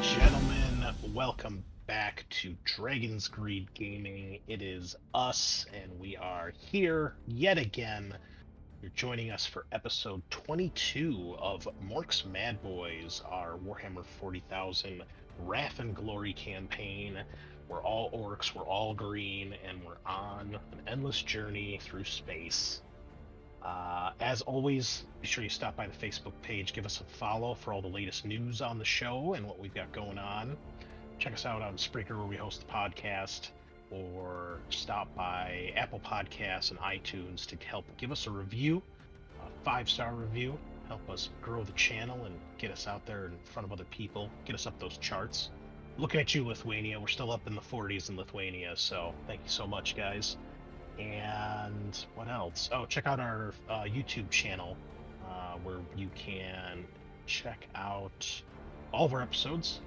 Gentlemen, welcome back to Dragon's Greed Gaming. It is us, and we are here yet again. You're joining us for episode 22 of Mork's Madboyz, our Warhammer 40,000 Wrath and Glory campaign. We're all orcs, we're all green, and we're on an endless journey through space. As always, be sure you stop by the Facebook page, give us a follow for all the latest news on the show and what we've got going on. Check us out on Spreaker, where we host the podcast, or stop by Apple Podcasts and iTunes to help give us a review, a 5-star review, help us grow the channel and get us out there in front of other people, get us up those charts. Looking at you, Lithuania. We're still up in the 40s in Lithuania, so thank you so much, guys. And what else? Oh, check out our YouTube channel, where you can check out all of our episodes,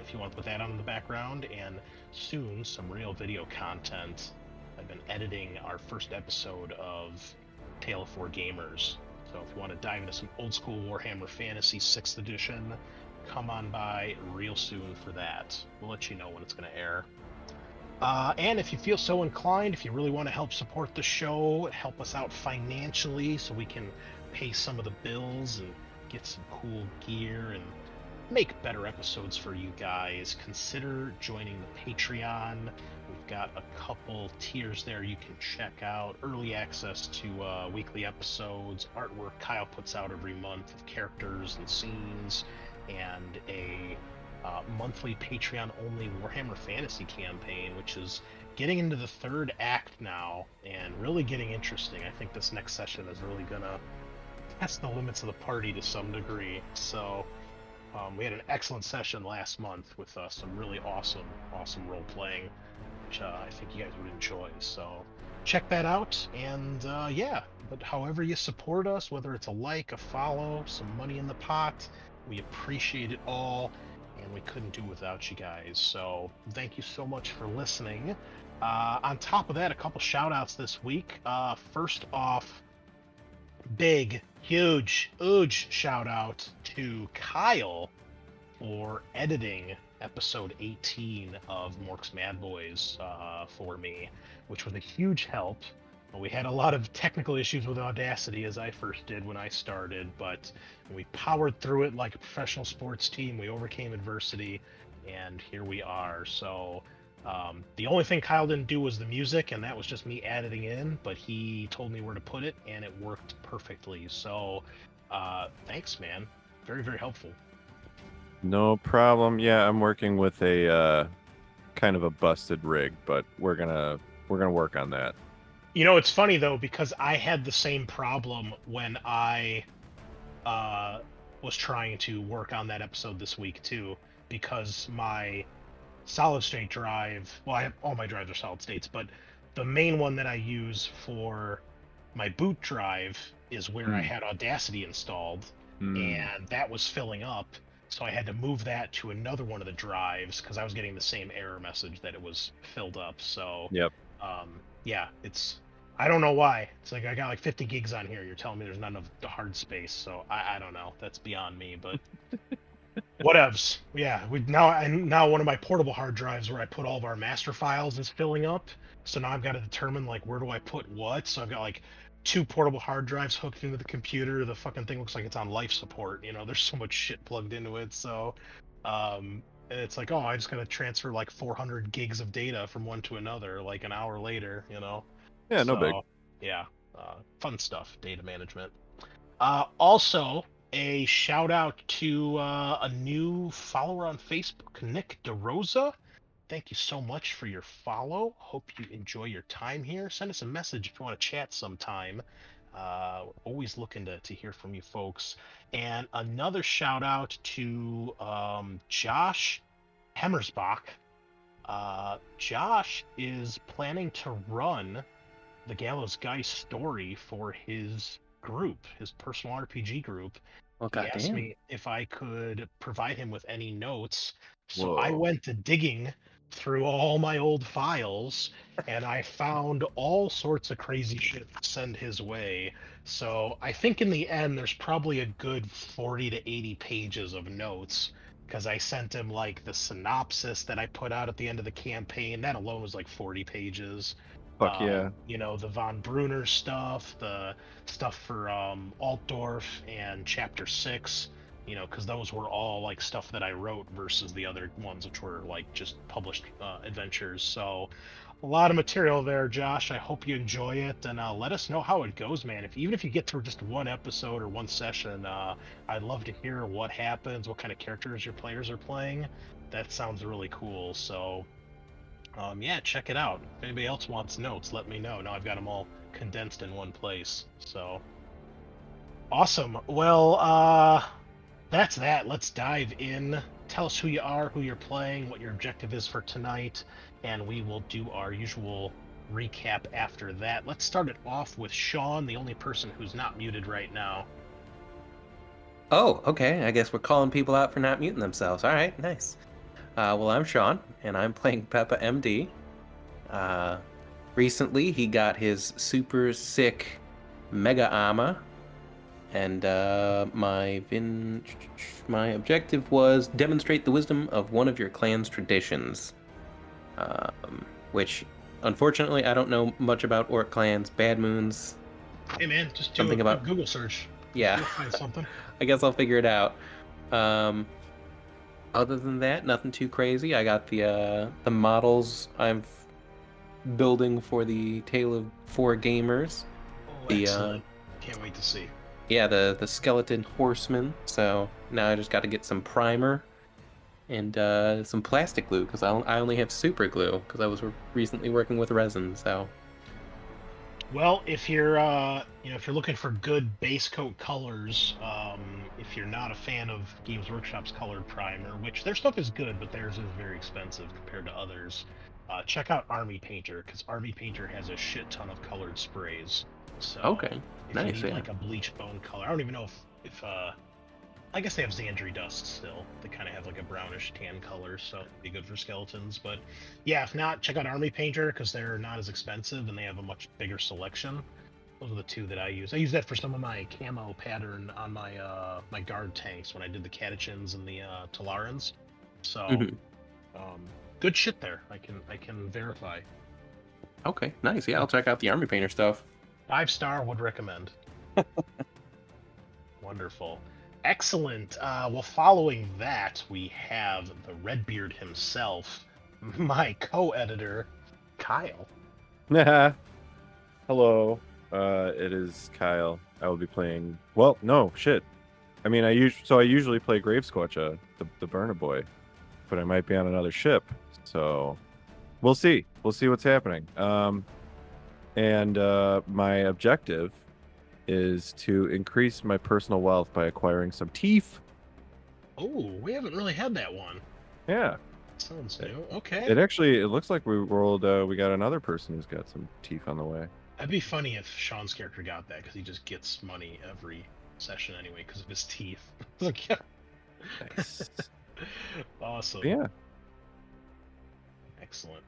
if you want to put that on in the background, and soon some real video content. I've been editing our first episode of Tale of Four Gamers, so if you want to dive into some old school Warhammer Fantasy 6th edition, come on by real soon for that. We'll let you know when it's going to air. And if you feel so inclined, if you really want to help support the show, help us out financially so we can pay some of the bills and get some cool gear and make better episodes for you guys, consider joining the Patreon. We've got a couple tiers there you can check out. Early access to weekly episodes, artwork Kyle puts out every month of characters and scenes, and a monthly Patreon-only Warhammer Fantasy campaign, which is getting into the third act now and really getting interesting. I think this next session is really gonna test the limits of the party to some degree. So we had an excellent session last month with some really awesome role-playing, which I think you guys would enjoy. So check that out, and yeah, but however you support us, whether it's a like, a follow, some money in the pot, we appreciate it all. And we couldn't do without you guys, so thank you so much for listening. On top of that, a couple shout outs this week. First off, big, huge shout out to Kyle for editing episode 18 of Mork's Madboyz for me, which was a huge help. We had a lot of technical issues with Audacity, as I first did when I started, but we powered through it like a professional sports team. We overcame adversity, and here we are. So the only thing Kyle didn't do was the music, and that was just me editing in, but he told me where to put it, and it worked perfectly. So thanks, man. Very, very helpful. No problem. Yeah, I'm working with a kind of a busted rig, but we're gonna work on that. You know, it's funny, though, because I had the same problem when I was trying to work on that episode this week, too, because my solid-state drive, well, all my drives are solid-states, but the main one that I use for my boot drive is where I had Audacity installed, and that was filling up, so I had to move that to another one of the drives, because I was getting the same error message that it was filled up, so... Yep. Yeah, I don't know why. It's like I got like 50 gigs on here. You're telling me there's none of the hard space, so I don't know. That's beyond me, but whatevs. Yeah, now one of my portable hard drives where I put all of our master files is filling up. So now I've got to determine like where do I put what. So I've got like 2 portable hard drives hooked into the computer. The fucking thing looks like it's on life support. You know, there's so much shit plugged into it. So it's like, oh, I just gotta transfer like 400 gigs of data from one to another like an hour later, you know. Yeah, no big. Yeah, fun stuff, data management. Also, a shout out to a new follower on Facebook, Nick DeRosa. Thank you so much for your follow. Hope you enjoy your time here. Send us a message if you want to chat sometime. Always looking to hear from you folks. And another shout out to Josh Hemmersbach. Josh is planning to run the Gallows Guy story for his group, his personal RPG group. He asked me if I could provide him with any notes. So I went to digging through all my old files, and I found all sorts of crazy shit to send his way. So I think in the end, there's probably a good 40 to 80 pages of notes because I sent him like the synopsis that I put out at the end of the campaign. That alone was like 40 pages. Fuck yeah. You know, the Von Brunner stuff, the stuff for Altdorf and Chapter 6, you know, because those were all like stuff that I wrote versus the other ones, which were like just published adventures. So a lot of material there, Josh. I hope you enjoy it, and let us know how it goes, man. Even if you get through just one episode or one session, I'd love to hear what happens, what kind of characters your players are playing. That sounds really cool. So yeah, check it out. If anybody else wants notes, let me know. Now I've got them all condensed in one place. So awesome. Well, that's that. Let's dive in. Tell us who you are, who you're playing, what your objective is for tonight, and we will do our usual recap after that. Let's start it off with Sean, the only person who's not muted right now. Oh, okay. I guess we're calling people out for not muting themselves. All right, nice. Well, I'm Sean, and I'm playing Peppa MD. Recently, he got his super sick Mega Armor, and my objective was demonstrate the wisdom of one of your clan's traditions. Which, unfortunately, I don't know much about Orc clans, Bad Moons. Hey man, just do Something a about- Google search. Yeah, You'll find something. I guess I'll figure it out. Other than that, nothing too crazy. I got the models I'm building for the Tale of Four Gamers. Oh, The excellent. Can't wait to see. yeah, the skeleton horseman. So now I just got to get some primer and some plastic glue because I only have super glue because I was recently working with resin. So Well, if you're if you're looking for good base coat colors, if you're not a fan of Games Workshop's colored primer, which their stuff is good, but theirs is very expensive compared to others, check out Army Painter because Army Painter has a shit ton of colored sprays. So okay, if nice. you need Yeah. like a bleach bone color, I don't even know if I guess they have Xandri dust still. They kind of have like a brownish tan color, so it'd be good for skeletons. But yeah, if not, check out Army Painter because they're not as expensive and they have a much bigger selection. Those are the two that I use. I use that for some of my camo pattern on my my guard tanks when I did the Catechins and the Talarans. So Mhm. good shit there. I can verify. Okay, nice. Yeah, I'll check out the Army Painter stuff. 5-star would recommend. Wonderful. Excellent. Well, following that, we have the Redbeard himself, my co-editor, Kyle. Hello. It is Kyle. I will be playing. Well, no shit. I mean, I usually play Grave Squatcha, the burner boy, but I might be on another ship. So we'll see. We'll see what's happening. And my objective is to increase my personal wealth by acquiring some teeth. Oh, we haven't really had that one. Yeah. Sounds new. Okay. It looks like we rolled. We got another person who's got some teeth on the way. That'd be funny if Sean's character got that because he just gets money every session anyway because of his teeth. Like, yeah. Nice. Awesome. Yeah. Excellent.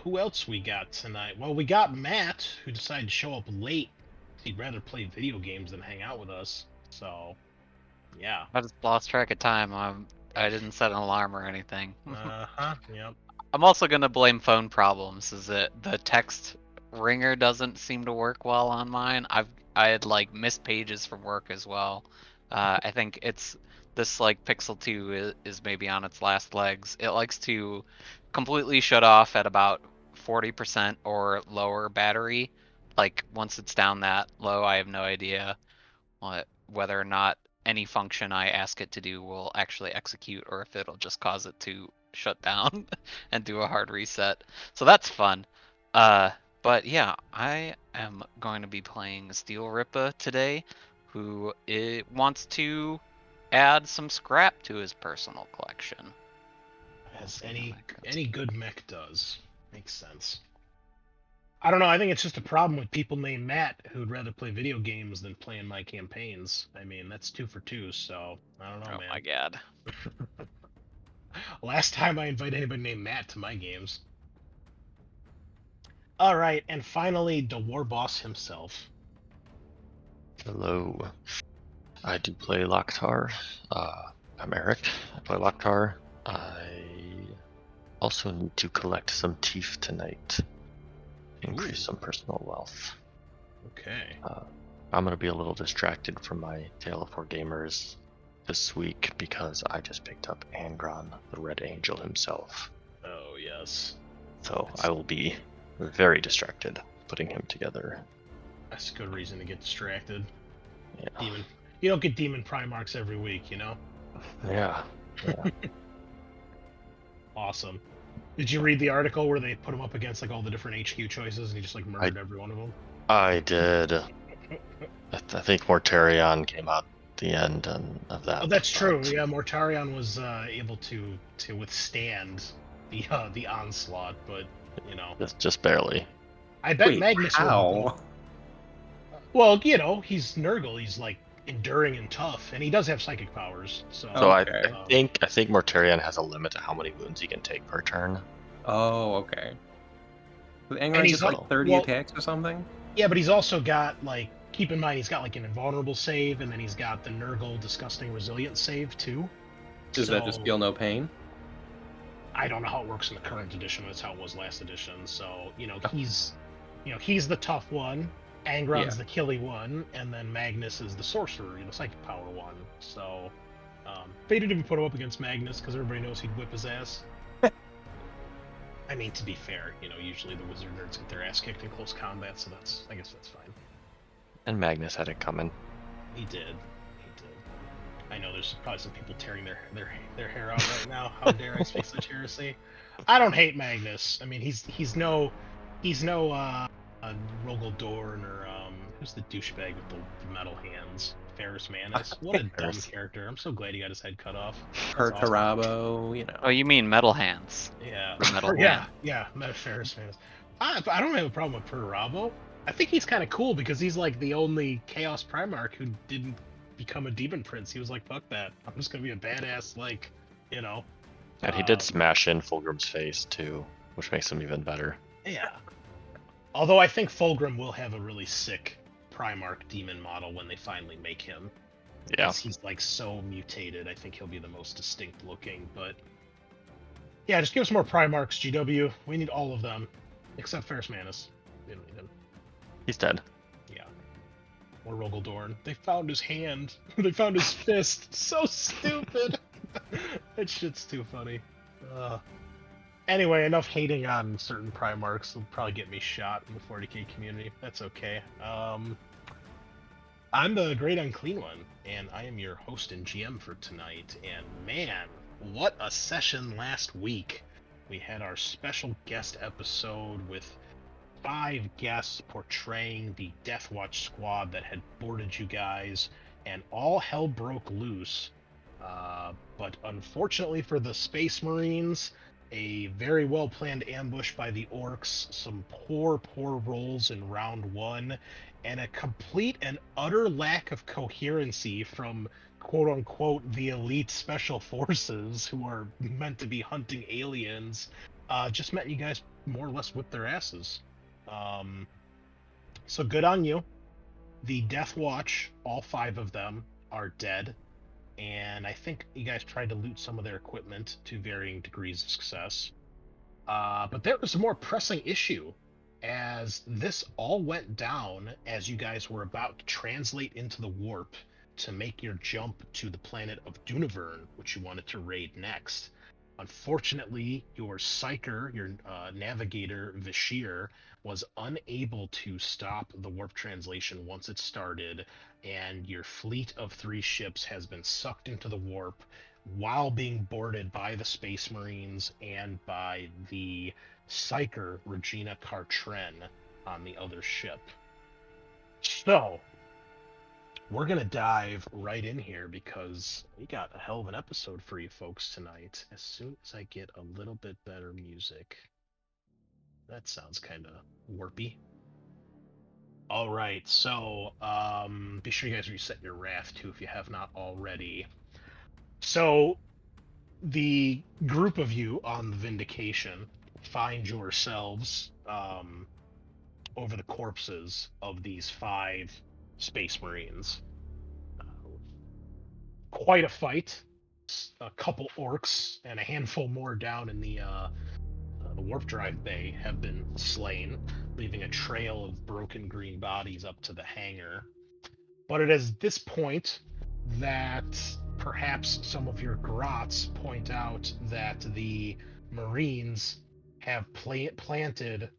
Who else we got tonight? Well, we got Matt, who decided to show up late. He'd rather play video games than hang out with us. So, yeah. I just lost track of time. I didn't set an alarm or anything. Yep. I'm also gonna blame phone problems. Is that the text ringer doesn't seem to work well on mine? I had like missed pages from work as well. I think it's this like Pixel 2 is maybe on its last legs. It likes to completely shut off at about 40% or lower battery. Like once it's down that low, I have no idea whether or not any function I ask it to do will actually execute or if it'll just cause it to shut down and do a hard reset. So that's fun. But yeah, I am going to be playing Steel Rippa today, who wants to add some scrap to his personal collection. As any good mech does. Makes sense. I don't know, I think it's just a problem with people named Matt who'd rather play video games than play in my campaigns. I mean, that's 2 for 2, so I don't know, Oh man. my god. Last time I invite anybody named Matt to my games. Alright, and finally, the war boss himself. Hello. I do play Loktar, I'm Eric. I play Loktar. I also need to collect some teeth tonight. Increase Ooh. some personal wealth. Okay. I'm gonna be a little distracted from my Tale of Four Gamers this week because I just picked up Angron, the Red Angel himself. Oh yes. So I will be very distracted putting him together. That's a good reason to get distracted. Yeah. Demon. You don't get demon Primarchs every week, you know? Yeah. Awesome. Did you read the article where they put him up against like all the different HQ choices and he just like murdered every one of them? I did. I think Mortarion came out at the end of that. Oh, that's true. Yeah, Mortarion was able to withstand the onslaught, but you know, Just barely. I bet Wait, Magnus will. how? Well, you know, he's Nurgle. He's like enduring and tough, and he does have psychic powers. So, So Okay. I think Mortarion has a limit to how many wounds he can take per turn. Oh, okay. But And Angron he's gets like al- 30 well- attacks or something? yeah, but he's also got like, keep in mind, he's got like an invulnerable save, and then he's got the Nurgle disgusting resilience save too. Does that just So, feel no pain? I don't know how it works in the current edition. That's how it was last edition. So you know, he's the tough one. Angron's the killy one, and then Magnus is the sorcerer, the psychic power one. So, they didn't even put him up against Magnus because everybody knows he'd whip his ass. I mean, to be fair, you know, usually the wizard nerds get their ass kicked in close combat, so I guess that's fine. And Magnus had it coming. He did. I know there's probably some people tearing their hair out right now. How dare I speak such heresy? I don't hate Magnus. I mean, he's no Rogel Dorn or who's the douchebag with the metal hands? Ferris Manus. What a dumb Ferris. character. I'm so glad he got his head cut off. That's awesome. Perturabo, you know. Oh, you mean Metal Hands? Yeah. The metal yeah, hand. yeah, Ferris Manus. I don't have a problem with Perturabo. I think he's kind of cool because he's like the only Chaos Primarch who didn't become a demon prince. He was like, fuck that. I'm just gonna be a badass, like, you know. And he did smash in Fulgrim's face too, which makes him even better. Yeah. Although I think Fulgrim will have a really sick Primarch demon model when they finally make him. Yeah. 'Cause he's like so mutated. I think he'll be the most distinct looking, but yeah, just give us more Primarchs, GW. We need all of them. Except Ferris Manus. We don't need him. He's dead. Yeah. Or Rogel Dorn. They found his hand. They found his fist. So stupid. That shit's too funny. Anyway, enough hating on certain Primarchs. Will probably get me shot in the 40k community. That's okay. I'm the Great Unclean One, and I am your host and GM for tonight. And man, what a session last week. We had our special guest episode with 5 guests portraying the Deathwatch squad that had boarded you guys, and all hell broke loose. But unfortunately for the Space Marines, a very well planned ambush by the Orcs, some poor rolls in round 1, and a complete and utter lack of coherency from quote unquote the elite special forces who are meant to be hunting aliens, just meant you guys more or less whipped their asses. So good on you. The Deathwatch, all 5 of them, are dead. And I think you guys tried to loot some of their equipment to varying degrees of success. But there was a more pressing issue, as this all went down as you guys were about to translate into the warp to make your jump to the planet of Dunavern, which you wanted to raid next. Unfortunately, your Psyker, your navigator, Vashir, was unable to stop the warp translation once it started, and your fleet of 3 ships has been sucked into the warp while being boarded by the Space Marines and by the Psyker Regina Kartren on the other ship. So, we're going to dive right in here because we got a hell of an episode for you folks tonight. As soon as I get a little bit better music. That sounds kind of warpy. All right, so be sure you guys reset your raft too if you have not already. So the group of you on the Vindication find yourselves over the corpses of these 5 Space Marines. Quite a fight. a couple orcs and a handful more down in the warp drive bay have been slain, leaving a trail of broken green bodies up to the hangar. But it is this point that perhaps some of your grots point out that the Marines have planted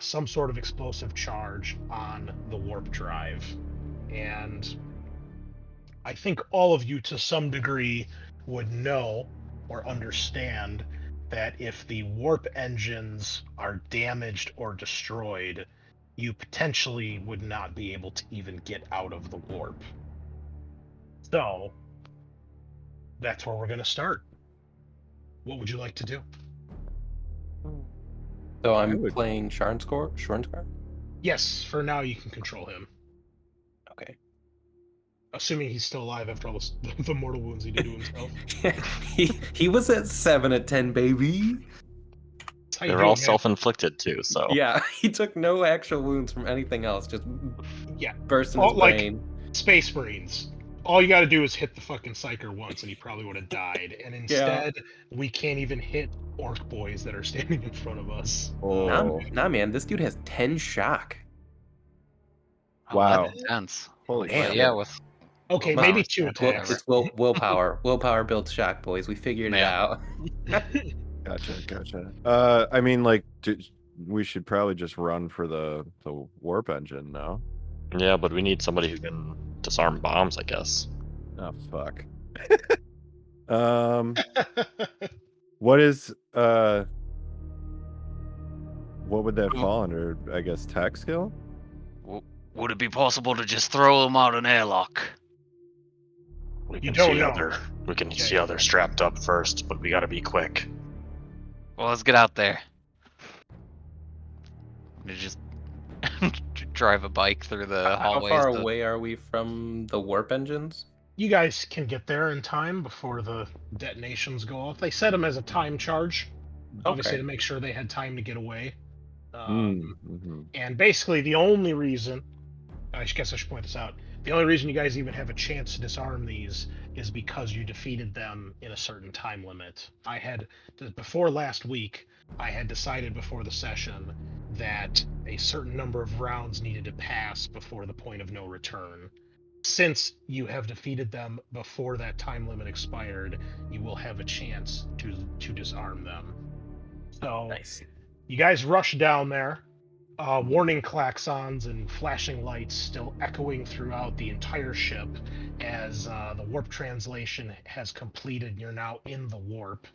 some sort of explosive charge on the warp drive. And I think all of you, to some degree, would know or understand that if the warp engines are damaged or destroyed, you potentially would not be able to even get out of the warp. So, that's where we're going to start. What would you like to do? So I'm playing Sharnskar? Yes, for now you can control him. Okay. Assuming he's still alive after all the mortal wounds he did to himself. he was at 7 at 10, baby. They're all self-inflicted too, so. Yeah, he took no actual wounds from anything else, just burst in his like brain. Space Marines. All you gotta do is hit the fucking Psyker once and he probably would have died. And instead, we can't even hit orc boys that are standing in front of us. Oh. Nah, man, this dude has 10 shock. Wow. That's intense. Holy Damn. shit. Yeah, with Okay, maybe 2 attacks. It's willpower. Willpower builds shock, boys. We figured it out. Gotcha. I mean, like, we should probably just run for the warp engine now. Yeah, but we need somebody who can disarm bombs, I guess. Oh, fuck. What is, what would that fall under? I guess tech skill? would it be possible to just throw them out an airlock? We You can don't see know. see how they're strapped up first, but we gotta be quick. Well, let's get out there. To just drive a bike through the How hallways. far away are we from the warp engines? You guys can get there in time before the detonations go off. They set them as a time charge, obviously, to make sure they had time to get away. And basically, the only reason, I guess I should point this out, the only reason you guys even have a chance to disarm these is because you defeated them in a certain time limit. Before last week, I had decided before the session that a certain number of rounds needed to pass before the point of no return. Since you have defeated them before that time limit expired, you will have a chance to disarm them. So, Nice. You guys rush down there, warning klaxons and flashing lights still echoing throughout the entire ship as the warp translation has completed and you're now in the warp.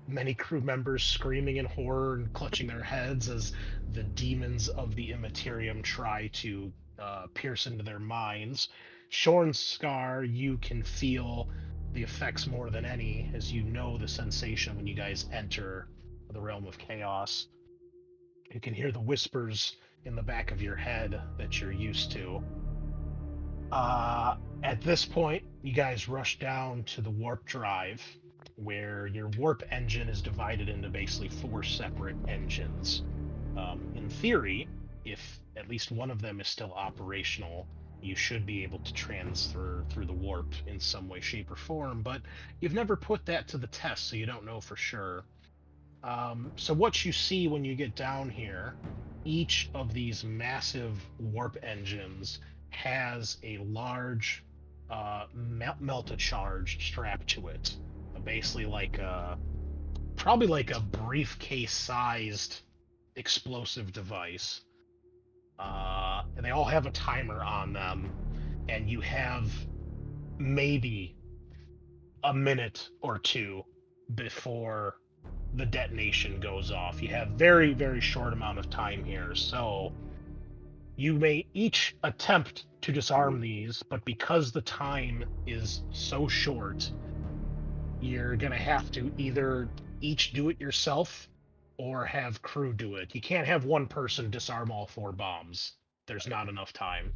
Many crew members screaming in horror and clutching their heads as the demons of the Immaterium try to pierce into their minds. Sharnskar, you can feel the effects more than any, as you know the sensation when you guys enter the realm of chaos. You can hear the whispers in the back of your head that you're used to. At this point, you guys rush down to the warp drive, where your warp engine is divided into basically 4 separate engines. In theory, if at least one of them is still operational, you should be able to transfer through the warp in some way, shape, or form, but you've never put that to the test, so you don't know for sure. So what you see when you get down here, each of these massive warp engines has a large melt-a-charge strapped to it. Basically probably like a briefcase-sized explosive device. And they all have a timer on them, and you have maybe a minute or 2 before the detonation goes off. You have very, very short amount of time here, so you may each attempt to disarm these, but because the time is so short, you're gonna have to either each do it yourself or have crew do it. You can't have one person disarm all 4 bombs. There's not enough time.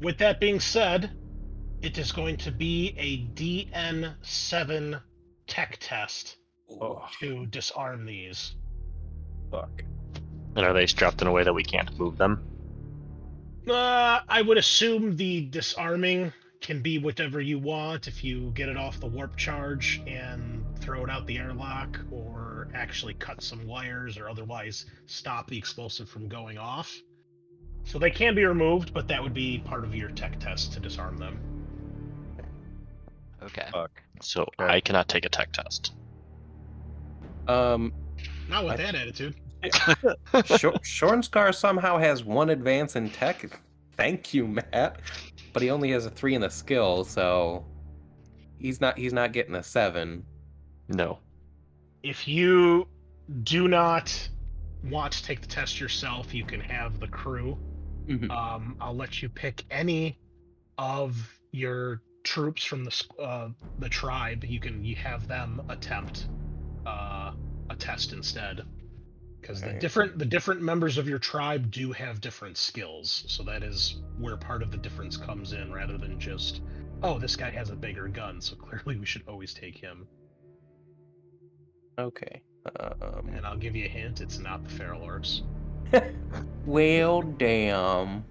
With that being said, it is going to be a DN7 tech test to disarm these. Fuck. And are they strapped in a way that we can't move them? I would assume the disarming can be whatever you want. If you get it off the warp charge and throw it out the airlock, or actually cut some wires, or otherwise stop the explosive from going off. So they can be removed, but that would be part of your tech test to disarm them. Okay. Fuck. So Okay. I cannot take a tech test. Um, Not with that attitude. Shornscar somehow has 1 advance in tech. Thank you, Matt. But he only has a 3 in the skill, so he's not getting a 7. No. If you do not want to take the test yourself, you can have the crew. I'll let you pick any of your troops from the tribe. You have them attempt a test instead, because the different members of your tribe do have different skills. So that is where part of the difference comes in, rather than just, oh, this guy has a bigger gun, so clearly we should always take him. Okay. And I'll give you a hint: it's not the feral orcs. Well, damn.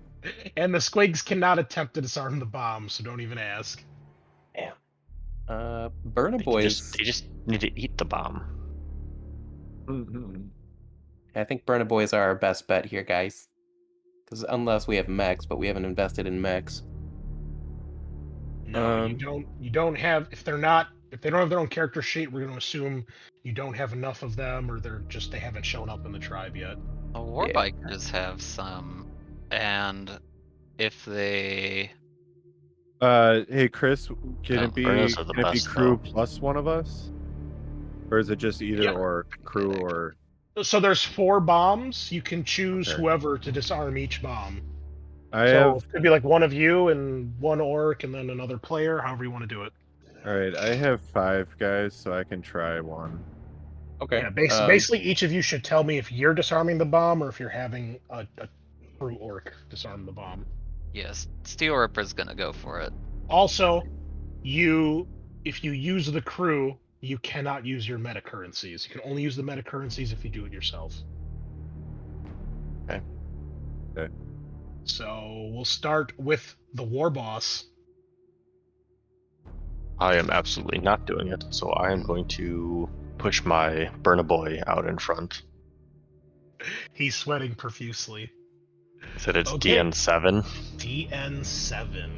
And the squigs cannot attempt to disarm the bomb, so don't even ask. Burna They Boyz. just need to eat the bomb. I think Burna Boyz are our best bet here, guys. Because unless we have mechs, but we haven't invested in mechs. No, you don't have, if they don't have their own character sheet, we're going to assume you don't have enough of them, or they haven't shown up in the tribe yet. Warbikers have some, and if they... Hey Chris, can No, it be Burnas are the best, crew though. plus one of us, or is it just either Yeah. or crew or? So there's 4 bombs. You can choose Okay. whoever to disarm each bomb. I So have. it could be like one of you and 1 orc and then another player, however you want to do it. All right, I have 5 guys, so I can try one. Okay. Yeah, basically each of you should tell me if you're disarming the bomb or if you're having a crew orc disarm the bomb. Yes, Steel Ripper's gonna go for it. Also, if you use the crew, you cannot use your meta currencies. You can only use the meta currencies if you do it yourself. Okay. Okay. So we'll start with the war boss. I am absolutely not doing it, so I am going to push my Burna Boy out in front. He's sweating profusely. Said it's Okay. DN7. DN7.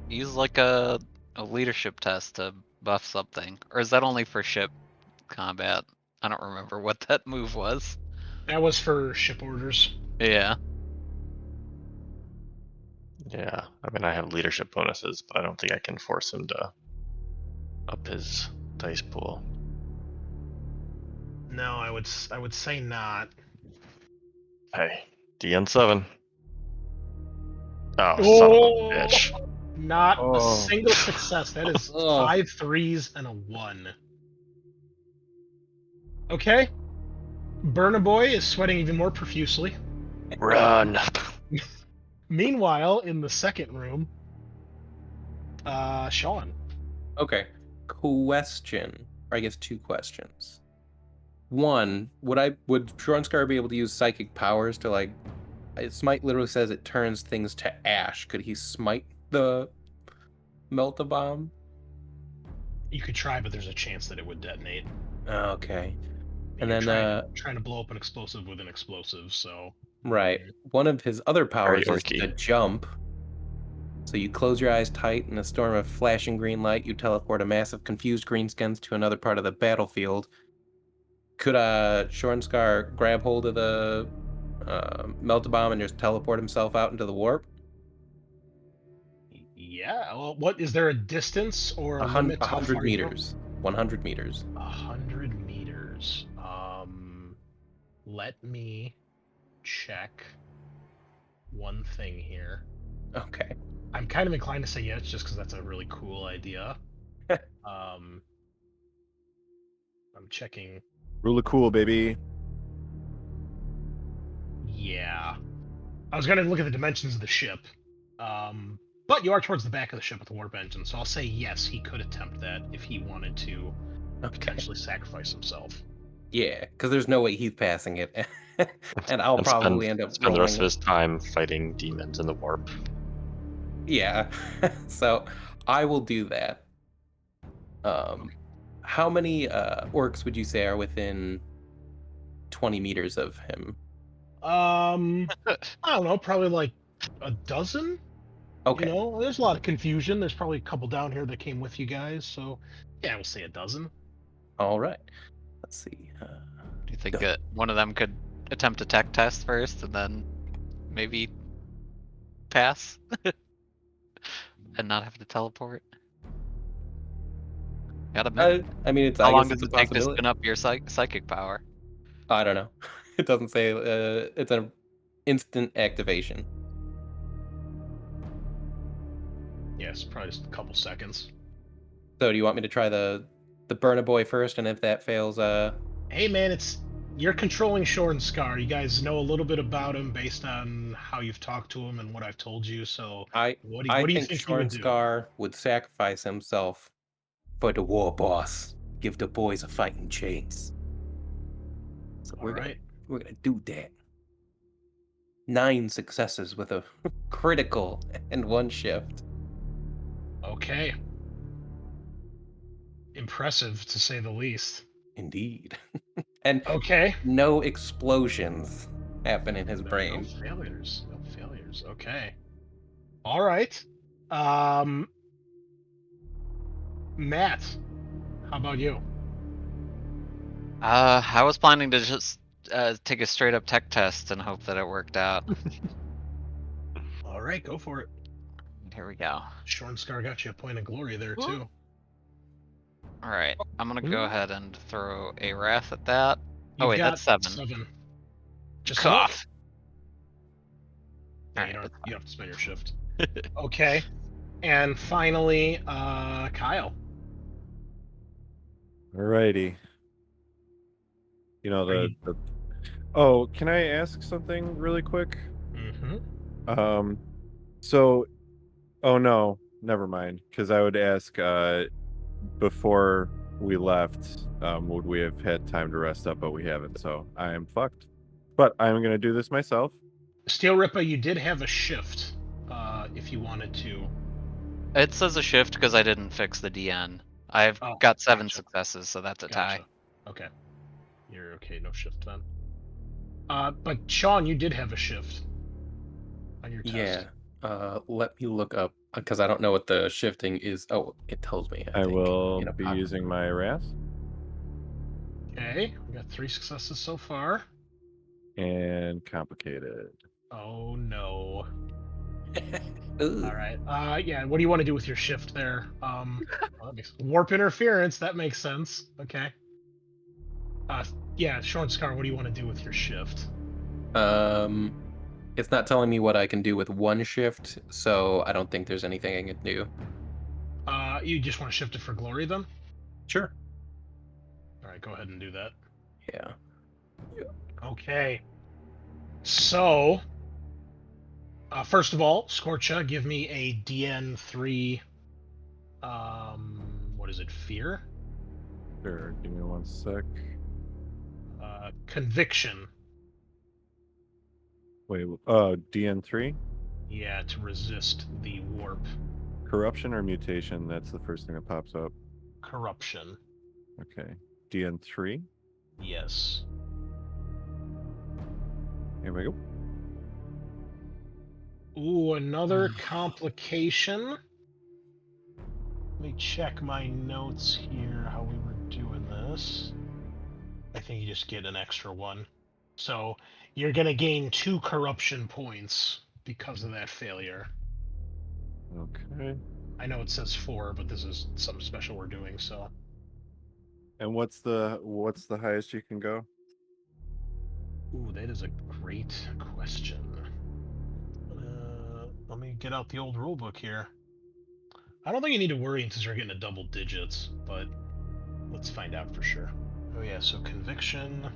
Use like a leadership test to buff something. Or is that only for ship combat? I don't remember what that move was. That was for ship orders. Yeah. Yeah, I mean, I have leadership bonuses, but I don't think I can force him to up his dice pool. No, I would say not. Hey, DN7. Oh, son of Oh! a bitch. Not a Oh. single success. That is Oh. 5 3s and a 1. Okay. Burna Boy is sweating even more profusely. Run! Meanwhile, in the second room, Sean. Okay. Question. Or I guess 2 questions. 1, would Shornscar be able to use psychic powers to, like, smite literally says it turns things to ash. Could he smite the melt-a-bomb? You could try, but there's a chance that it would detonate. Okay. And You're then trying to blow up an explosive with an explosive, so right. One of his other powers Very is orky. to jump. So you close your eyes tight, in a storm of flashing green light, you teleport a massive confused greenskins to another part of the battlefield. Could Shornscar grab hold of the melt-a-bomb and just teleport himself out into the warp? yeah. Well, what is there a distance or a limit to how 100 far you go? meters. 100 meters. 100 meters. Let me check one thing here. Okay. I'm kind of inclined to say yes, just because that's a really cool idea. I'm checking. Rule of cool, baby. Yeah. I was gonna look at the dimensions of the ship. But you are towards the back of the ship with the warp engine, so I'll say yes, he could attempt that if he wanted to Okay. potentially sacrifice himself. Yeah, because there's no way he's passing it. And I'll And probably end up spend the rest of rolling. his time fighting demons in the warp. Yeah. So I will do that. How many orcs would you say are within 20 meters of him? I don't know, probably like a dozen. Okay. You know, there's a lot of confusion. There's probably a couple down here that came with you guys, so yeah, we'll say a dozen. All right. Let's see. Do you think Done. that one of them could attempt a tech test first and then maybe pass and not have to teleport? Got a minute. I mean, How I long guess it's does a it take to possibility. spin up your psychic power? I don't know. It doesn't say. It's an instant activation. Yes, probably just a couple seconds. So do you want me to try the burner boy first, and if that fails, Hey man, you're controlling Shore and Scar. You guys know a little bit about him based on how you've talked to him and what I've told you. So I what I do you think think he would do? Scar would sacrifice himself for the war boss. Give the boys a fighting chance. So All right. we're gonna do that. 9 successes with a critical and 1 shift. Okay. Impressive to say the least. Indeed. And Okay. no explosions happen in his No brain. failures. No failures. Okay. All right. Um, Matt, how about you? I was planning to just take a straight up tech test and hope that it worked out. All right, go for it. Here we go. Shore and Scar got you a point of glory there Ooh. too. All right, I'm gonna Ooh. go ahead and throw a wrath at that. You've Oh wait, got that's 7. 7. Just Cough. Yeah, Alright, you don't have to spend your shift. Okay. And finally, Kyle. Alrighty. You know the. Oh, can I ask something really quick? Mm-hmm. So, oh no, never mind. Because I would ask, before we left, would we have had time to rest up? But we haven't, so I am fucked. But I'm gonna do this myself. Steel Ripper, you did have a shift, if you wanted to. it says a shift because I didn't fix the DN. I've Oh, got 7 gotcha. successes, so that's a Gotcha. tie. Okay. You're okay, no shift then. But Sean, you did have a shift on your test. Yeah. Let me look up because I don't know what the shifting is. Oh, it tells me. I think, will in a be pocket. using my wrath Okay, we got 3 successes so far. and complicated. Oh no. Ooh. All right. Yeah. What do you want to do with your shift there? Warp interference. That makes sense. Okay. Yeah. Sean Scar, what do you want to do with your shift? It's not telling me what I can do with 1 shift, so I don't think there's anything I can do. You just want to shift it for glory then? Sure. All right. Go ahead and do that. Yeah. Okay. So, first of all, Scorcha, give me a DN3. What is it? Fear? Sure. Give me 1 sec. Conviction. Wait. DN3. Yeah, to resist the warp. Corruption or mutation? That's the first thing that pops up. Corruption. Okay. DN3. Yes. Here we go. Ooh, another complication. Let me check my notes here, how we were doing this. I think you just get an extra 1. So you're going to gain 2 corruption points because of that failure. Okay. I know it says 4, but this is something special we're doing, so. And what's the highest you can go? Ooh, that is a great question. Let me get out the old rulebook here. I don't think you need to worry until you're getting to double digits, but let's find out for sure. Oh yeah, so conviction.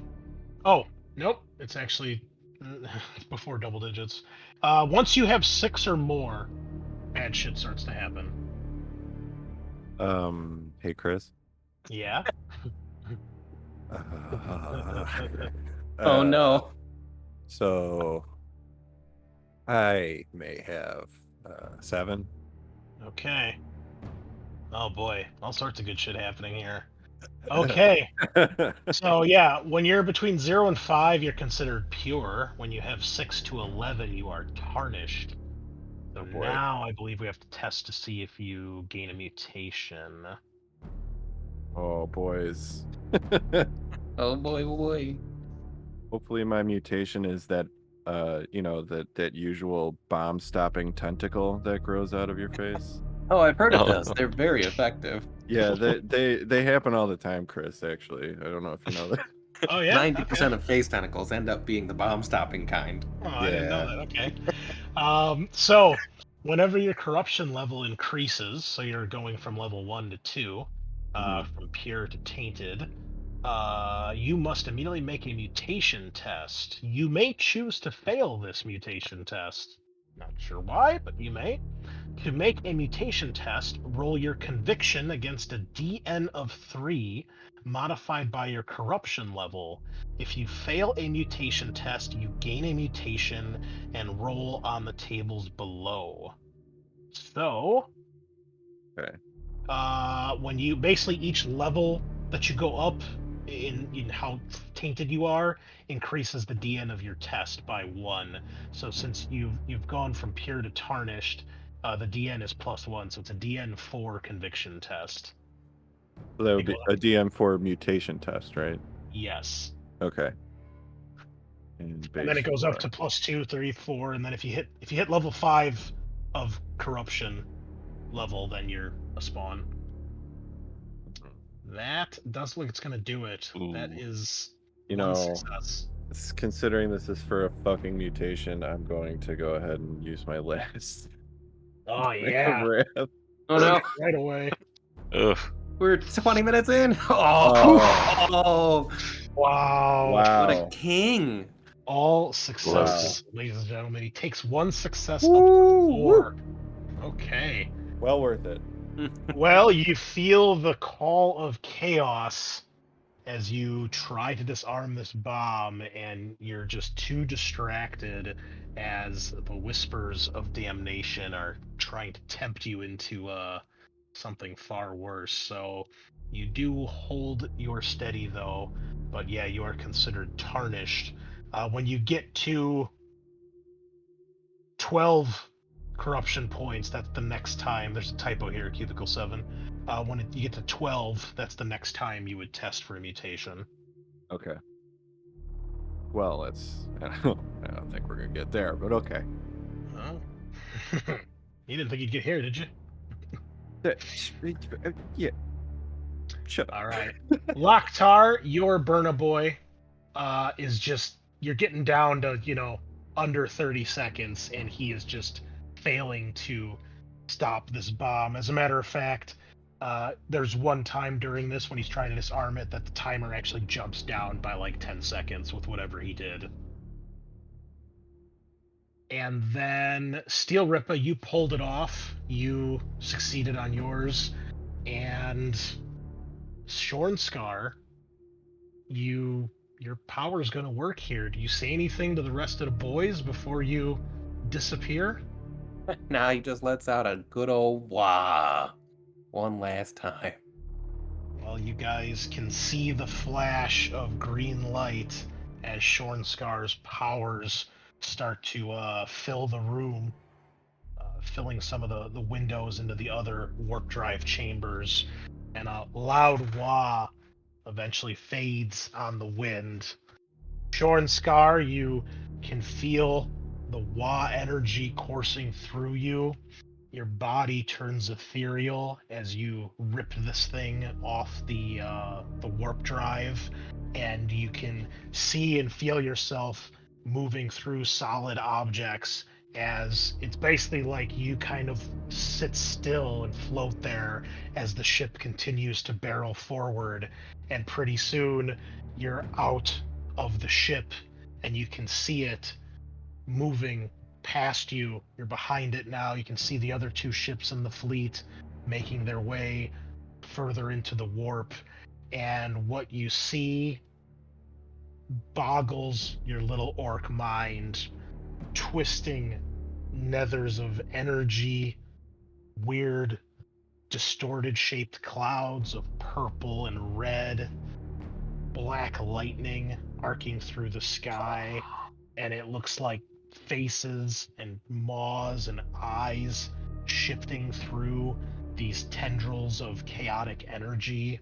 Oh, nope, it's actually before double digits. Once you have 6 or more, bad shit starts to happen. Hey Chris. Yeah. Oh no. So I may have 7. Okay. Oh boy, all sorts of good shit happening here. Okay. So yeah, when you're between 0 and 5, you're considered pure. When you have 6 to 11, you are tarnished. So boy. now I believe we have to test to see if you gain a mutation. Oh, boys. Oh boy, oh boy. Hopefully my mutation is that, that usual bomb-stopping tentacle that grows out of your face. Oh, I've heard of Oh, those. no. They're very effective. Yeah, they happen all the time, Chris, actually. I don't know if you know that. Oh yeah, 90% of face tentacles end up being the bomb-stopping kind. Oh, I didn't know Yeah. that. Okay. So whenever your corruption level increases, so you're going from level 1 to 2, from pure to tainted, you must immediately make a mutation test. You may choose to fail this mutation test. Not sure why, but you may. To make a mutation test, roll your conviction against a DN of 3 modified by your corruption level. If you fail a mutation test, you gain a mutation and roll on the tables below. So, Okay. when you basically each level that you go up in how tainted you are increases the DN of your test by 1. So since you've gone from pure to tarnished, the DN is +1, so it's a DN4 conviction test. So that would It be goes a up- DM4 mutation test, right? Yes. Okay. And then it goes up to +2, 3, 4, and then if you hit level 5 of corruption level, then you're a spawn. That does look like it's gonna do it. That Ooh. is You one know, success. considering this is for a fucking mutation, I'm going to go ahead and use my last Oh yeah, wrath. Oh no, right away. Ugh. we're 20 minutes in. Oh, Wow. what a Wow. king. All successes, ladies and gentlemen. He takes 1 success up to Woo, 4. Okay. Well worth it. Well, you feel the call of chaos as you try to disarm this bomb, and you're just too distracted as the whispers of damnation are trying to tempt you into something far worse. So you do hold your steady, though, but yeah, you are considered tarnished. When you get to 12 corruption points, that's the next time. There's a typo here, cubicle 7. When you get to 12, that's the next time you would test for a mutation. Okay. Well, I don't think we're gonna get there, but okay. Oh. You didn't think you'd get here, did you? Yeah. Shut up. All right. Loktar, your Burna Boy, is just, you're getting down to, under 30 seconds, and he is just failing to stop this bomb. As a matter of fact, there's one time during this when he's trying to disarm it that the timer actually jumps down by like 10 seconds with whatever he did. And then Steel Rippa, you pulled it off. You succeeded on yours. And Shornscar, your power's gonna work here. Do you say anything to the rest of the boys before you disappear? Now he just lets out a good old wah one last time. Well, you guys can see the flash of green light as Shornscar's powers start to fill the room, filling some of the windows into the other warp drive chambers, and a loud wah eventually fades on the wind. Shornscar, you can feel the wah energy coursing through you. Your body turns ethereal as you rip this thing off the warp drive, and you can see and feel yourself moving through solid objects, as it's basically like you kind of sit still and float there as the ship continues to barrel forward, and pretty soon you're out of the ship and you can see it moving past you. You're behind it now. You can see the other 2 ships in the fleet making their way further into the warp, and what you see boggles your little orc mind, twisting nethers of energy, weird, distorted shaped clouds of purple and red, black lightning arcing through the sky, and it looks like faces and maws and eyes shifting through these tendrils of chaotic energy.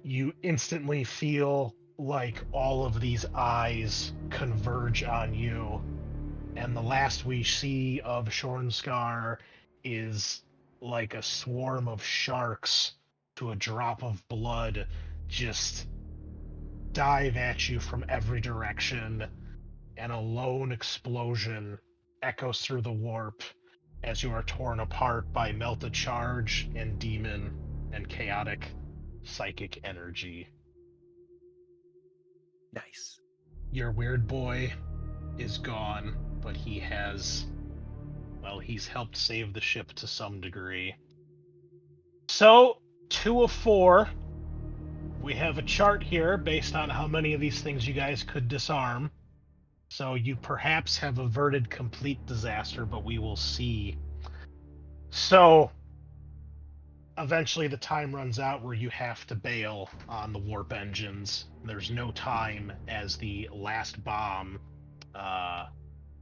You instantly feel like all of these eyes converge on you, and the last we see of Shornscar is like a swarm of sharks to a drop of blood just dive at you from every direction, and a lone explosion echoes through the warp as you are torn apart by melted charge and demon and chaotic psychic energy. Nice. Your weird boy is gone, but he has, well, he's helped save the ship to some degree. So, 2 of 4. We have a chart here based on how many of these things you guys could disarm. So you perhaps have averted complete disaster, but we will see. So, eventually the time runs out where you have to bail on the warp engines. There's no time as the last bomb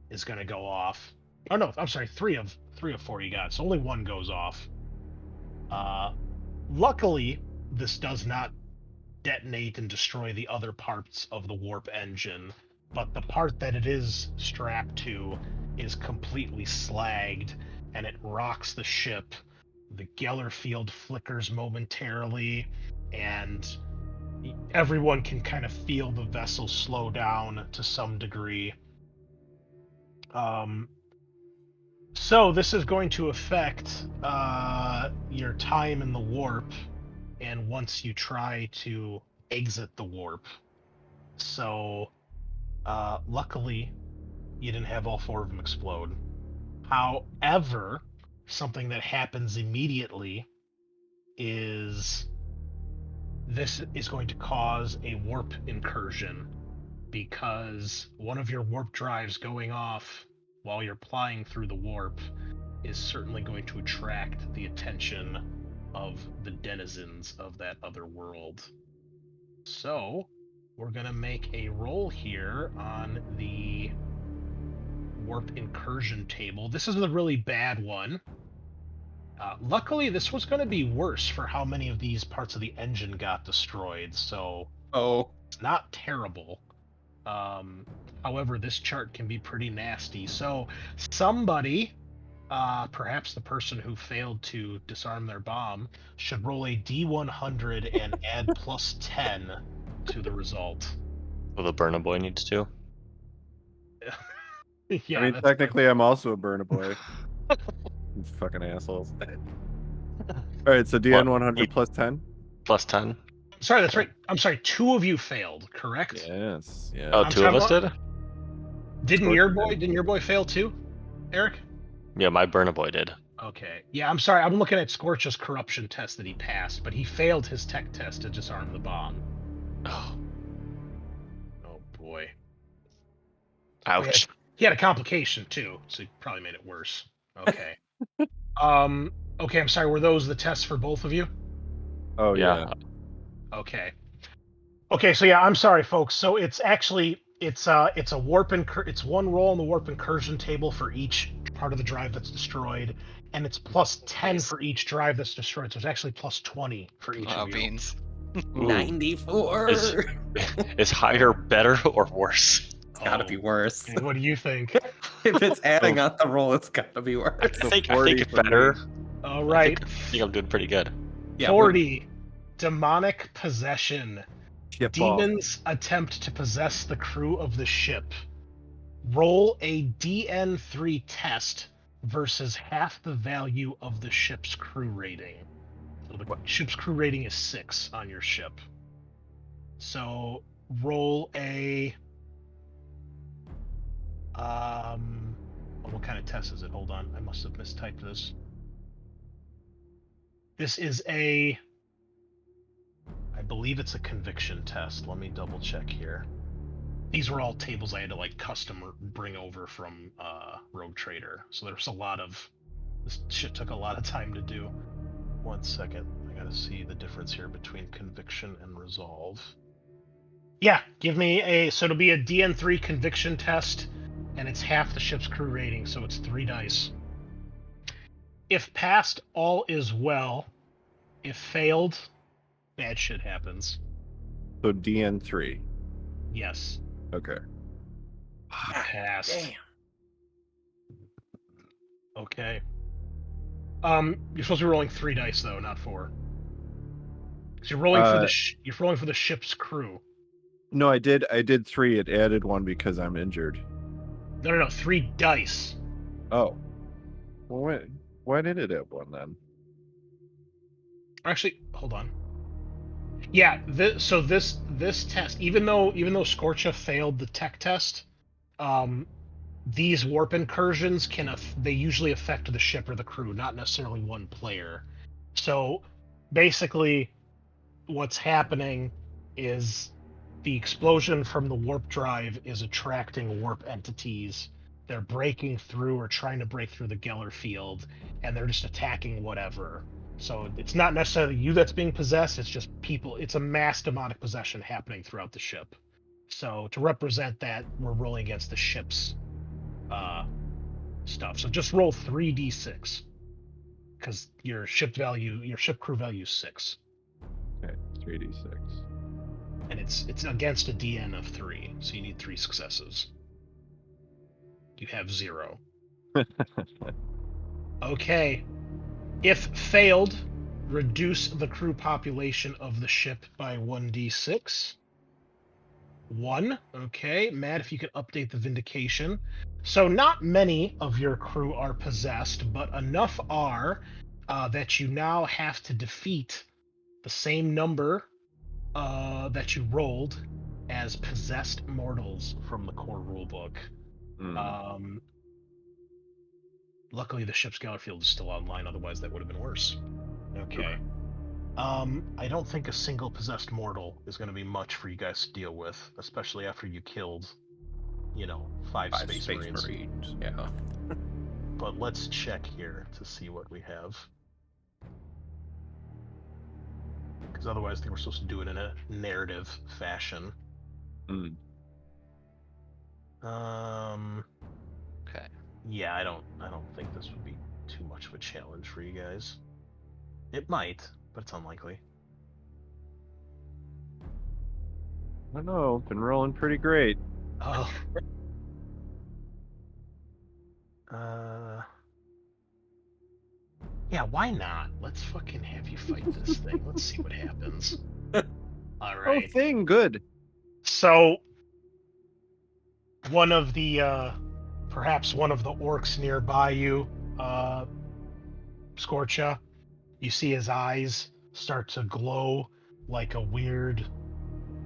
is going to go off. Oh no, I'm sorry, 3 of 4 you got. So only 1 goes off. Luckily, this does not detonate and destroy the other parts of the warp engine, but the part that it is strapped to is completely slagged, and it rocks the ship. The Geller field flickers momentarily, and everyone can kind of feel the vessel slow down to some degree. So this is going to affect your time in the warp, and once you try to exit the warp. So, luckily, you didn't have all 4 of them explode. However, something that happens immediately is this is going to cause a warp incursion, because one of your warp drives going off while you're flying through the warp is certainly going to attract the attention of the denizens of that other world. So, we're going to make a roll here on the warp incursion table. This is the really bad one. Luckily, this was going to be worse for how many of these parts of the engine got destroyed, so it's not terrible. However, this chart can be pretty nasty. So, somebody, perhaps the person who failed to disarm their bomb, should roll a D100 and add plus 10 to the result. Well, the burner boy needs to. Yeah, I mean, that's technically, I'm also a burner boy. You fucking assholes. All right, so DN 100 plus 10. Plus 10. Sorry, that's right. I'm sorry. 2 of you failed, correct? Yes. Yeah. Oh, I'm 2 of us sorry, did? Didn't your boy fail too, Eric? Yeah, my burner boy did. Okay. Yeah, I'm sorry. I'm looking at Scorch's corruption test that he passed, but he failed his tech test to disarm the bomb. Oh, Oh boy. ouch. He had a complication too, so he probably made it worse. Okay. Okay, I'm sorry. Were those the tests for both of you? Oh yeah. Okay. Okay, so yeah, I'm sorry, folks. So it's actually it's a warp it's 1 roll on the warp incursion table for each part of the drive that's destroyed, and it's plus 10 for each drive that's destroyed. So it's actually plus 20 for each Oh, of you. beans. Ooh. 94. Is higher better or worse? It's gotta be worse. Okay, what do you think? If it's adding on the roll, it's gotta be worse. I think 40 it's for me. better. All right. I think I'm doing pretty good. Yeah, 40. Demonic possession. Ship Demons attempt to possess the crew of the ship. Roll a DN3 test versus half the value of the ship's crew rating. So the ship's crew rating is 6 on your ship. So roll a what kind of test is it? Hold on, I must have mistyped this. This is I believe it's a conviction test. Let me double check here. These were all tables I had to like custom bring over from Rogue Trader. So there's a lot of this shit took a lot of time to do. 1 second, I gotta see the difference here between conviction and resolve. Yeah, give me so it'll be a DN3 conviction test, and it's half the ship's crew rating, so it's 3 dice. If passed, all is well. If failed, bad shit happens. So DN3. Yes. Okay. Passed. Damn. Okay. You're supposed to be rolling 3 dice though, not 4. So you're rolling for the you're rolling for the ship's crew. No, I did 3. It added 1 because I'm injured. No, 3 dice. Oh. Well, why did it add 1 then? Actually, hold on. Yeah, this test, even though Scorcha failed the tech test, these warp incursions they usually affect the ship or the crew, not necessarily one player. So basically, what's happening is the explosion from the warp drive is attracting warp entities. They're breaking through or trying to break through the Geller field, and they're just attacking whatever. So it's not necessarily you that's being possessed, it's just people. It's a mass demonic possession happening throughout the ship. So to represent that, we're rolling against the ship's stuff. So just roll 3d6. Because your ship crew value is 6. Okay, 3d6. And it's against a DN of 3, so you need 3 successes. You have 0. Okay. If failed, reduce the crew population of the ship by 1d6. 1. Okay. Matt, if you could update the Vindication. So not many of your crew are possessed, but enough are that you now have to defeat the same number that you rolled as possessed mortals from the core rulebook. Luckily, the ship's Geller field is still online, otherwise that would have been worse. Okay. I don't think a single possessed mortal is going to be much for you guys to deal with, especially after you killed, 5 Space Marines. Yeah. But let's check here to see what we have. Because otherwise, they were supposed to do it in a narrative fashion. Okay. Yeah, I don't think this would be too much of a challenge for you guys. It might, but it's unlikely. I don't know. Been rolling pretty great. Oh. Yeah, why not? Let's fucking have you fight this thing. Let's see what happens. All right. Oh, thing, good. So, perhaps one of the orcs nearby you, Scorcha, you see his eyes start to glow like a weird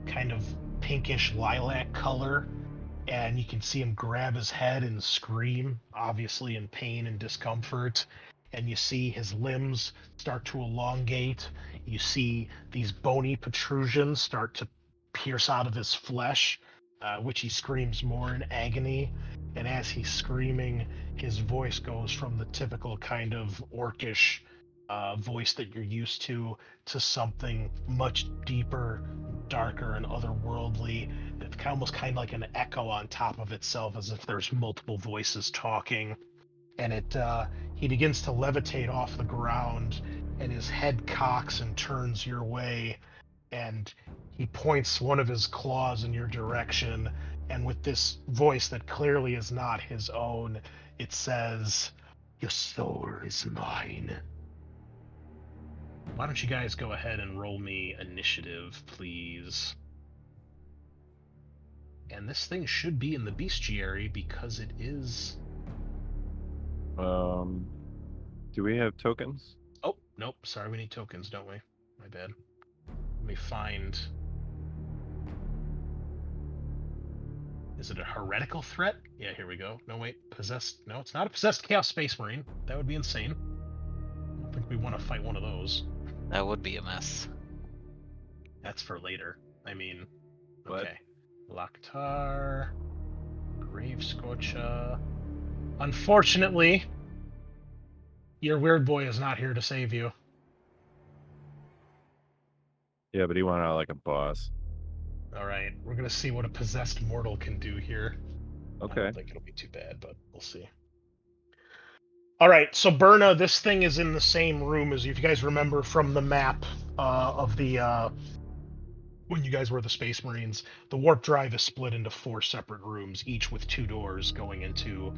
kind of pinkish lilac color, and you can see him grab his head and scream, obviously in pain and discomfort. And you see his limbs start to elongate. You see these bony protrusions start to pierce out of his flesh, which he screams more in agony. And as he's screaming, his voice goes from the typical kind of orcish voice that you're used to something much deeper, darker, and otherworldly. It's almost kind of like an echo on top of itself, as if there's multiple voices talking. And he begins to levitate off the ground, and his head cocks and turns your way, and he points one of his claws in your direction, and with this voice that clearly is not his own, it says, "Your soul is mine." Why don't you guys go ahead and roll me initiative, please? And this thing should be in the bestiary because it is... Do we have tokens? Oh, nope. Sorry, we need tokens, don't we? My bad. Let me find... Is it a heretical threat? Yeah, here we go. No, wait. Possessed... No, it's not a possessed Chaos Space Marine. That would be insane. I don't think we want to fight one of those. That would be a mess. That's for later. I mean... What? Okay. Loktar, Grave Scorcher. Unfortunately, your weird boy is not here to save you. Yeah, but he went out like a boss. Alright, we're gonna see what a possessed mortal can do here. I Okay. don't think it'll be too bad, but we'll see. Alright, so Berna, this thing is in the same room as you. If you guys remember from the map of the when you guys were the Space Marines, the warp drive is split into 4 separate rooms, each with 2 doors going into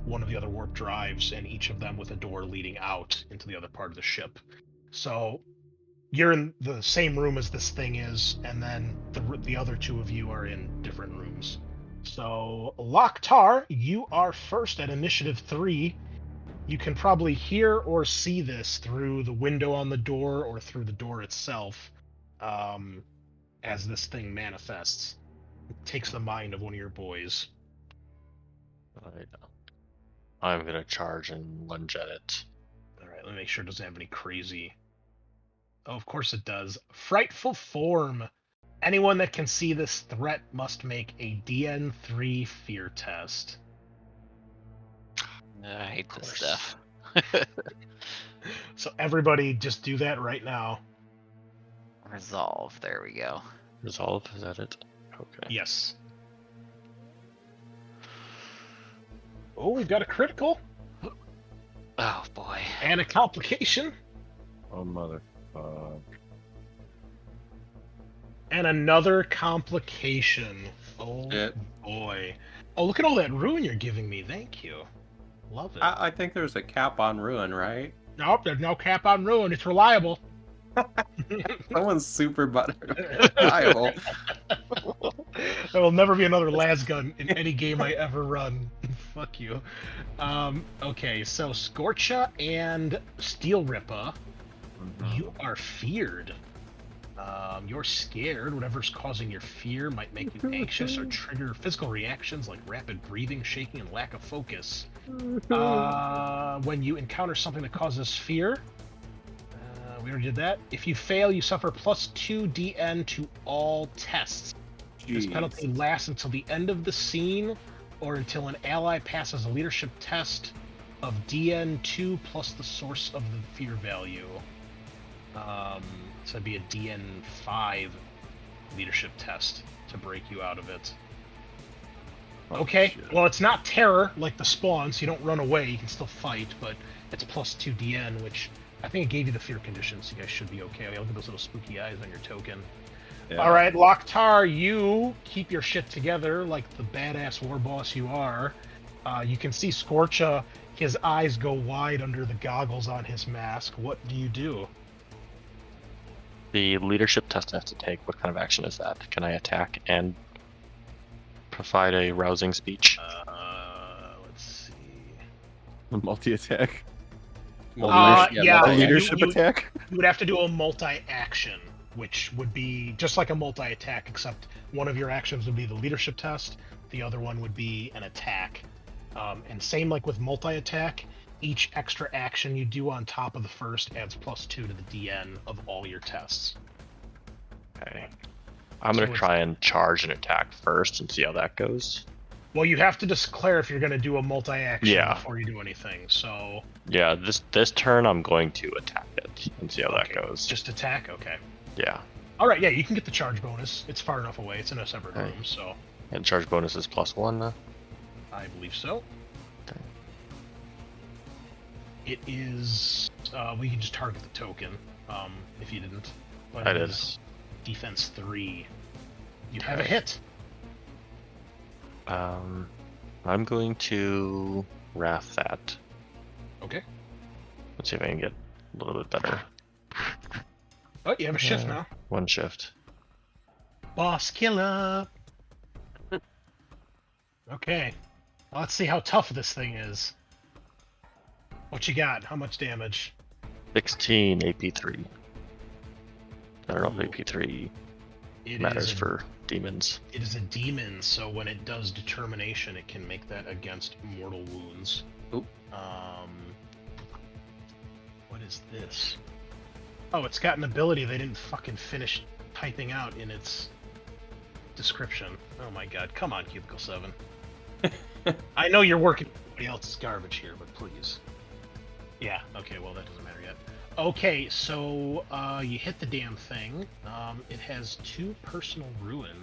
one of the other warp drives, and each of them with a door leading out into the other part of the ship. So you're in the same room as this thing is, and then the other 2 of you are in different rooms. So Loktar, you are first at initiative 3. You can probably hear or see this through the window on the door or through the door itself. As this thing manifests, it takes the mind of one of your boys. Alright. I'm gonna charge and lunge at it. Alright, let me make sure it doesn't have any crazy... Oh, of course it does. Frightful Form. Anyone that can see this threat must make a DN3 fear test. I hate this stuff. So everybody just do that right now. Resolve. There we go. Resolve, is that it? Okay. Yes. Oh, we've got a critical Oh boy. and a complication. Oh, mother. And another complication. Oh Shit. boy. Oh, look at all that ruin you're giving me. Thank you. Love it. I think there's a cap on ruin, right? Nope, there's no cap on ruin. It's reliable. Someone's super reliable. There will never be another lasgun in any game I ever run. Fuck you. Okay, so Scorcha and Steel Rippa, you are feared. You're scared. Whatever's causing your fear might make you anxious or trigger physical reactions like rapid breathing, shaking, and lack of focus. When you encounter something that causes fear, we already did that. If you fail, you suffer +2 DN to all tests. This penalty lasts until the end of the scene or until an ally passes a leadership test of DN2 plus the source of the fear value. So it'd be a DN5 leadership test to break you out of it. Okay, well, it's not terror like the spawn, so you don't run away, you can still fight, but it's +2 DN, which I think it gave you the fear condition, so you guys should be okay. Look at those little spooky eyes on your token. Yeah. Alright, Loktar, you keep your shit together like the badass war boss you are. You can see Scorcha, his eyes go wide under the goggles on his mask. What do you do? The leadership test I have to take, what kind of action is that? Can I attack and provide a rousing speech? Let's see. Multi-attack. Yeah, Leadership you attack? You would have to do a multi-action, which would be just like a multi-attack, except one of your actions would be the leadership test, the other one would be an attack. And same like with multi-attack, each extra action you do on top of the first adds +2 to the DN of all your tests. Okay. I'm going to try and charge and attack first and see how that goes. Well, you have to declare if you're going to do a multi-action Yeah. before you do anything, so... Yeah, this turn I'm going to attack it and see how Okay, that goes. Just attack? Okay. Yeah. Alright, yeah, you can get the charge bonus. It's far enough away. It's in a separate Okay. room, so... And charge bonus is +1. I believe so. Okay. It is... we can just target the token, if you didn't. But That it is. Defense 3. You have a Okay. hit. I'm going to wrath that. Okay. Let's see if I can get a little bit better. Oh, you have a shift now. 1 shift. Boss killer! Okay. Let's see how tough this thing is. What you got? How much damage? 16 AP3. I don't know if Ooh. AP3 It matters is a- for demons. It is a demon, so when it does determination, it can make that against mortal wounds. Oop. What is this? Oh, it's got an ability they didn't fucking finish typing out in its description. Oh my god, come on, Cubicle 7. I know you're working with somebody else's garbage here, but please. Yeah, okay, well that doesn't matter yet. Okay, so you hit the damn thing. It has 2 personal ruin.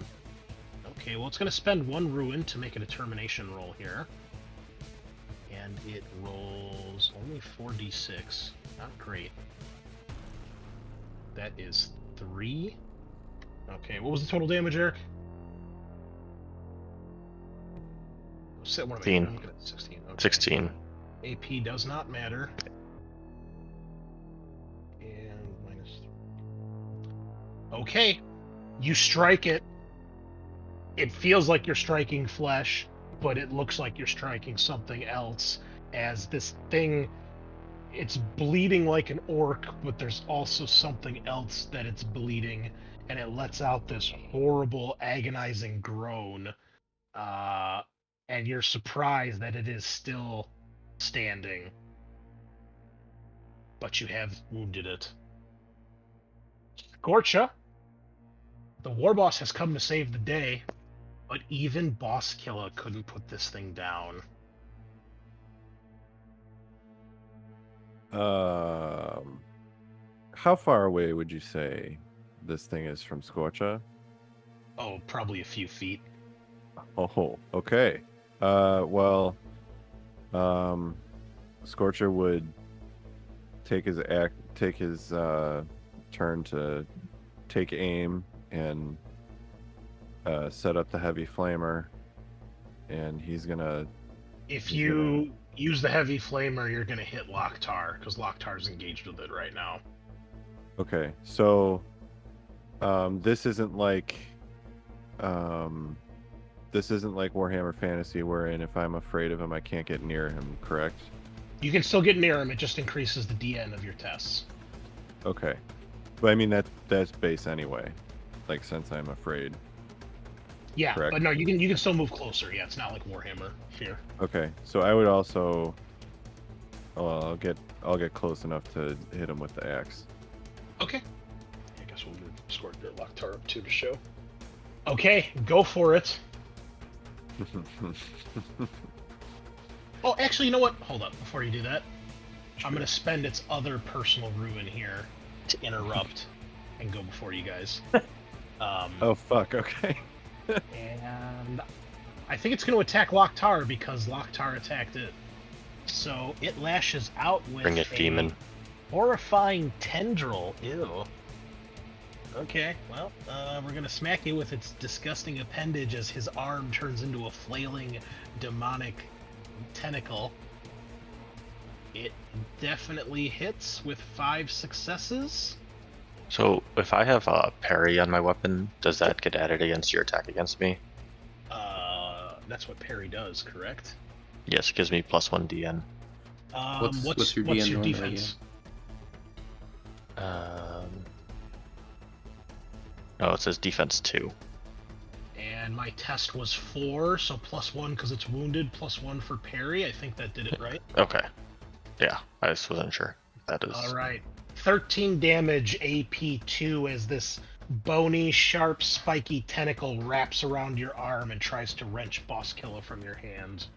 Okay, well it's gonna spend 1 ruin to make a determination roll here. And it rolls only 4d6. Not great. That is 3. Okay, what was the total damage, Eric? 16. 16. Okay. 16. AP does not matter. And minus 3. Okay. You strike it. It feels like you're striking flesh, but it looks like you're striking something else, as this thing, it's bleeding like an orc, but there's also something else that it's bleeding, and it lets out this horrible, agonizing groan, and you're surprised that it is still standing, but you have wounded it. Scorcha, the war boss has come to save the day, but even Boss Killer couldn't put this thing down. How far away would you say this thing is from Scorcha? Oh, probably a few feet. Oh, okay. Scorcher would take his turn to take aim and set up the heavy flamer, and he's gonna. If you use the heavy flamer, you're gonna hit Loktar, because Loktar's engaged with it right now. Okay, so this isn't like Warhammer Fantasy, wherein if I'm afraid of him, I can't get near him. Correct? You can still get near him. It just increases the DN of your tests. Okay, but I mean that's base anyway. Like, since I'm afraid. Yeah, Correct. but no, you can still move closer. Yeah, it's not like Warhammer Fear. Okay, so I would also. I'll get close enough to hit him with the axe. Okay. I guess we'll move Loktar up too to show. Okay, go for it. Oh, actually, you know what? Hold up, before you do that. I'm gonna spend its other personal ruin here to interrupt and go before you guys. Oh fuck! Okay. And I think it's gonna attack Loktar because Loktar attacked it. So it lashes out with Bring it, demon. horrifying tendril. Ew. Okay, well, we're gonna smack it with its disgusting appendage as his arm turns into a flailing, demonic tentacle. It definitely hits with 5 successes. So if I have a parry on my weapon, does that get added against your attack against me? That's what parry does, correct? Yes, it gives me +1 DN. What's your DN normally, defense? Oh, it says defense 2. And my test was 4, so +1 because it's wounded, +1 for parry. I think that did it right. Okay. Yeah, I just wasn't sure. That is. All right. 13 damage, AP2, as this bony, sharp, spiky tentacle wraps around your arm and tries to wrench Boss Killer from your hand.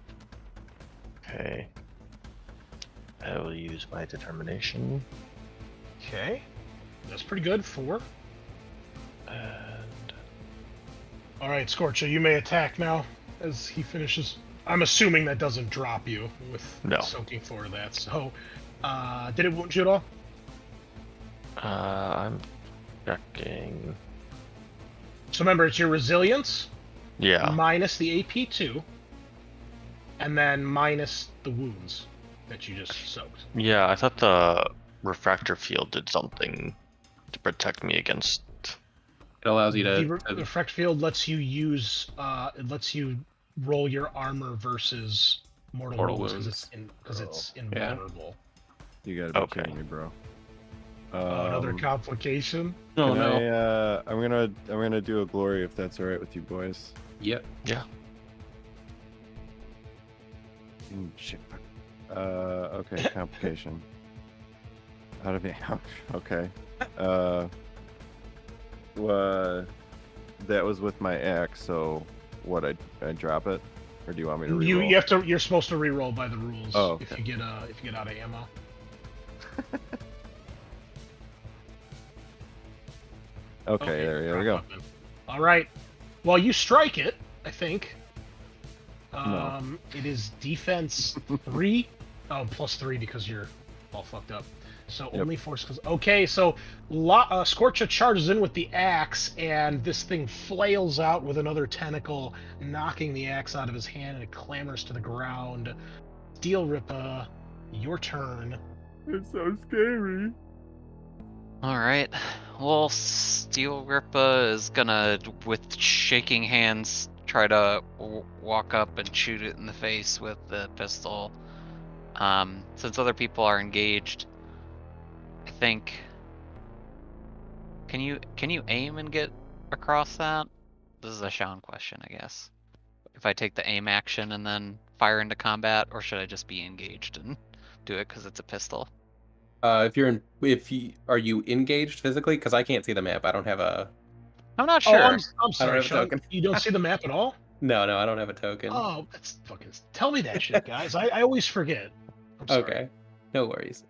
Okay. I will use my determination. Okay. That's pretty good. 4. And All right, Scorcher, you may attack now as he finishes. I'm assuming that doesn't drop you with soaking 4 of that. So, did it wound you at all? I'm checking. So remember, it's your resilience Yeah. minus the AP2, and then minus the wounds that you just soaked. Yeah, I thought the refractor field did something to protect me against. It allows you The to refract field lets you use, it lets you roll your armor versus mortal wounds because it's invulnerable. You gotta be Okay. kidding me, bro. Another complication. Oh Can no. I'm gonna do a glory if that's all right with you boys. Yep. Yeah. Shit. Okay, complication. How do they? Okay. that was with my axe. So what? I drop it, or do you want me to reroll? You have to. You're supposed to reroll by the rules. Oh, if okay. you get out of ammo. Okay, there we go. Weapon. All right. Well, you strike it. I think. No. It is defense 3. Oh, +3 because you're all fucked up. So Yep. only force. Okay, so Scorcha charges in with the axe, and this thing flails out with another tentacle, knocking the axe out of his hand, and it clambers to the ground. Steel Rippa, your turn. It's so scary. All right. Well, Steel Rippa is gonna, with shaking hands, try to walk up and shoot it in the face with the pistol. Since other people are engaged, I think. Can you aim and get across that? This is a Sean question, I guess. If I take the aim action and then fire into combat, or should I just be engaged and do it because it's a pistol? Are you engaged physically? Because I can't see the map. I don't have a. I'm not Oh, sure. I'm sorry, have a Sean. token. You don't see the map at all? No, I don't have a token. Oh, that's fucking. Tell me that shit, guys. I always forget. I'm sorry. Okay, no worries.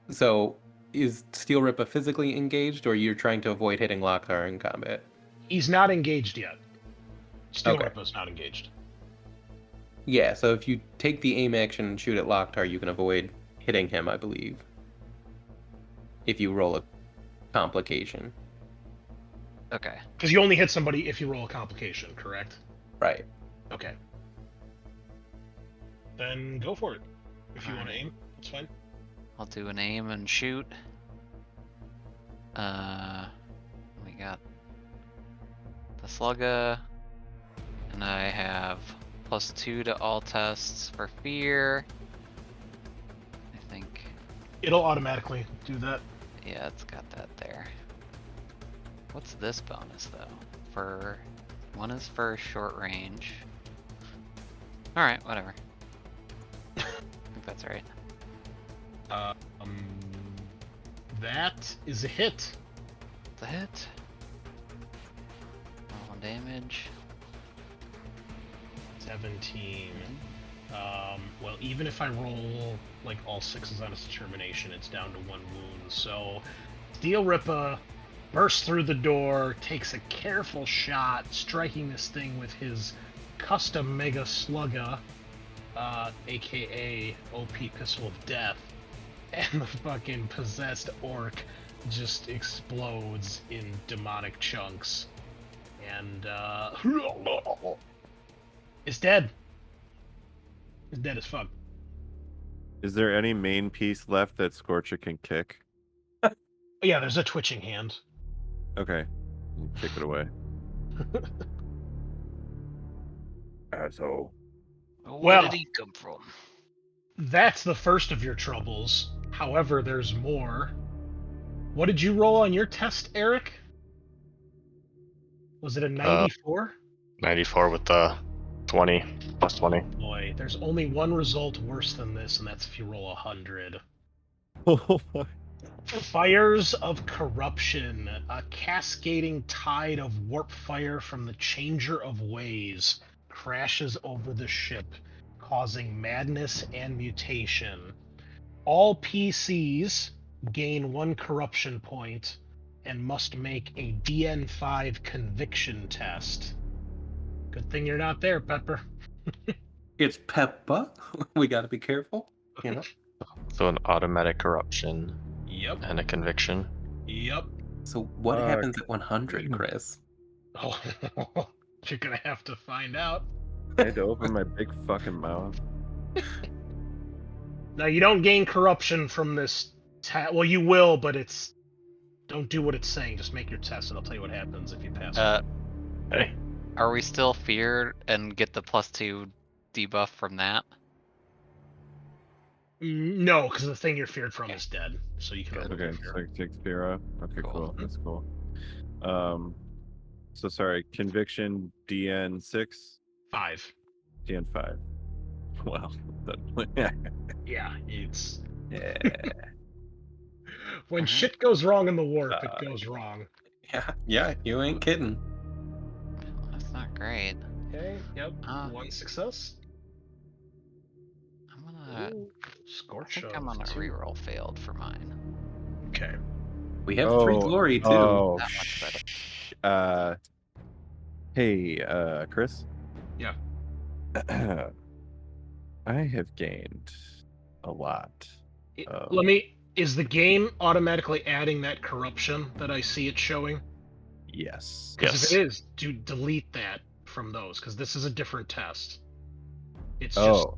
So is Steel Rippa physically engaged, or you're trying to avoid hitting Loktar in combat? He's not engaged yet. Steel Okay. Rippa's not engaged. Yeah. So if you take the aim action and shoot at Loktar, you can avoid hitting him, I believe. If you roll a complication. Okay. Because you only hit somebody if you roll a complication, correct? Right. Okay. Then go for it. If you want to Alright. aim, that's fine. I'll do an aim and shoot. We got the slugga, and I have +2 to all tests for fear. I think, It'll automatically do that. yeah, it's got that there. What's this bonus though? One is for short range. All right, whatever. I think that's right. That is a hit. It's a hit. Roll damage. 17. Well, even if I roll like all 6s on its determination, it's down to 1 wound. So, Steel Rippa bursts through the door, takes a careful shot, striking this thing with his custom Mega Slugga, aka OP Pistol of Death, and the fucking possessed orc just explodes in demonic chunks. And, it's dead. It's dead as fuck. Is there any main piece left that Scorcha can kick? Oh, yeah, there's a twitching hand. Okay, you kick it away. Asshole. Where Well- did he come from? That's the first of your troubles. However, there's more. What did you roll on your test, Eric? Was it a 94? 94 with the 20 plus 20. Boy, there's only one result worse than this, and that's if you roll 100. Oh my. Fires of corruption. A cascading tide of warp fire from the Changer of Ways crashes over the ship, causing madness and mutation. All PCs gain 1 corruption point and must make a DN5 conviction test. Good thing you're not there, Pepper. It's Peppa. We gotta be careful. You know. So an automatic corruption Yep. and a conviction. Yep. So what happens at 100, Chris? Oh, you're gonna have to find out. I had to open my big fucking mouth. Now, you don't gain corruption from this well, you will, but it's... Don't do what it's saying. Just make your test, and I'll tell you what happens if you pass. Hey, Are we still feared and get the +2 debuff from that? No, because the thing you're feared from is dead, so you can Okay, so I take fear off. Okay, Cool. cool. That's cool. So sorry, conviction DN6, 5. DN5. Wow. Yeah, it's... Yeah. When Mhm. shit goes wrong in the warp, it goes wrong. Yeah, you ain't kidding. That's not great. Okay, yep. Uh, One success. I'm gonna. Ooh, I Scorch think I'm of gonna 2. reroll failed for mine. Okay. We have 3 glory too. Oh, That much better. Hey, Chris. Yeah. I have gained a lot. Is the game automatically adding that corruption that I see it showing? Yes. Because if Yes. it is, delete that from those, because this is a different test. It's just Oh,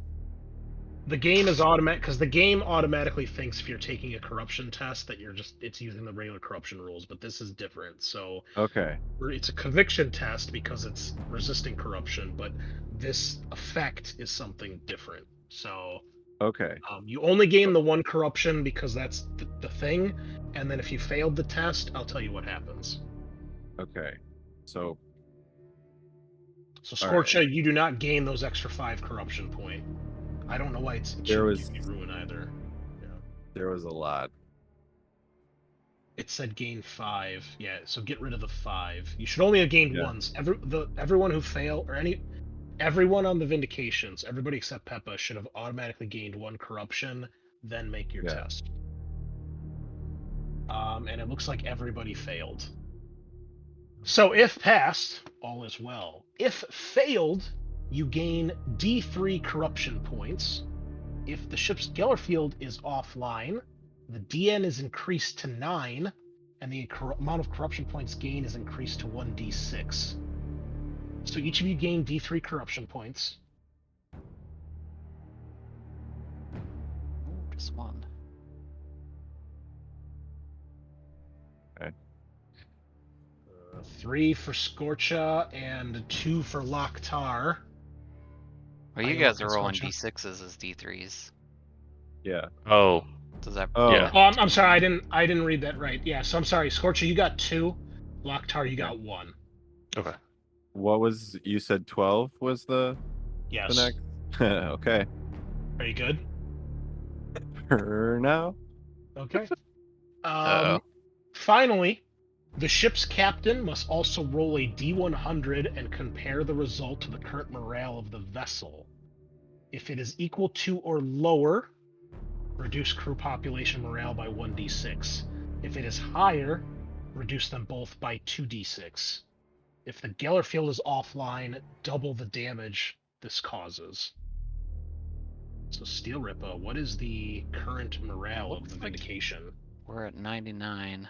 the game is automatic, because the game automatically thinks if you're taking a corruption test that it's using the regular corruption rules, but this is different. So okay. it's a conviction test because it's resisting corruption, but this effect is something different. So Okay. you only gain the 1 corruption because that's the thing, and then if you failed the test, I'll tell you what happens. Okay. So, So all right. Scorcha, you do not gain those extra 5 corruption point. I don't know why it There shouldn't was- give you ruin either. Yeah. there was a lot. It said gain 5. Yeah, so get rid of the 5. You should only have gained Yeah. once. Everyone who failed, or everyone on the Vindications, everybody except Peppa should have automatically gained 1 corruption, then make your Yeah. test. And it looks like everybody failed. So if passed, all is well. If failed, you gain D3 corruption points. If the ship's Geller field is offline, the DN is increased to 9, and the amount of corruption points gained is increased to 1d6. So each of you gain D3 corruption points. Ooh, just 1. Okay. 3 for Scorcha and 2 for Loktar. Well, you you guys looking, are rolling Scorcha? d6s as d3s. Yeah. Oh, Does that? Oh. Yeah. Oh, I'm sorry, I didn't read that right. Yeah, so I'm sorry, Scorcha, you got 2. Loktar, you got 1. okay. What was you said? 12 was the Yes. next. Okay. Are you good? For now. Okay. Uh-oh. Finally, the ship's captain must also roll a D100 and compare the result to the current morale of the vessel. If it is equal to or lower, reduce crew population morale by 1d6. If it is higher, reduce them both by 2d6. If the Geller field is offline, double the damage this causes. So Steel Rippa, what is the current morale of Looks the like- Vindication? We're at 99.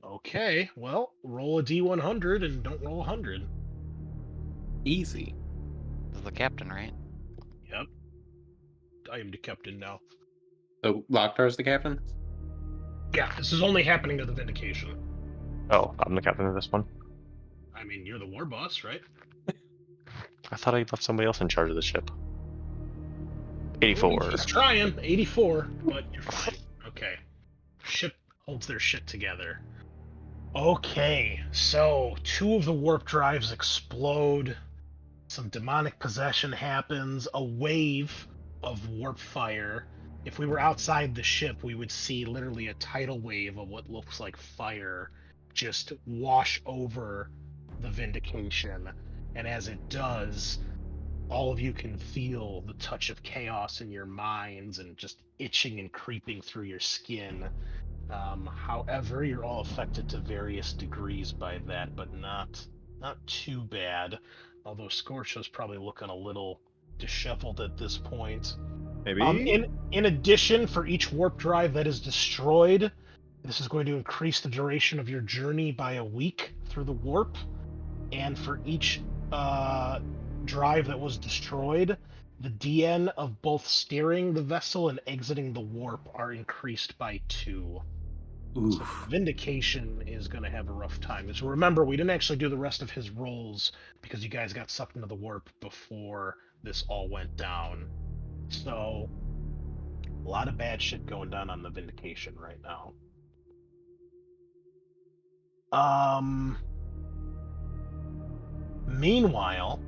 Okay, well, roll a D100 and don't roll 100. Easy. This is the captain, right? Yep. I am the captain now. So Loktar's the captain? Yeah, this is only happening to the Vindication. Oh, I'm the captain of this one. I mean, you're the war boss, right? I thought I left somebody else in charge of the ship. Well, 84. he's trying. 84, but you're fine. Okay. Ship holds their shit together. Okay, so 2 of the warp drives explode. Some demonic possession happens. A wave of warp fire. If we were outside the ship, we would see literally a tidal wave of what looks like fire just wash over the Vindication. And as it does, all of you can feel the touch of chaos in your minds and just itching and creeping through your skin. However, you're all affected to various degrees by that, but not too bad. Although Scorcho's probably looking a little disheveled at this point. Maybe. In addition, for each warp drive that is destroyed, this is going to increase the duration of your journey by a week through the warp. And for each drive that was destroyed, the DN of both steering the vessel and exiting the warp are increased by 2. So Vindication is going to have a rough time. So remember, we didn't actually do the rest of his rolls because you guys got sucked into the warp before this all went down. So a lot of bad shit going down on the Vindication right now. Meanwhile,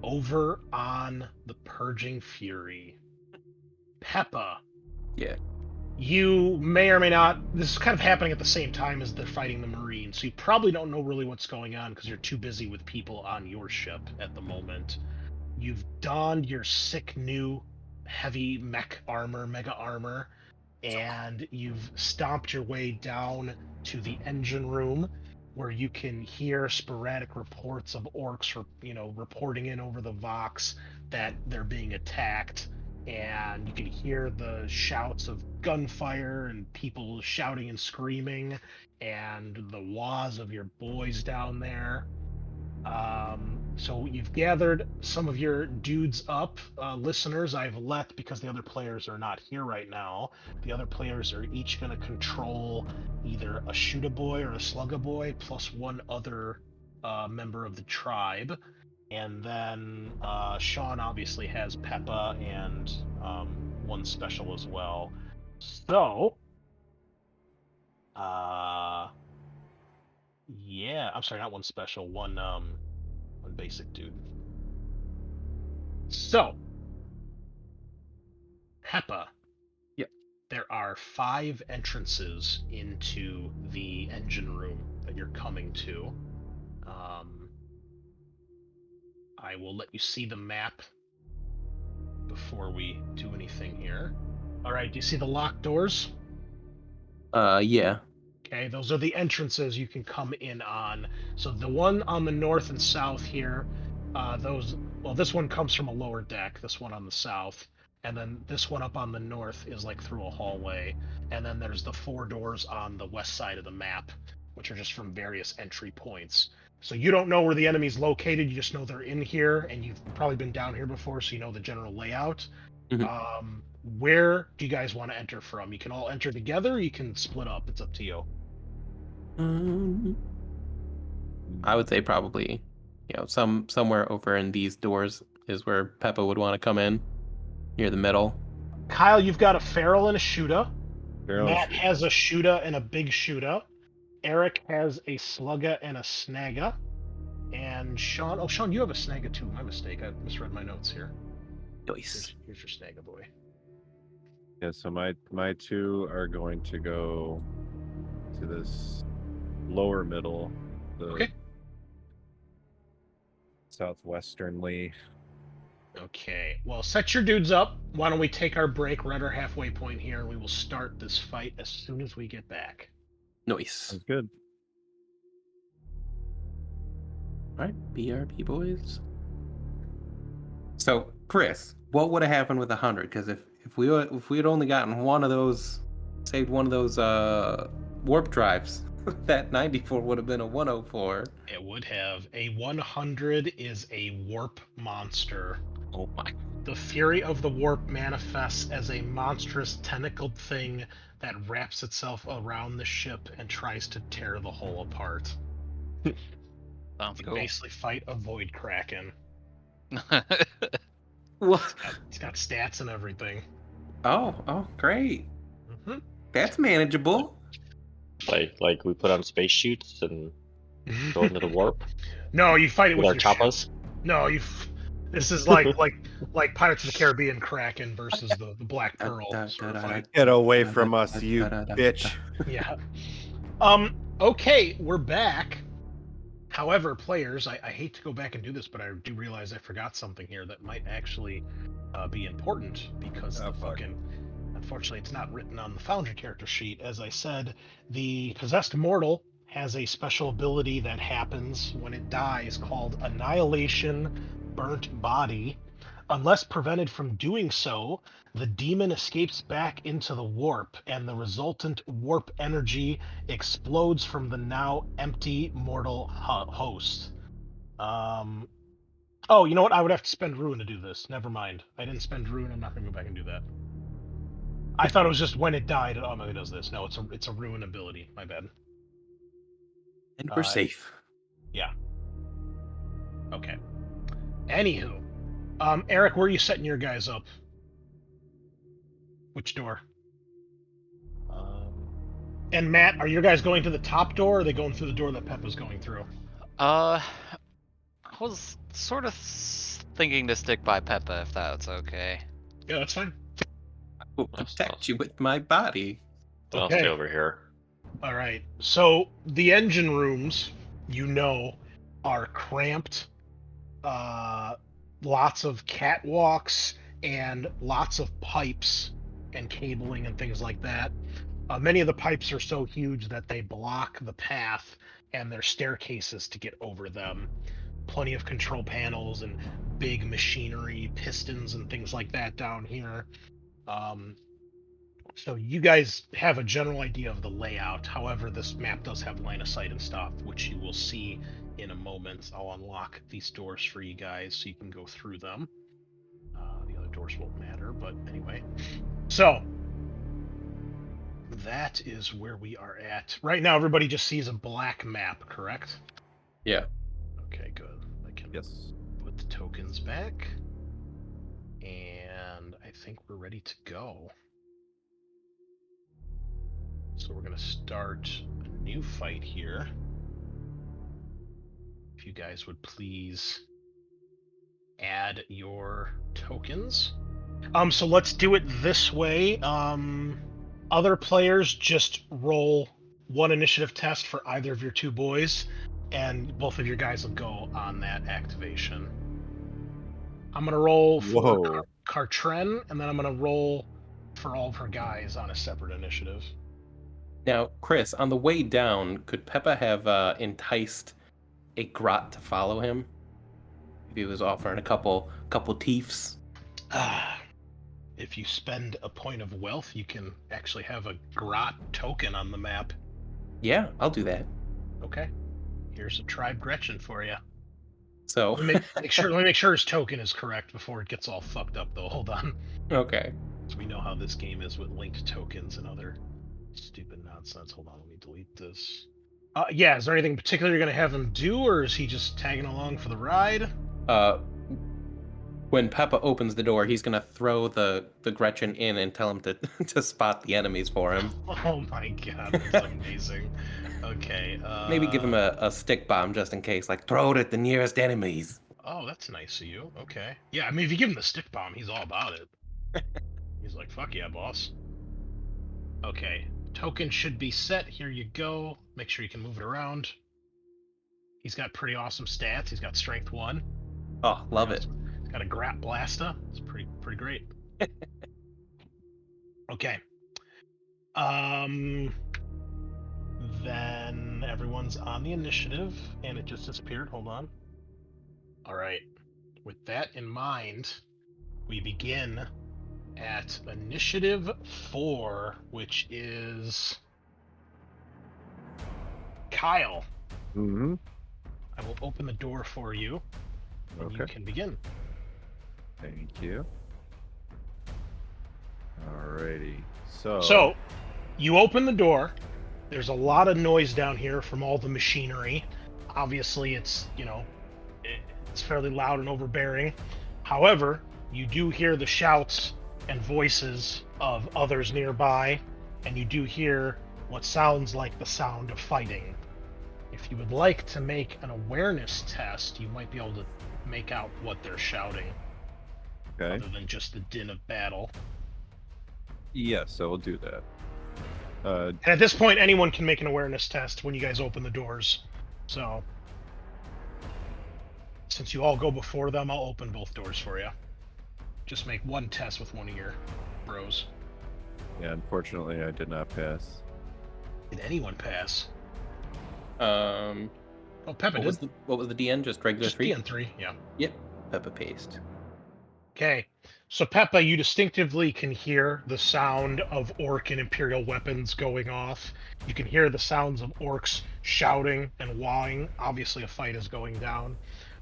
over on the Purging Fury, Peppa. Yeah. You may or may not. This is kind of happening at the same time as they're fighting the Marines, so you probably don't know really what's going on because you're too busy with people on your ship at the moment. You've donned your sick new heavy mech armor, mega armor, and you've stomped your way down to the engine room where you can hear sporadic reports of orcs, reporting in over the Vox that they're being attacked, and you can hear the shouts of gunfire and people shouting and screaming, and the wahs of your boys down there. So you've gathered some of your dudes up. Listeners, I've let, because the other players are not here right now, the other players are each going to control either a shoot-a-boy or a slug-a-boy, plus one other member of the tribe. And then Sean obviously has Peppa and one special as well. So, yeah, I'm sorry, not one special, one basic dude. So, Peppa. Yep. There are 5 entrances into the engine room that you're coming to. I will let you see the map before we do anything here. All right, do you see the locked doors? Yeah. Okay, those are the entrances you can come in on. So the one on the north and south here, this one comes from a lower deck, this one on the south, and then this one up on the north is like through a hallway, and then there's the 4 doors on the west side of the map, which are just from various entry points. So you don't know where the enemy's located, you just know they're in here, and you've probably been down here before, so you know the general layout. Mhm. Where do you guys want to enter from? You can all enter together, or you can split up, it's up to you. I would say probably, somewhere over in these doors is where Peppa would want to come in, near the middle. Kyle, you've got a feral and a shooter. Feral and Matt shooter. has a shooter and a big shooter. Eric has a slugger and a snagger. And Sean, Sean, you have a snagger too. My mistake. I misread my notes here. Nice. Here's your snagger boy. Yeah, so my 2 are going to go to this lower middle, the Okay. southwesternly. Okay. Well, set your dudes up. Why don't we take our break? We're at our halfway point here, and we will start this fight as soon as we get back. Nice. Sounds good. All right, BRB boys. So, Chris, what would have happened with 100? Because if we had only gotten one of those, saved one of those warp drives, that 94 would have been a 104. It would have. A 100 is a warp monster. Oh my. The fury of the warp manifests as a monstrous tentacled thing that wraps itself around the ship and tries to tear the hull apart. Sounds You cool. basically fight a void kraken. What? It's got stats and everything. Oh, great. Mhm. That's manageable. Like we put on spacesuits and go into the warp No, you fight it with with our your ship. choppas. No, this is like Pirates of the Caribbean Kraken versus the Black Pearl sort of fight. Get away from us, you bitch. Yeah. Okay, we're back. However, players, I hate to go back and do this, but I do realize I forgot something here that might actually be important because unfortunately, it's not written on the Foundry character sheet. As I said, the possessed mortal has a special ability that happens when it dies called Annihilation Burnt Body. Unless prevented from doing so, the demon escapes back into the warp, and the resultant warp energy explodes from the now empty mortal host. Oh, you know what? I would have to spend ruin to do this. Never mind. I didn't spend ruin. I'm not going to go back and do that. I thought it was just when it died, it automatically does this. No, it's a ruin ability. My bad. And we're safe. Yeah. Okay. Anywho, Eric, where are you setting your guys up? Which door? And Matt, are your guys going to the top door, or are they going through the door that Peppa's going through? I was sort of thinking to stick by Peppa if that's okay. Yeah, that's fine. Will protect you with my body. Then I'll Okay. stay over here. All right. So the engine rooms, are cramped. Lots of catwalks and lots of pipes and cabling and things like that. Many of the pipes are so huge that they block the path, and there's staircases to get over them. Plenty of control panels and big machinery, pistons and things like that down here. So you guys have a general idea of the layout. However, this map does have line of sight and stuff, which you will see in a moment. I'll unlock these doors for you guys so you can go through them. The other doors won't matter, but anyway. So that is where we are at. Right now, everybody just sees a black map, correct? Yeah. Okay, good. I can Yes. put the tokens back. And I think we're ready to go. So we're going to start a new fight here. If you guys would please add your tokens. So let's do it this way. Other players just roll one initiative test for either of your two boys, and both of your guys will go on that activation. I'm going to roll for Kartren, and then I'm going to roll for all of her guys on a separate initiative. Now, Chris, on the way down, could Peppa have enticed a grot to follow him? If he was offering a couple thiefs. If you spend a point of wealth, you can actually have a grot token on the map. Yeah, I'll do that. Okay. Here's a tribe Gretchen for you. So Let me make sure his token is correct before it gets all fucked up, though. Hold on. Okay. So we know how this game is with linked tokens and other stupid nonsense. Hold on, let me delete this. Yeah, is there anything particular you're going to have him do, or is he just tagging along for the ride? When Peppa opens the door, he's gonna throw the Gretchen in and tell him to spot the enemies for him. Oh my god, that's amazing. Okay. Maybe give him a stick bomb just in case, like throw it at the nearest enemies. Oh, that's nice of you. Okay. Yeah, I mean, if you give him the stick bomb, he's all about it. He's like, fuck yeah, boss. Okay. Token should be set. Here you go. Make sure you can move it around. He's got pretty awesome stats. He's got strength 1. Oh, love it. He's got a Grat Blaster. It's pretty great. Okay. Then everyone's on the initiative, and it just disappeared. Hold on. All right. With that in mind, we begin at initiative 4, which is Kyle. Mm-hmm. I will open the door for you, and you can begin. Thank you. Alrighty. So, you open the door. There's a lot of noise down here from all the machinery. Obviously, it's fairly loud and overbearing. However, you do hear the shouts and voices of others nearby, and you do hear what sounds like the sound of fighting. If you would like to make an awareness test, you might be able to make out what they're shouting. Okay. Other than just the din of battle. Yes, I will do that. And at this point, anyone can make an awareness test when you guys open the doors. So, since you all go before them, I'll open both doors for you. Just make one test with one of your bros. Yeah, unfortunately, I did not pass. Did anyone pass? Oh, Peppa did. What was the DN? Just regular Just 3? DN3, yeah. Yep. Peppa paste. Okay. So, Peppa, you distinctively can hear the sound of orc and imperial weapons going off. You can hear the sounds of orcs shouting and wawing. Obviously, a fight is going down.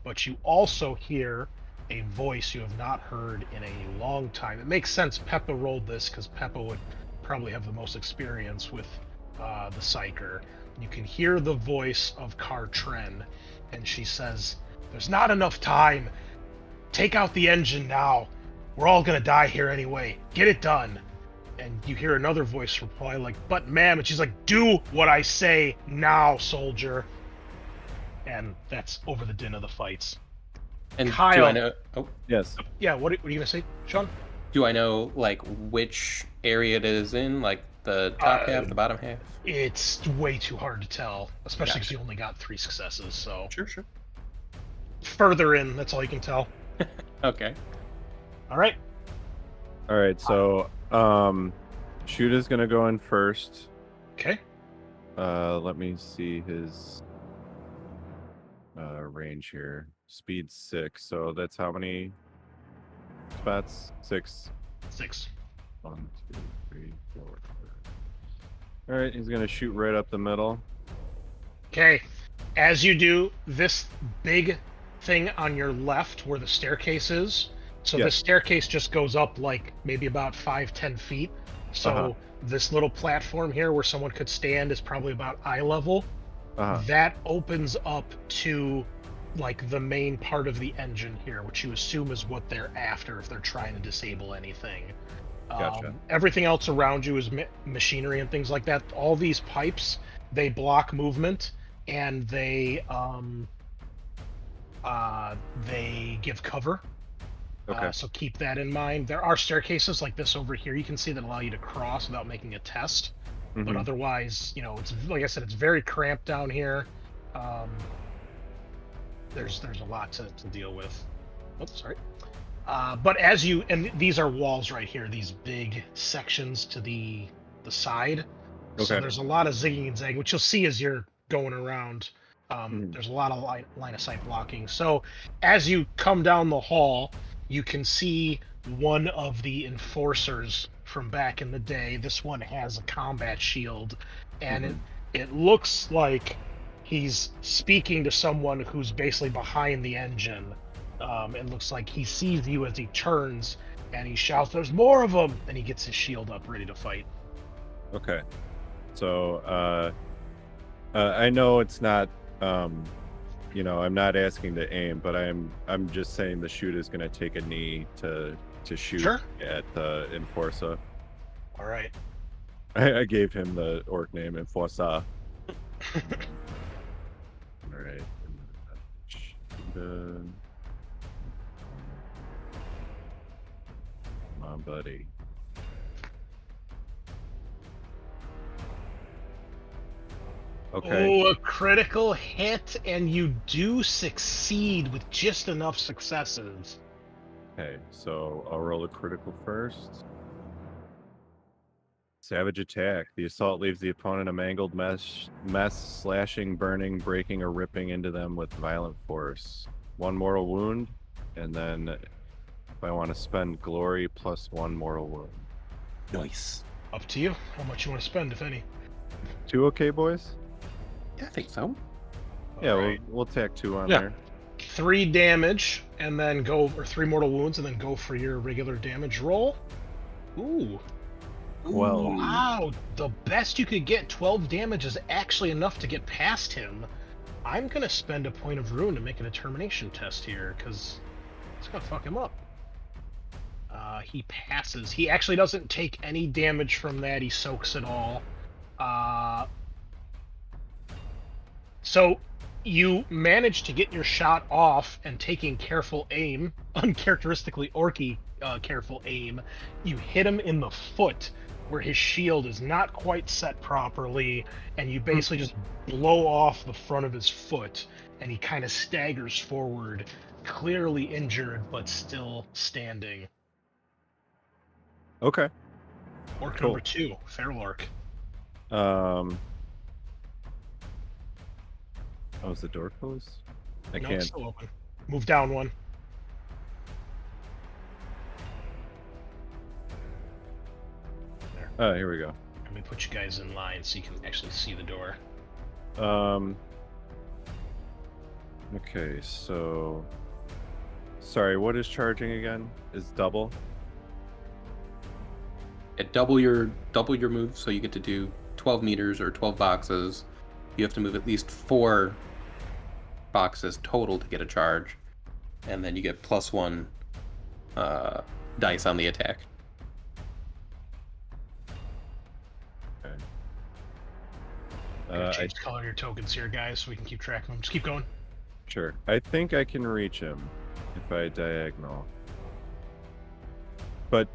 But you also hear a voice you have not heard in a long time. It makes sense Peppa rolled this, because Peppa would probably have the most experience with the Psyker. You can hear the voice of Kartren, and she says, "There's not enough time. Take out the engine now. We're all gonna die here anyway. Get it done." And you hear another voice reply like, "But ma'am," and she's like, "Do what I say now, soldier." And that's over the din of the fights. And Kyle. do I know? Oh, Yes. Yeah, what are you gonna say, Sean? Do I know like which area it is in? Like the top half, the bottom half? It's way too hard to tell, especially because Gotcha. you only got 3 successes. So Sure. further in, that's all you can tell. Okay. All right. All right, so Shoot is gonna go in first. Okay. Let me see his range here. Speed 6, so that's how many spots? 6. 6. 1, 2, 3, 4. All right, he's gonna shoot right up the middle. Okay. As you do, this big thing on your left where the staircase is. So Yeah. the staircase just goes up like maybe about 5-10 feet. So this little platform here where someone could stand is probably about eye level. That opens up to like the main part of the engine here, which you assume is what they're after if they're trying to disable anything. Gotcha. Everything else around you is machinery and things like that. All these pipes, they block movement, and they give cover. Okay. So keep that in mind. There are staircases like this over here you can see that allow you to cross without making a test. But Mhm. otherwise, it's like I said, it's very cramped down here. There's a lot to deal with. Oops, sorry. But and these are walls right here, these big sections to the side. So Okay. there's a lot of zigging and zagging, which you'll see as you're going around. Mhm. There's a lot of line of sight blocking. So as you come down the hall, you can see one of the enforcers from back in the day. This one has a combat shield, and it looks like he's speaking to someone who's basically behind the engine. It looks like he sees you as he turns, and he shouts, "There's more of them!" And he gets his shield up, ready to fight. Okay. So I know it's not I'm not asking to aim, but I'm just saying the Shoot is gonna take a knee to shoot Sure. at the Enforcer. All right. I gave him the orc name Enforcer. All right. Come on, buddy. Okay. Oh, a critical hit, and you do succeed with just enough successes. Okay, so I'll roll a critical first. Savage attack. The assault leaves the opponent a mangled mess, slashing, burning, breaking, or ripping into them with violent force. 1 mortal wound, and then if I want to spend glory, plus 1 mortal wound. Nice. Up to you. How much you want to spend, if any. 2 okay, boys? Yeah, I think so. Yeah, Alright. we'll tack 2 on Yeah. there. 3 damage, and then or 3 mortal wounds, and then go for your regular damage roll. Ooh. 12. Wow, the best you could get, 12 damage, is actually enough to get past him. I'm gonna spend a point of ruin to make a determination test here, because it's gonna fuck him up. He passes. He actually doesn't take any damage from that. He soaks it all. So you manage to get your shot off, and taking careful aim, uncharacteristically orky careful aim, you hit him in the foot where his shield is not quite set properly, and you basically just blow off the front of his foot, and he kind of staggers forward, clearly injured but still standing. Okay. Orc Cool. number 2, Feral Orc. Oh, is the door closed? I No, can't. it's still open. Move down 1. There. Oh, here we go. Let me put you guys in line so you can actually see the door. Okay, so sorry, what is charging again? Is double? Double your move, so you get to do 12 meters or 12 boxes. You have to move at least 4 boxes total to get a charge, and then you get +1 dice on the attack. Okay. I'm gonna change the color of your tokens here, guys, so we can keep track of them. Just keep going. Sure. I think I can reach him if I diagonal. But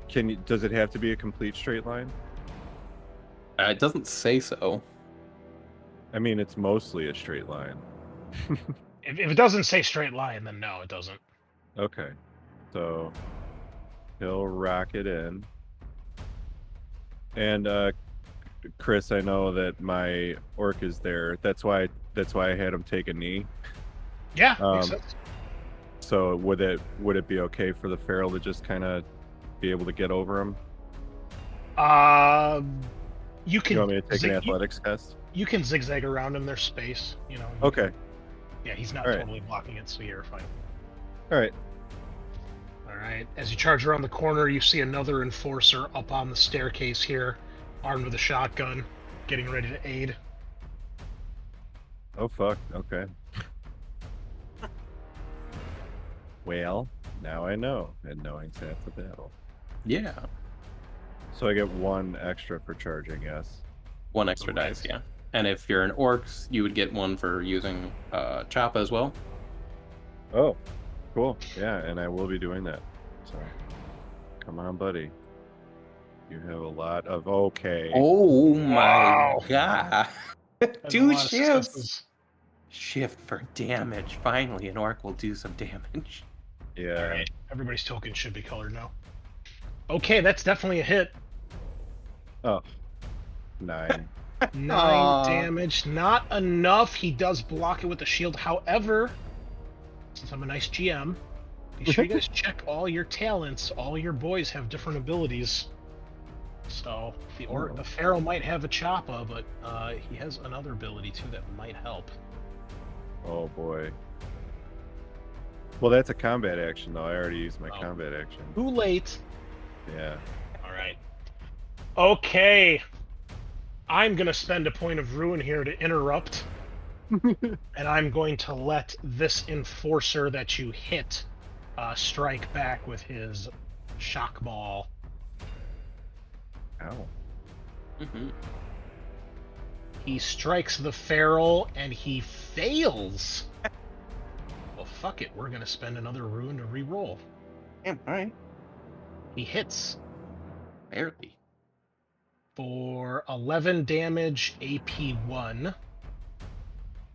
does it have to be a complete straight line? It doesn't say so. I mean, it's mostly a straight line. If it doesn't say straight line, then no, it doesn't. Okay. So he'll rock it in. And Chris, I know that my orc is there. That's why I had him take a knee. Yeah, makes sense. So would it be okay for the feral to just kind of be able to get over him? You can. You want me to take an athletics test? You can zigzag around in their space. You know. Okay. Yeah, he's not All right. totally blocking it, so you're fine. All right. All right. As you charge around the corner, you see another enforcer up on the staircase here, armed with a shotgun, getting ready to aid. Oh fuck. Okay. Well, now I know, and knowing's half the battle. Yeah. So I get 1 extra for charging, yes. 1 extra dice, yeah. And if you're an orc, you would get 1 for using Choppa as well. Oh, cool. Yeah, and I will be doing that. So, come on, buddy. You have a lot of okay. Oh my Wow. god. That's a 2 lot of shifts. successes. Shift for damage. Finally, an orc will do some damage. Yeah. All right. Everybody's token should be colored now. Okay, that's definitely a hit. Oh. 9. 9 Aw. damage, not enough. He does block it with the shield. However, since I'm a nice GM, be sure you guys check all your talents. All your boys have different abilities. So the feral might have a Choppa, but he has another ability too that might help. Oh boy. Well, that's a combat action, though. I already used my combat action. Too late. Yeah. All right. Okay. I'm gonna spend a point of ruin here to interrupt, and I'm going to let this enforcer that you hit strike back with his shock ball. Ow. Mm-hmm. He strikes the feral and he fails. Well, fuck it. We're gonna spend another ruin to re-roll. Damn, alright. He hits Barely. for 11 damage, AP 1.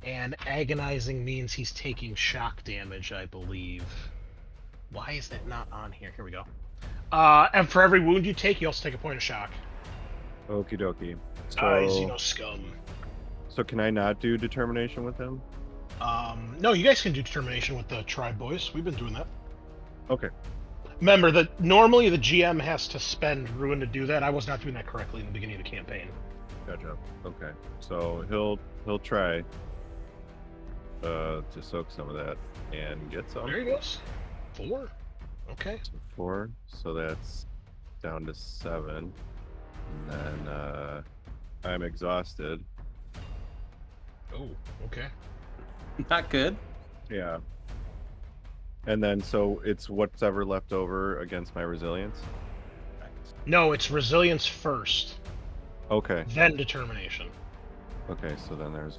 And agonizing means he's taking shock damage, I believe. Why is that not on here? Here we go. And for every wound you take, you also take a point of shock. Okie dokie. He's, scum. So can I not do determination with him? No, you guys can do determination with the tribe boys. We've been doing that. Okay. Remember that normally the GM has to spend ruin to do that. I was not doing that correctly in the beginning of the campaign. Gotcha. Okay. So he'll try to soak some of that and get some. There he goes. 4. Okay. So 4. So that's down to 7. And then I'm exhausted. Oh, okay. Not good. Yeah. And then so it's what's ever left over against my resilience? No, it's resilience first, Okay. then determination. Okay, so then there's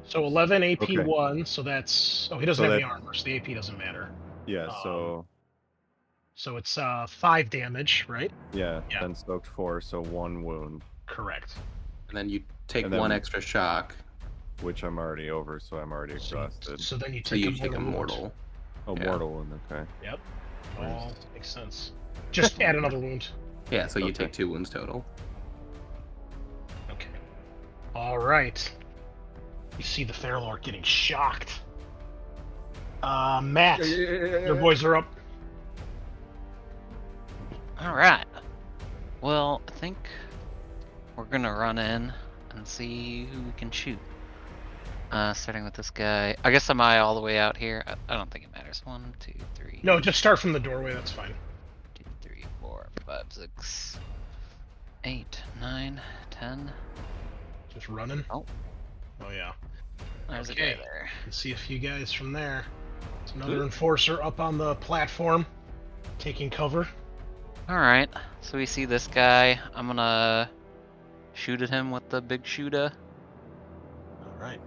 So 11 AP Okay. 1, so that's... Oh, he doesn't So have any that- armor, so the AP doesn't matter. yeah, so So it's 5 damage, right? yeah, Yeah. then soaked 4, so 1 wound, Correct. And then you take And then- 1 extra shock. which I'm already over, so I'm already exhausted. So then you So take you a take a mortal. mortal. Oh, yeah. mortal wound, okay. Yep. All makes sense. Just add another wound. Yeah, so you Okay. take 2 wounds total. Okay. All right. You see the feral orc getting shocked. Matt, your boys are up. Alright. Well, I think we're gonna run in and see who we can shoot. Starting with this guy. I guess am I all the way out here? I don't think it matters. 1, 2, 3. No, just start from the doorway. That's fine. 2, 3, 4, 5, 6, 8, 9, 10. Just running. Oh. Oh yeah. There's Okay. a guy there. You can see a few guys from there. It's another enforcer up on the platform, taking cover. Alright, so we see this guy. I'm gonna shoot at him with the big shooter. All right.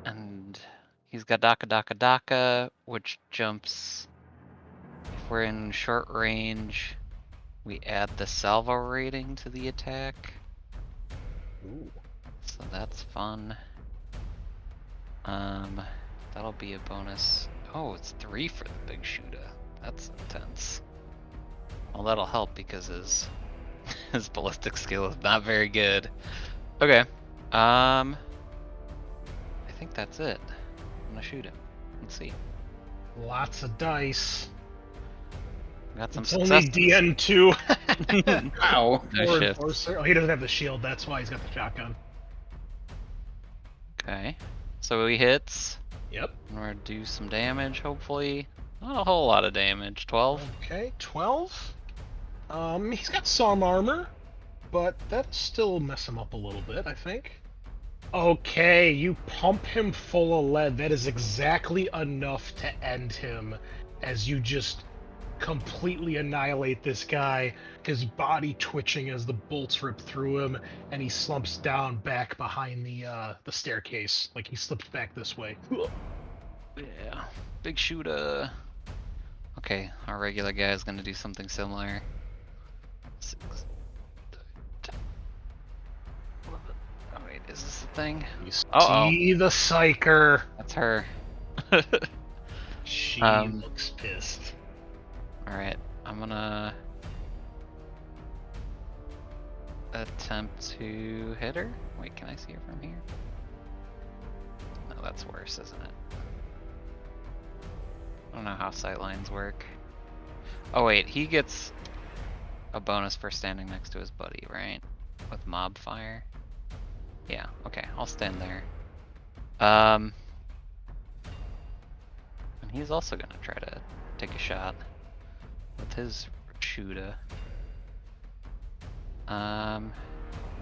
And he's got Daka Daka Daka, which jumps if we're in short range we add the salvo rating to the attack. Ooh. So that's fun. That'll be a bonus. Oh, it's 3 for the big shooter. That's intense. Well, that'll help because his his ballistic skill is not very good. Okay. I think that's it. I'm gonna shoot him. Let's see. Lots of dice. Got some It's only successes. DN2. Ow. Nice Or shift. enforcer. Oh, he doesn't have the shield. That's why he's got the shotgun. Okay. So he hits. Yep. And we're gonna do some damage, hopefully. Not a whole lot of damage. 12. Okay, 12. He's got some armor, but that still mess him up a little bit, I think. Okay, you pump him full of lead. That is exactly enough to end him as you just completely annihilate this guy, his body twitching as the bolts rip through him, and he slumps down back behind the staircase. Like he slips back this way. Yeah. Big shooter. Okay, our regular guy is gonna do something similar. 6, 10, 11. Oh wait, is this the thing? You Uh-oh. see the Psyker. That's her. She Um, looks pissed. Alright, I'm gonna attempt to hit her. Wait, can I see her from here? No, that's worse, isn't it? I don't know how sightlines work. Oh wait, he gets a bonus for standing next to his buddy, right? With mob fire. Yeah, okay, I'll stand there. And he's also gonna try to take a shot with his shooter.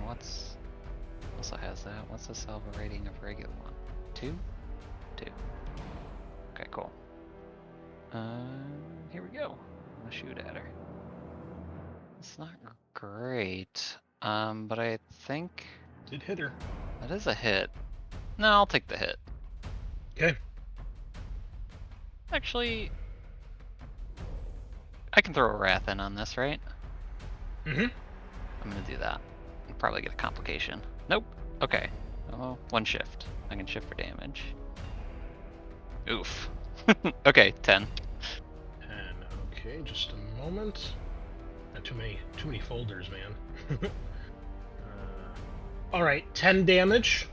What's also has that? What's the salvo rating of regular one? 2? 2. Okay, cool. Here we go. I'm gonna shoot at her. It's not great. But I think Did hit her. that is a hit. No, I'll take the hit. Okay. Actually, I can throw a wrath in on this, right? Mm-hmm. I'm gonna do that. I'll probably get a complication. Nope. Okay. Oh, 1 shift. I can shift for damage. Oof. Okay, 10. And okay, just a moment. Not too many folders, man. All right, 10 damage.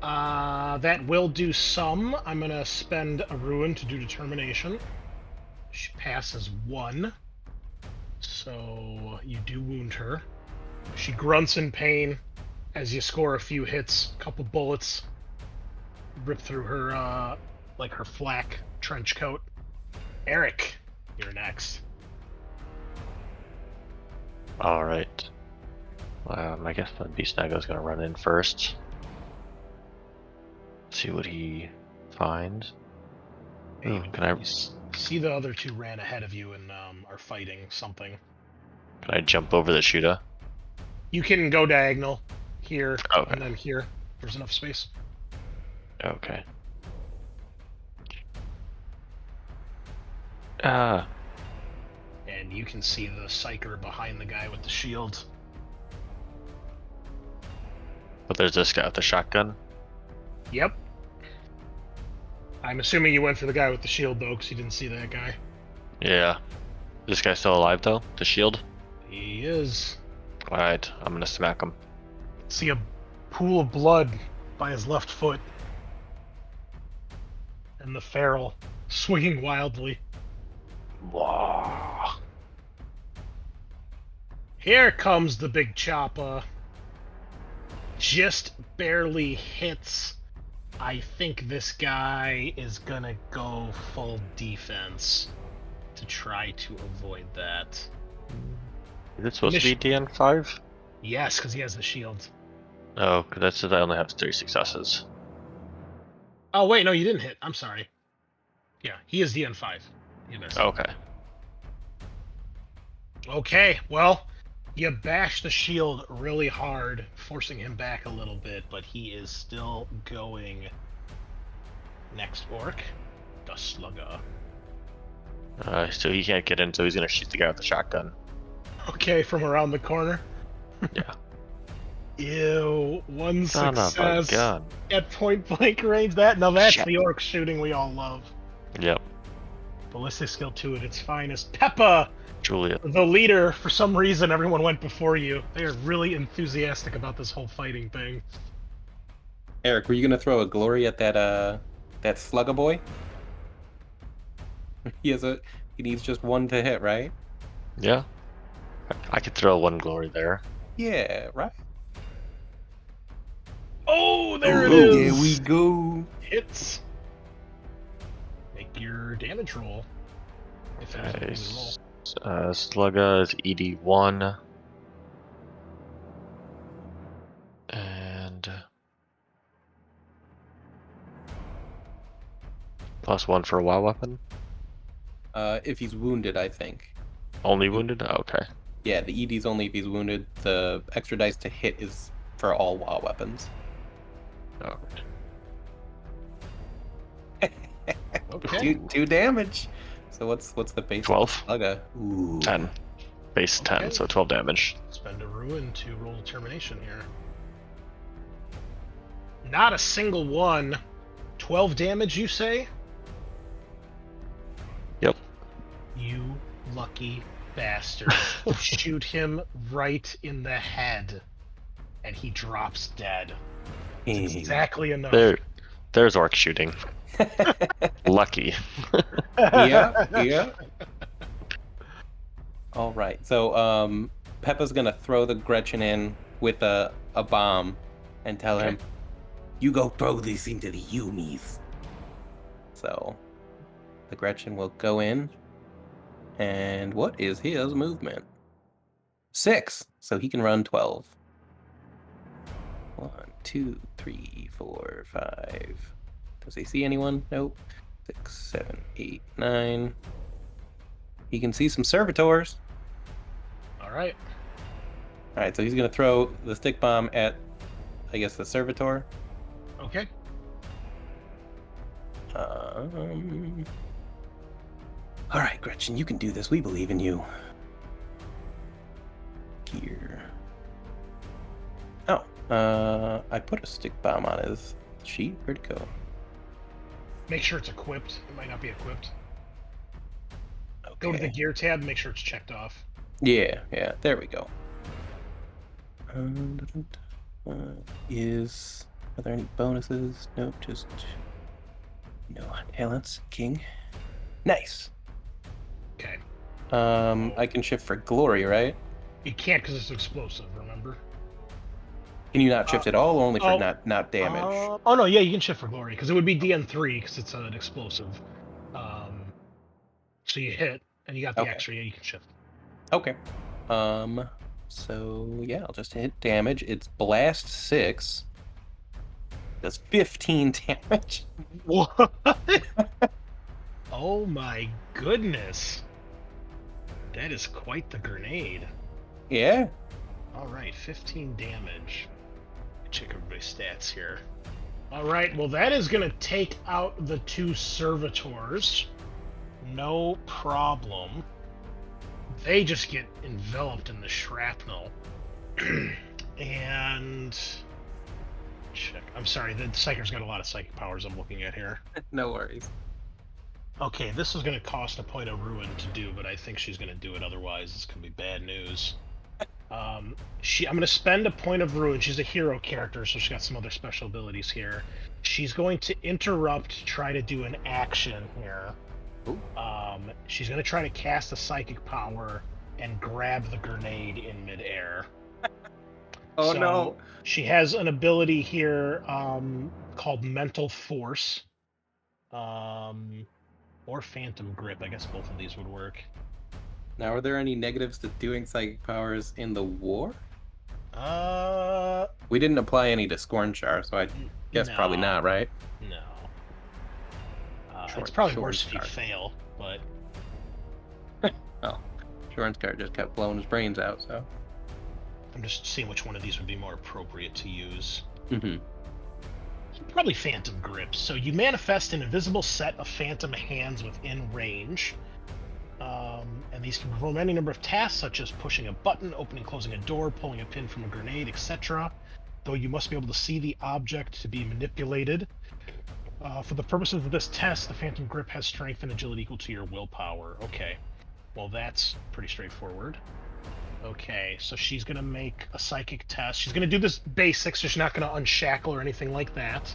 That will do some. I'm gonna spend a ruin to do determination. She passes 1, so you do wound her. She grunts in pain as you score a few hits. A couple bullets rip through her, like her flak trench coat. Eric, you're next. Alright. I guess the Beast Nago's gonna run in first. See what he finds. Ooh, can I You see the other 2 ran ahead of you and are fighting something. jump over the shooter? You can go diagonal here Okay. and then here. There's enough space. Okay. And you can see the Psyker behind the guy with the shield. But there's this guy with the shotgun. Yep. I'm assuming you went for the guy with the shield, though, because you didn't see that guy. Yeah. This guy's still alive though? The shield? He is. Alright, I'm gonna smack him. See a pool of blood by his left foot. And the ferrule swinging wildly. Wow. Here comes the big chopper. Just barely hits. I think this guy is gonna go full defense to try to avoid that. Is it supposed to be DN5? Yes, because he has the shield. Oh, because that says I only have 3 successes. Oh, wait, no, you didn't hit. I'm sorry. Yeah, he is DN5. You missed. Okay. Okay, well, you bash the shield really hard, forcing him back a little bit, but he is still going. Next orc, the slugger. So he can't get in, so he's gonna shoot the guy with the shotgun. Okay, from around the corner. Yeah. Ew, one Son of a success gun. at point blank range. That's Shit. the orc shooting we all love. Yep. Ballistic skill 2 at its finest. Peppa, Julia. the leader. For some reason, everyone went before you. They are really enthusiastic about this whole fighting thing. Eric, were you gonna throw a glory at that slugger boy? He needs just one to hit, right? Yeah. I could throw one glory there. Yeah, right. Oh, there it Ooh, is. there we go. Hits. Make your damage roll. If it Okay. is a roll. Slugga is ED1. And +1 for a WoW weapon. If he's wounded, I think. Only wounded? Oh, okay. Yeah, the ED's only if he's wounded. The extra dice to hit is for all WoW weapons. Oh. Okay. Two damage. So what's the base? 12. Slugga. Ooh. 10. Base 10, Okay. so 12 damage. Spend a ruin to roll determination here. Not a single one. 12 damage, you say? Yep. You lucky bastard. Shoot him right in the head, and he drops dead. It's exactly enough. There's orc shooting. Lucky. Yeah. All right. So Peppa's gonna throw the Gretchen in with a bomb and tell him, "You go throw this into the Yumis." So the Gretchen will go in. And what is his movement? 6. So he can run 12. 1, 2, 3, 4, 5. Does he see anyone? Nope. 6, 7, 8, 9. He can see some servitors. All right. All right, so he's going to throw the stick bomb at, I guess, the servitor. Okay. All right, Gretchen, you can do this. We believe in you. Gear. Oh, I put a stick bomb on his sheet. Where'd it go? Make sure it's equipped. It might not be equipped. Okay. Go to the gear tab. Make sure it's checked off. Yeah, there we go. Are there any bonuses? Nope, just no talents. King. Nice. Okay. I can shift for glory, right? You can't because it's explosive. Remember? Can you not shift at all, or only for not damage? Oh no, yeah, you can shift for glory because it would be DN3 because it's an explosive. So you hit and you got the extra. Yeah, you can shift. Okay. So yeah, I'll just hit damage. It's blast 6. Does 15 damage. What? Oh my goodness. That is quite the grenade. Yeah. Alright, 15 damage. Check everybody's stats here. Alright, well that is gonna take out the 2 servitors. No problem. They just get enveloped in the shrapnel. And check. I'm sorry, the Psyker's got a lot of psychic powers I'm looking at here. No worries. Okay, this is going to cost a point of ruin to do, but I think she's going to do it otherwise. It's going to be bad news. I'm going to spend a point of ruin. She's a hero character, so she's got some other special abilities here. She's going to interrupt, try to do an action here. She's going to try to cast a psychic power and grab the grenade in midair. Oh So, no. She has an ability here called Mental Force. Or Phantom Grip. I guess both of these would work. Now, are there any negatives to doing psychic powers in the war? We didn't apply any to Scornchar, so I guess probably not, right? No. It's probably worse if you Scornchar. fail, but... Oh, Scornchar just kept blowing his brains out, so... I'm just seeing which one of these would be more appropriate to use. Mm-hmm. Probably Phantom Grip. So you manifest an invisible set of phantom hands within range. And these can perform any number of tasks, such as pushing a button, opening, closing a door, pulling a pin from a grenade, etc. Though you must be able to see the object to be manipulated. For the purposes of this test, the Phantom Grip has strength and agility equal to your willpower. Okay. Well, that's pretty straightforward. Okay, so she's going to make a psychic test. She's going to do this basic, so she's not going to unshackle or anything like that.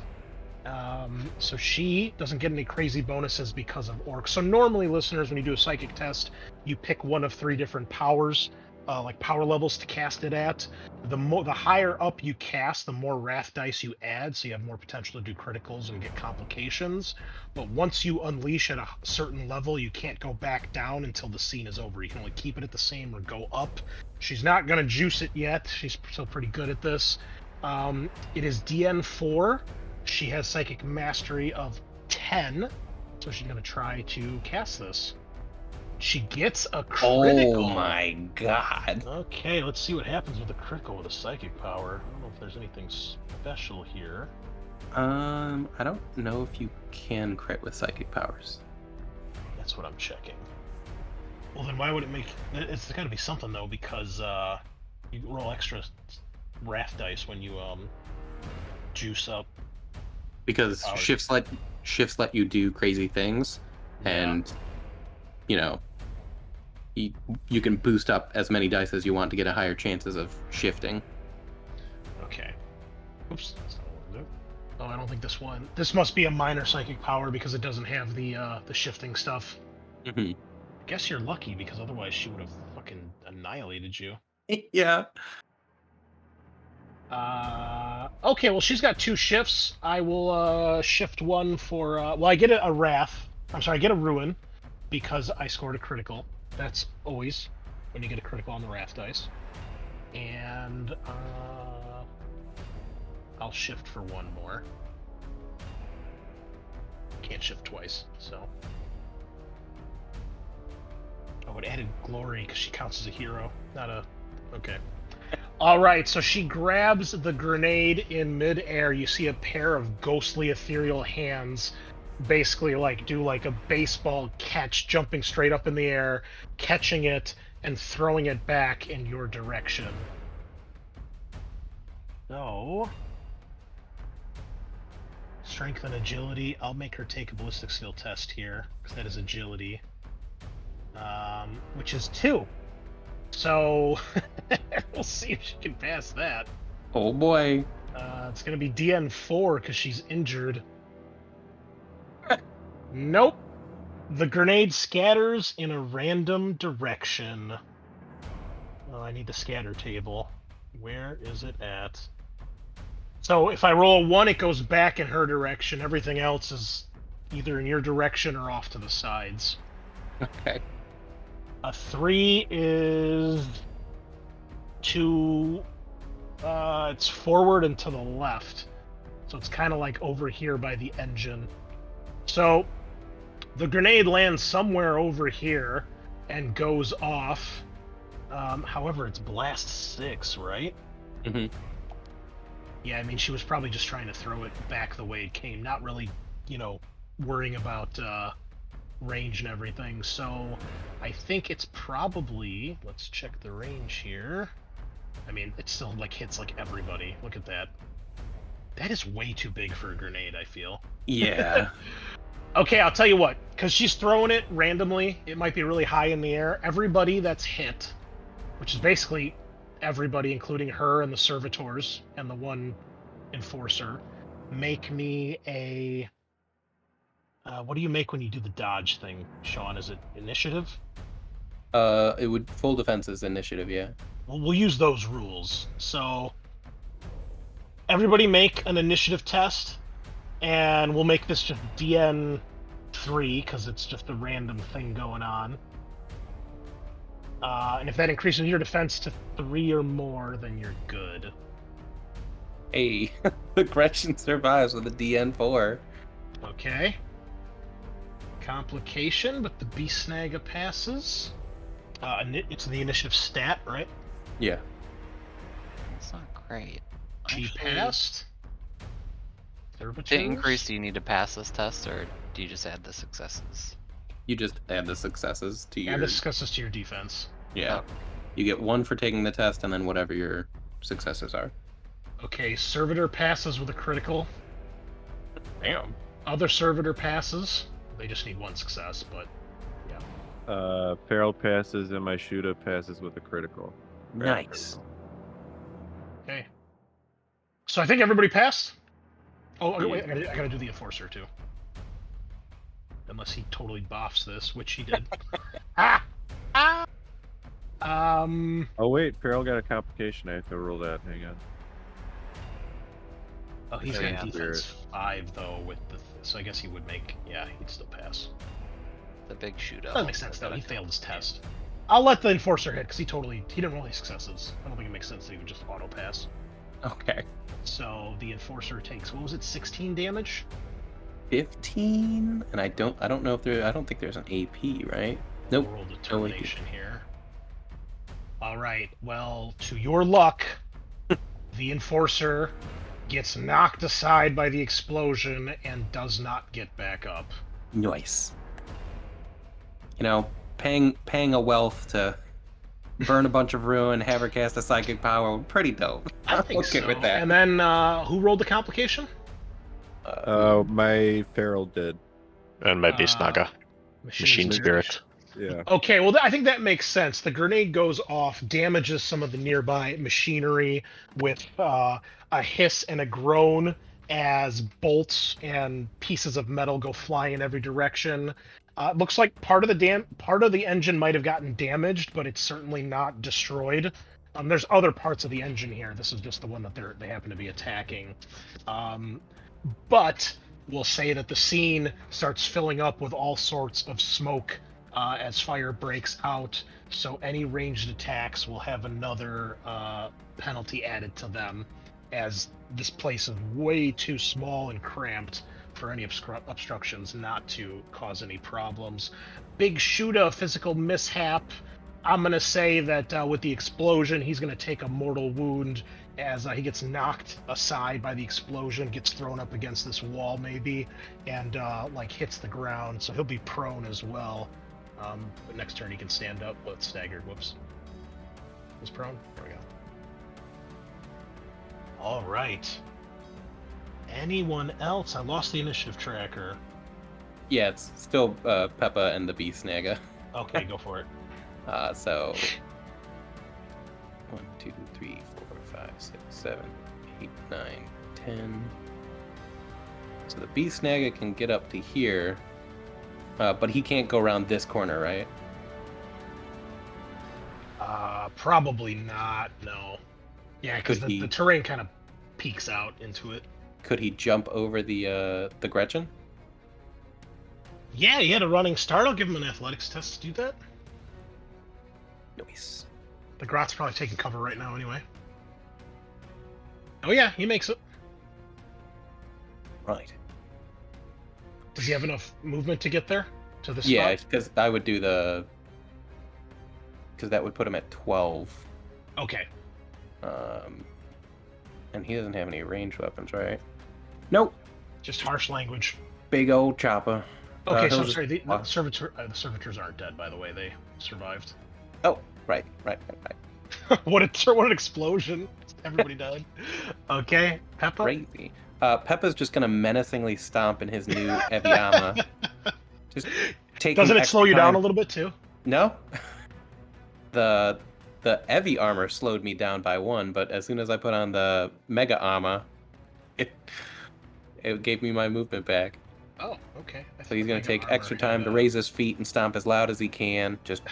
So she doesn't get any crazy bonuses because of Orc. So normally, listeners, when you do a psychic test, you pick one of 3 different powers, like power levels to cast it at. The higher up you cast, the more wrath dice you add, so you have more potential to do criticals and get complications. But once you unleash at a certain level, you can't go back down until the scene is over. You can only keep it at the same or go up. She's not going to juice it yet. She's still pretty good at this. It is DN4. She has Psychic Mastery of 10, so she's going to try to cast this. She gets a critical. Oh my god. Okay, let's see what happens with a critical with a psychic power. I don't know if there's anything special here. I don't know if you can crit with psychic powers. That's what I'm checking. Well, then why would it make... It's got to be something, though, because you roll extra wrath dice when you juice up. Because shifts let you do crazy things, and you know, you can boost up as many dice as you want to get a higher chances of shifting. Okay. Oops. That's not what I wanted to do. Oh, I don't think this one. This must be a minor psychic power because it doesn't have the shifting stuff. Mm-hmm. I guess you're lucky because otherwise she would have fucking annihilated you. Yeah. Okay, well, she's got 2 shifts. I will shift one for... well, I get a wrath. I'm sorry, I get a ruin because I scored a critical. That's always when you get a critical on the wrath dice. And I'll shift for one more. Can't shift twice, so... Oh, it added glory because she counts as a hero, not a... Okay. Alright, so she grabs the grenade in midair. You see a pair of ghostly ethereal hands basically do like a baseball catch, jumping straight up in the air, catching it, and throwing it back in your direction. So... Strength and agility. I'll make her take a ballistic skill test here, because that is agility. Which is 2. So, we'll see if she can pass that. Oh boy. It's going to be DN4 because she's injured. Nope. The grenade scatters in a random direction. Oh, I need the scatter table. Where is it at? So, if I roll a 1, it goes back in her direction. Everything else is either in your direction or off to the sides. Okay. A 3 is to... it's forward and to the left. So it's kind of like over here by the engine. So the grenade lands somewhere over here and goes off. However, it's blast 6, right? Mm-hmm. Yeah, I mean, she was probably just trying to throw it back the way it came. Not really, worrying about... range and everything, so I think it's probably... Let's check the range here. I mean, it still hits everybody. Look at that. That is way too big for a grenade, I feel. Yeah. Okay, I'll tell you what, because she's throwing it randomly, it might be really high in the air. Everybody that's hit, which is basically everybody, including her and the servitors and the one enforcer, make me a... what do you make when you do the dodge thing, Sean? Is it initiative? It would full defense is initiative, yeah. Well, we'll use those rules. So, everybody make an initiative test, and we'll make this just DN3, because it's just a random thing going on. And if that increases your defense to 3 or more, then you're good. Hey, the Gretchen survives with a DN4. Okay. Complication, but the Beast Snagga passes. It's the initiative stat, right? Yeah. That's not great. She Actually, passed. To increase, do you need to pass this test, or do you just add the successes? You just add the successes to your... And discusses to your defense. Yeah. You get 1 for taking the test, and then whatever your successes are. Okay, servitor passes with a critical. Damn. Other servitor passes. They just need 1 success, but yeah. Feral passes, and my shooter passes with a critical. Nice. Okay. So I think everybody passed. Oh, okay, wait, I gotta do the enforcer too. Unless he totally boffs this, which he did. Oh wait, Feral got a complication. I have to roll that. Hang on. Oh, he's Yeah, got yeah. defense 5 though with the. So I guess he would make. Yeah, he'd still pass. The big shootout. Doesn't make sense though. He failed his test. I'll let the enforcer hit because he didn't roll any successes. I don't think it makes sense that he would just auto pass. Okay. So the enforcer takes, what was it, 16 damage? 15, and I don't know if I don't think there's an AP, right? Nope. Roll determination here. All right. Well, to your luck, the enforcer gets knocked aside by the explosion and does not get back up. Nice. You know, paying a wealth to burn a bunch of ruin, have her cast a psychic power, pretty dope. I think Okay so. with that. And then who rolled the complication? My Feral did. And my Beast Naga. Machine Spirit. Yeah. Okay, well, I think that makes sense. The grenade goes off, damages some of the nearby machinery with a hiss and a groan as bolts and pieces of metal go flying in every direction. Looks like part of the engine might have gotten damaged, but it's certainly not destroyed. There's other parts of the engine here. This is just the one that they happen to be attacking. But we'll say that the scene starts filling up with all sorts of smoke as fire breaks out. So any ranged attacks will have another penalty added to them, as this place is way too small and cramped for any obstructions not to cause any problems. Big Shooter, physical mishap. I'm going to say that with the explosion, he's going to take a mortal wound as he gets knocked aside by the explosion, gets thrown up against this wall maybe, and hits the ground. So he'll be prone as well. But next turn he can stand up, but staggered. Whoops. He's prone. There we go. All right. Anyone else? I lost the initiative tracker. Yeah, it's still Peppa and the Beast Naga. Okay, go for it. So 1, 2, 3, 4, 5, 6, 7, 8, 9, 10. So the Beast Naga can get up to here, but he can't go around this corner, right? Probably not. No. Yeah, because the terrain kind of peaks out into it. Could he jump over the Gretchen? Yeah, he had a running start. I'll give him an athletics test to do that. Nice. The Grot's probably taking cover right now anyway. Oh yeah, he makes it. Right. Does he have enough movement to get there? To the spot? Yeah, because I would do the... Because that would put him at 12. Okay. And he doesn't have any ranged weapons, right? Nope. Just harsh language. Big old chopper. Okay, so he'll I'm just sorry, the walk. servitors aren't dead, by the way. They survived. Oh, right. What an explosion. Everybody died. Okay, Peppa? Crazy. Peppa's just gonna menacingly stomp in his new Eviama. Just taking Doesn't it extra slow you down time. a little bit too? No. The Evi armor slowed me down by 1, but as soon as I put on the Mega armor, it gave me my movement back. Oh, okay. So he's gonna take extra time to raise his feet and stomp as loud as he can. Just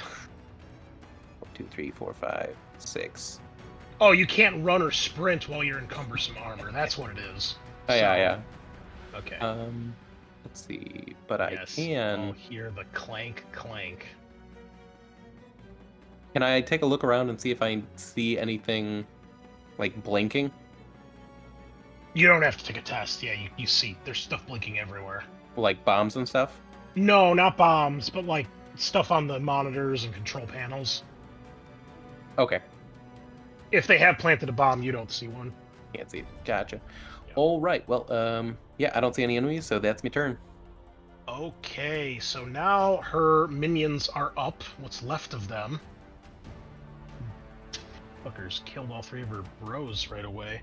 1, 2, 3, 4, 5, 6. Oh, you can't run or sprint while you're in cumbersome armor. That's what it is. Oh yeah. Okay. Let's see, but Yes, I can. I'll hear the clank. Can I take a look around and see if I see anything like blinking? You don't have to take a test. Yeah, you see, there's stuff blinking everywhere. Like bombs and stuff? No, not bombs, but like stuff on the monitors and control panels. Okay. If they have planted a bomb, you don't see one. Can't see it. Gotcha. Yeah. All right. Well, yeah, I don't see any enemies, so that's my turn. Okay, so now her minions are up. What's left of them? Fuckers killed all 3 of her bros right away.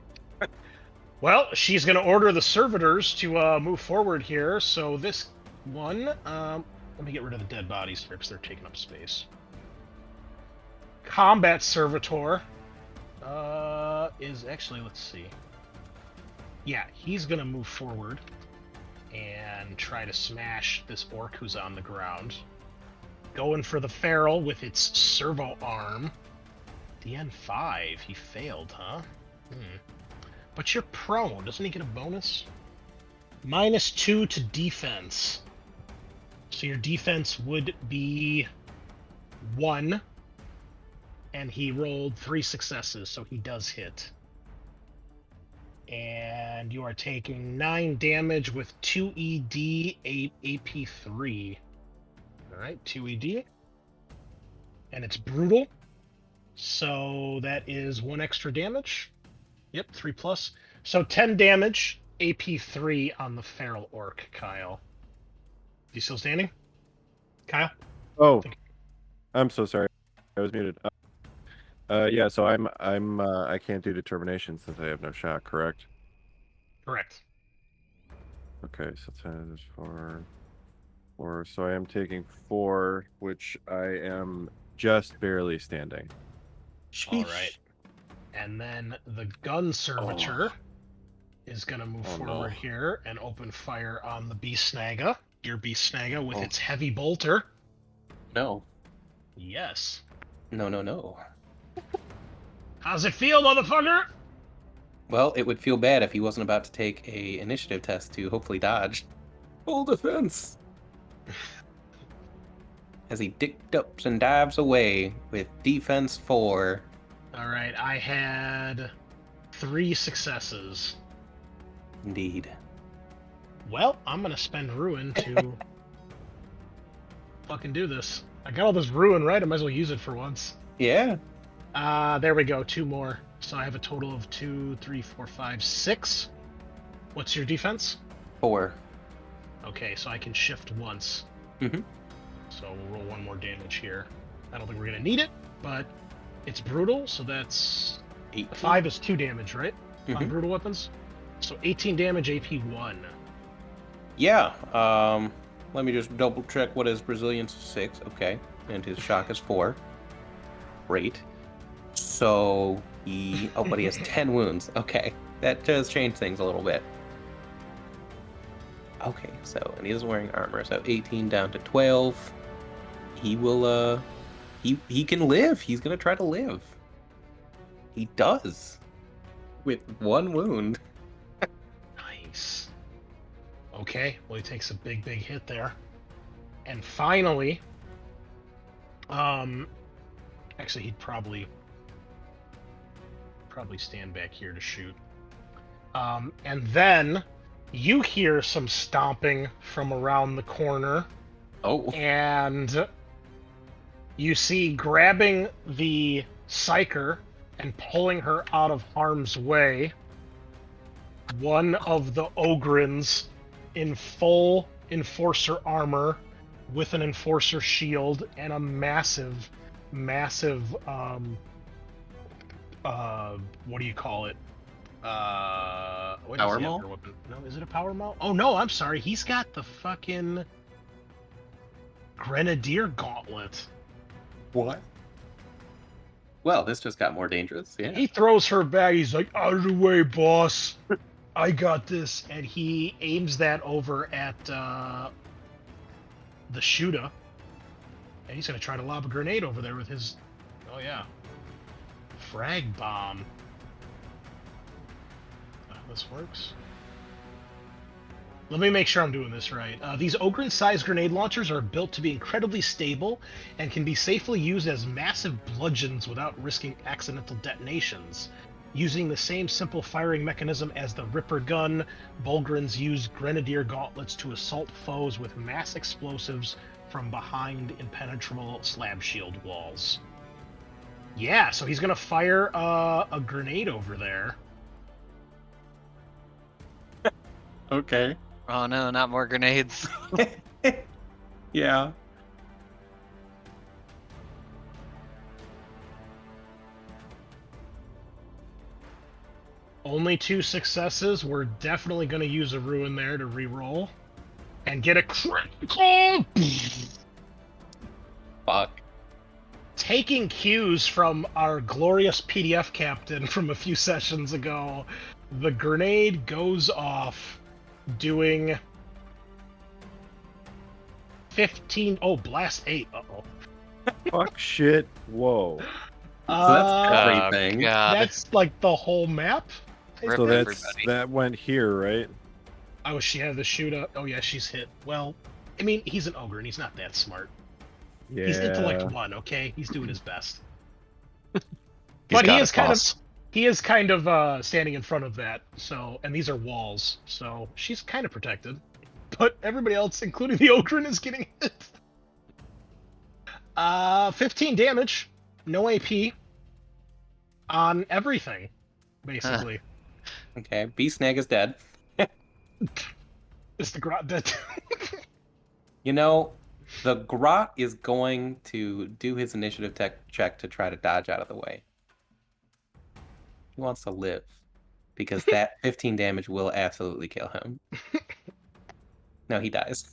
Well, she's gonna order the servitors to move forward here. So this one, let me get rid of the dead bodies here because they're taking up space. Combat servitor is actually, let's see. Yeah, he's gonna move forward and try to smash this orc who's on the ground. Going for the feral with its servo arm. DN5, he failed, huh? But you're prone, doesn't he get a bonus? -2 to defense. So your defense would be 1, and he rolled 3 successes, so he does hit. And you are taking 9 damage with 2 ED, AP3. Alright, 2 ED. And it's brutal. So that is 1 extra damage. Yep, 3 plus. So 10 damage, AP3 on the feral orc, Kyle. You still standing? Kyle? Oh, I'm so sorry. I was muted. Yeah, so I can't do determination since I have no shot, correct? Correct. Okay, so 10 is 4. So I am taking 4, which I am just barely standing. All right. And then the gun servitor is going to move forward here and open fire on the beast snagga. Your beast snagga with its heavy bolter. No. Yes. No. How's it feel, motherfucker? Well, it would feel bad if he wasn't about to take a initiative test to hopefully dodge. Full defense. As he dips and dives away with defense 4. All right, I had 3 successes. Indeed. Well, I'm gonna spend ruin to fucking do this. I got all this ruin right. I might as well use it for once. Yeah. There we go. 2 more. So I have a total of 2, 3, 4, 5, 6. What's your defense? 4. Okay, so I can shift once. Mm-hmm. So we'll roll 1 more damage here. I don't think we're gonna need it, but it's brutal, so that's 8. 5 is 2 damage, right? On Mhm. brutal weapons. So 18 damage, AP 1. Yeah. Let me just double check what his resilience is 6. Okay. And his shock is 4. Great. So he but he has 10 wounds. Okay. That does change things a little bit. Okay, so and he is wearing armor, so 18 down to 12. He will he can live. He's gonna try to live. He does. With 1 wound. Nice. Okay, well he takes a big hit there. And finally, actually he'd probably stand back here to shoot. And then you hear some stomping from around the corner. Oh. And you see grabbing the Psyker and pulling her out of harm's way, one of the Ogrins in full Enforcer armor with an Enforcer shield and a massive, what do you call it? What Power is the maul? other weapon? No, is it a power maul? Oh no, I'm sorry. He's got the fucking Grenadier Gauntlet. What? Well, this just got more dangerous. Yeah. He throws her back. He's like, "Out of the way, boss. I got this." And he aims that over at the shooter. And he's gonna try to lob a grenade over there with his, oh yeah, frag bomb. This works. Let me make sure I'm doing this right. These Ogren-sized grenade launchers are built to be incredibly stable and can be safely used as massive bludgeons without risking accidental detonations. Using the same simple firing mechanism as the Ripper gun, Bulgrins use Grenadier gauntlets to assault foes with mass explosives from behind impenetrable slab shield walls. Yeah, so he's gonna fire a grenade over there. Okay. Oh no, not more grenades. Yeah. Only 2 successes. We're definitely going to use a ruin there to re-roll and get a critical. Fuck. Taking cues from our glorious PDF captain from a few sessions ago, the grenade goes off, doing 15. Oh, blast 8. Uh-oh. Fuck shit. Whoa. So that's everything. God. That's like the whole map. Rip So everybody. that went here, right? Oh, she had the shoot up. Oh yeah, she's hit. Well, I mean, he's an ogre and he's not that smart. Yeah. He's intellect 1, okay? He's doing his best. He's But got he it, is kind boss. of he is kind of standing in front of that. So, and these are walls, so she's kind of protected. But everybody else, including the ogre, is getting hit. 15 damage, no AP on everything, basically. Okay, B-Snag is dead. Is the grot dead? You know, the Grot is going to do his initiative check to try to dodge out of the way. He wants to live, because that 15 damage will absolutely kill him. No, he dies.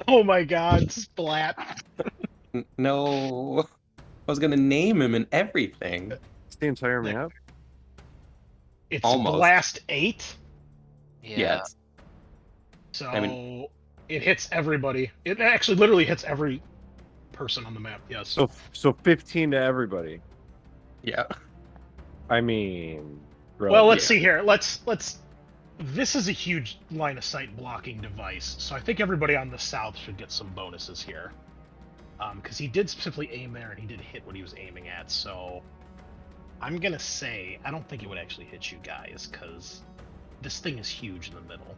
Oh my god, splat. No. I was going to name him and everything. It's the entire map. It's Almost. blast 8. Yeah. So I mean- it hits everybody. It actually literally hits every person on the map. Yes. So 15 to everybody. Yeah. I mean, bro, Well, let's see here. Let's. This is a huge line of sight blocking device, so I think everybody on the south should get some bonuses here. Because he did specifically aim there and he did hit what he was aiming at. So I'm gonna say I don't think it would actually hit you guys because this thing is huge in the middle.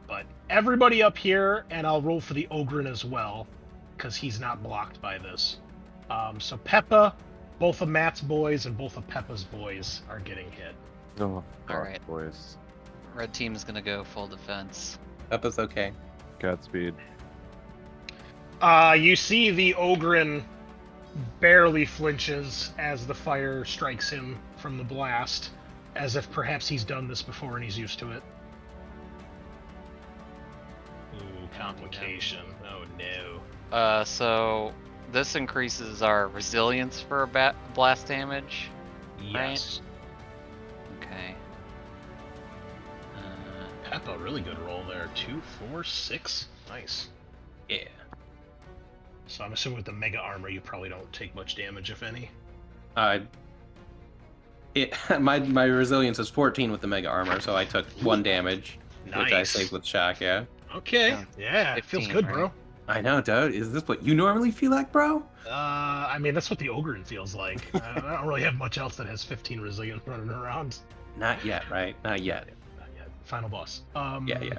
But everybody up here, and I'll roll for the Ogren as well, because he's not blocked by this. So Peppa, both of Matt's boys and both of Peppa's boys are getting hit. Oh, fuck, Alright. boys. Red team's gonna go full defense. Peppa's okay. Godspeed. You see the Ogren barely flinches as the fire strikes him from the blast, as if perhaps he's done this before and he's used to it. Ooh, complication. Oh no. So this increases our resilience for blast damage. Yes. Okay. Peppa, really good roll there. 2, 4, 6. Nice. Yeah. So I'm assuming with the mega armor, you probably don't take much damage, if any. My resilience is 14 with the mega armor, so I took 1 damage, Nice. which I saved with shock. Yeah. Okay. Yeah. Yeah, it feels 15, good, bro. I know, dude. Is this what you normally feel like, bro? I mean, that's what the Ogren feels like. I don't really have much else that has 15 resilience running around. Not yet, right? Not yet. Not yet. Final boss. Yeah.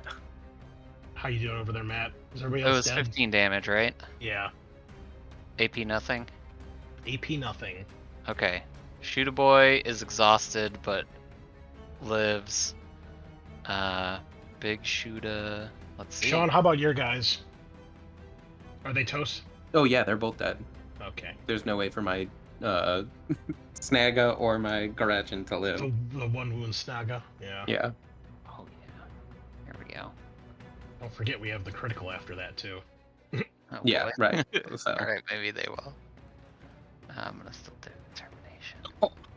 How you doing over there, Matt? Is everybody It else was dead? 15 damage, right? Yeah. AP nothing. AP nothing. Okay. Shoot a boy is exhausted but lives. Big Shooter. Let's see. Sean, how about your guys? Are they toast? Oh yeah, they're both dead. Okay. There's no way for my Snaga or my Garachin to live. The one wound Snaga. Yeah. Yeah. Oh yeah. Here we go. Don't forget we have the critical after that too. Oh, Yeah. boy. Right. So. All right, maybe they will. I'm gonna still do determination.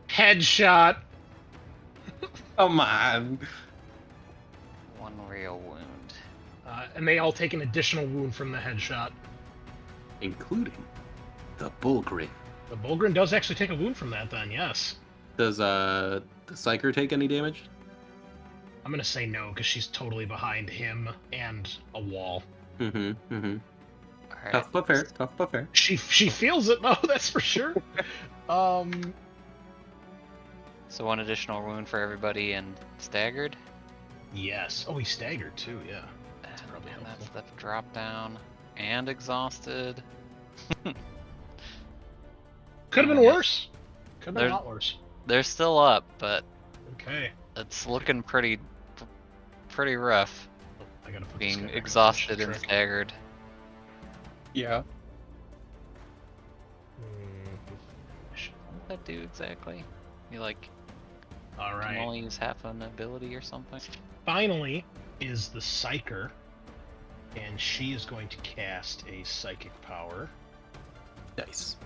Headshot. Come on. One real wound. And they all take an additional wound from the headshot. Including the Bullgrin. The Bulgrin does actually take a wound from that then, yes. Does the Psyker take any damage? I'm gonna say no, because she's totally behind him and a wall. Mm-hmm. All right. Tough but fair. Tough but fair. She feels it though, that's for sure. So one additional wound for everybody and staggered. Yes. Oh, he's staggered too, yeah. And probably that's helpful. the drop down and exhausted. Could have been worse. Could have been There's- a lot worse. They're still up, but Okay. it's looking pretty rough. Oh, I gotta put this Being guy back in exhausted and trick. staggered. Yeah. Mm, What does that do exactly? You like All can right. only use half an ability or something? Finally is the Psyker, and she is going to cast a psychic power. Nice.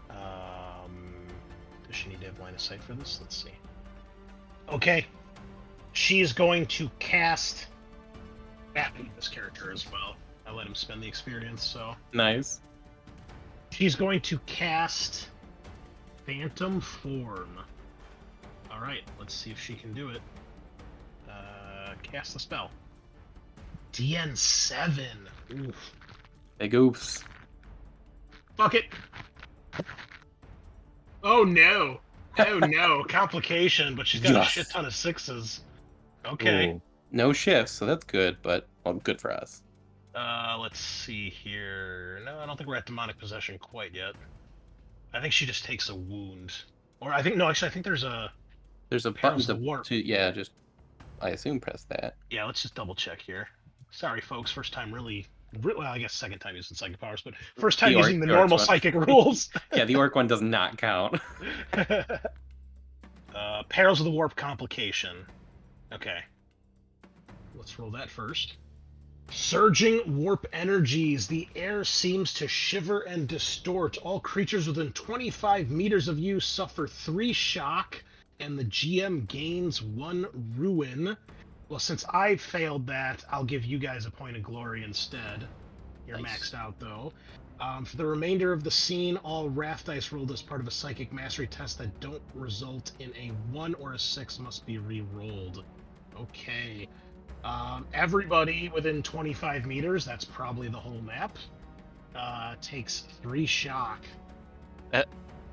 Does she need to have line of sight for this? Let's see. Okay. She is going to cast this character as well. I let him spend the experience, so. Nice. She's going to cast Phantom Form. Alright, let's see if she can do it. Cast the spell. DN7. Oof. Big oops. Fuck it. Oh no. Oh no. Complication, but she's got a Yes. shit ton of sixes. Okay. Ooh. No shifts, so that's good, but well, good for us. Let's see here. No, I don't think we're at demonic possession quite yet. I think she just takes a wound. Or I think no, actually I think there's a There's a button Perils to of Warp. yeah, just I assume press that. Yeah, let's just double check here. Sorry folks, first time really well, I guess second time using psychic powers, but first time The orc- using the the orc's normal one. psychic rules. Yeah, the orc one does not count. Perils of the Warp complication. Okay. Let's roll that first. Surging warp energies. The air seems to shiver and distort. All creatures within 25 meters of you suffer 3 shock, and the GM gains 1 ruin. Well, since I failed that, I'll give you guys a point of glory instead. You're Nice. maxed out, though. For the remainder of the scene, all wrath dice rolled as part of a psychic mastery test that don't result in a 1 or a 6 must be re-rolled. Okay. Everybody within 25 meters, that's probably the whole map, takes 3 shock.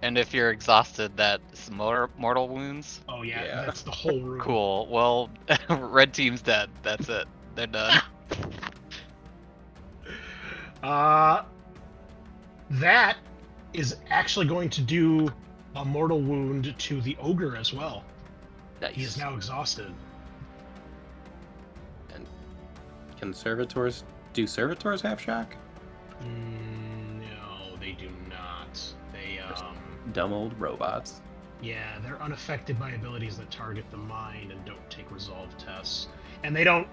And if you're exhausted, that's mortal wounds. Oh yeah, Yeah. that's the whole room. Cool. Well, red team's dead. That's it. They're done. That is actually going to do a mortal wound to the ogre as well. Nice. He is now exhausted. And can servitors do servitors have shock? No, they do not. They Dumb old robots. yeah, they're unaffected by abilities that target the mind and don't take resolve tests. And they don't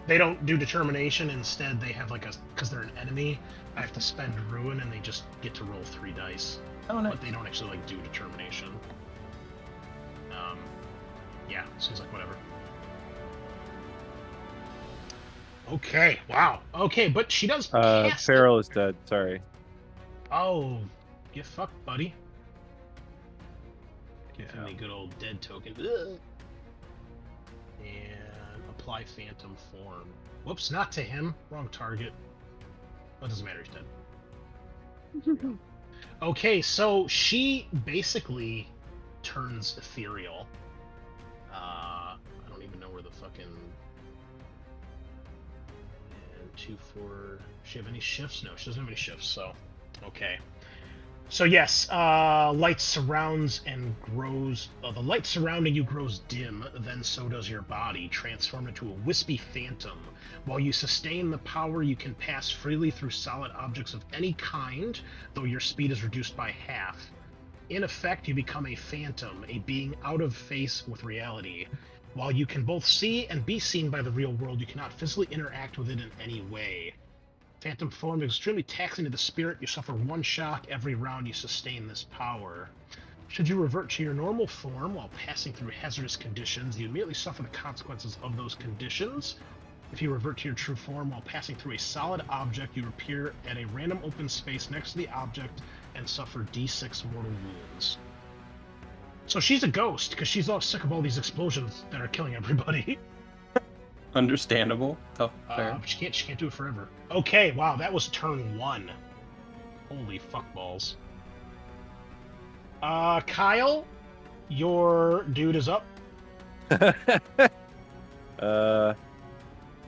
do determination. Instead, they have because they're an enemy, I have to spend ruin, and they just get to roll 3 dice. Oh no. But they don't actually do determination. Yeah, seems like whatever. Okay, wow. Okay, but she does cast it. Farrell is dead. Sorry. Oh, get fucked, buddy. Give him Yeah. the good old dead token. Ugh. And apply phantom form. Whoops, not to him. Wrong target. Well, it doesn't matter, he's dead. Okay, so she basically turns ethereal. I don't even know where the fucking... And 2, 4... Does she have any shifts? No, she doesn't have any shifts, so... Okay. So yes, light surrounds and grows... the light surrounding you grows dim, then so does your body, transformed into a wispy phantom. While you sustain the power, you can pass freely through solid objects of any kind, though your speed is reduced by half. In effect, you become a phantom, a being out of phase with reality. While you can both see and be seen by the real world, you cannot physically interact with it in any way. Phantom form is extremely taxing to the spirit. You suffer 1 shock every round you sustain this power. Should you revert to your normal form while passing through hazardous conditions, you immediately suffer the consequences of those conditions. If you revert to your true form while passing through a solid object, you appear at a random open space next to the object and suffer d6 mortal wounds. So she's a ghost, because she's all sick of all these explosions that are killing everybody. Understandable. Tough. Fair. But she can't do it forever. Okay, wow, that was turn 1. Holy fuckballs. Kyle, your dude is up.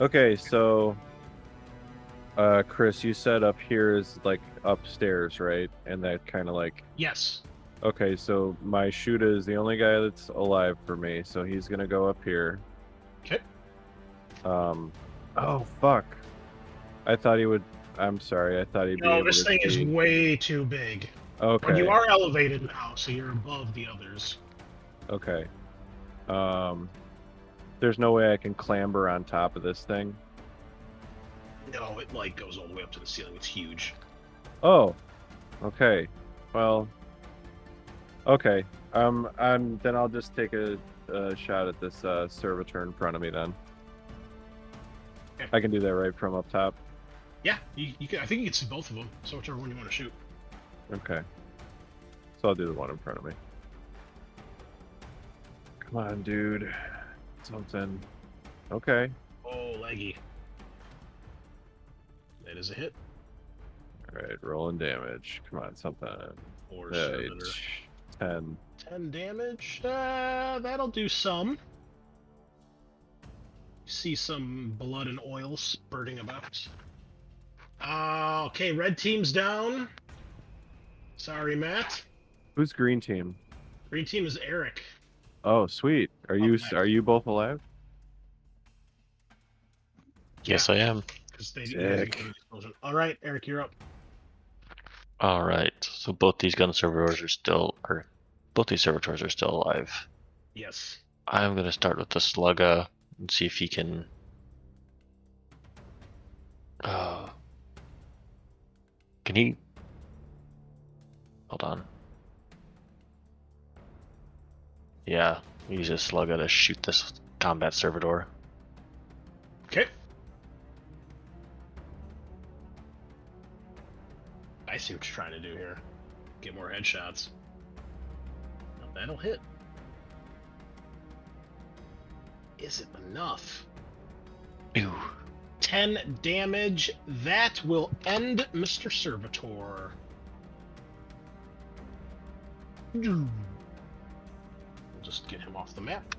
Okay, so Chris, you said up here is like upstairs, right? And that kind of like Yes. okay, so my Shuda is the only guy that's alive for me, so he's gonna go up here. Okay. Oh fuck. I thought he would I'm sorry. I thought he'd be No, able this to thing is see. way too big. Okay. But you are elevated now, so you're above the others. Okay. There's no way I can clamber on top of this thing. No, it like goes all the way up to the ceiling. It's huge. Oh. Okay. Well. Okay. Then I'll just take a shot at this servitor in front of me then. Okay. I can do that right from up top. Yeah, you can. I think you can see both of them. So whichever one you want to shoot. Okay. So I'll do the one in front of me. Come on, dude. Something. Okay. Oh, leggy. That is a hit. Alright, rolling damage. Come on, something. Or Right. servitor. 10. 10 damage. That'll do some. See some blood and oil spurting about. Okay, red team's down. Sorry, Matt. Who's green team? Green team is Eric. Oh, sweet. Are you both alive? Yes, I am. Because they Sick. All right, Eric, you're up. All right. So both these gun servitors are still, or both these servitors are still alive. Yes. I'm gonna start with the slugga and see if he can. Can he? Hold on. Yeah, use his slugga to shoot this combat servitor. Okay. I see what you're trying to do here. Get more headshots. Well, that'll hit. Is it enough? Ew. 10 damage. That will end Mr. Servitor. We'll just get him off the map.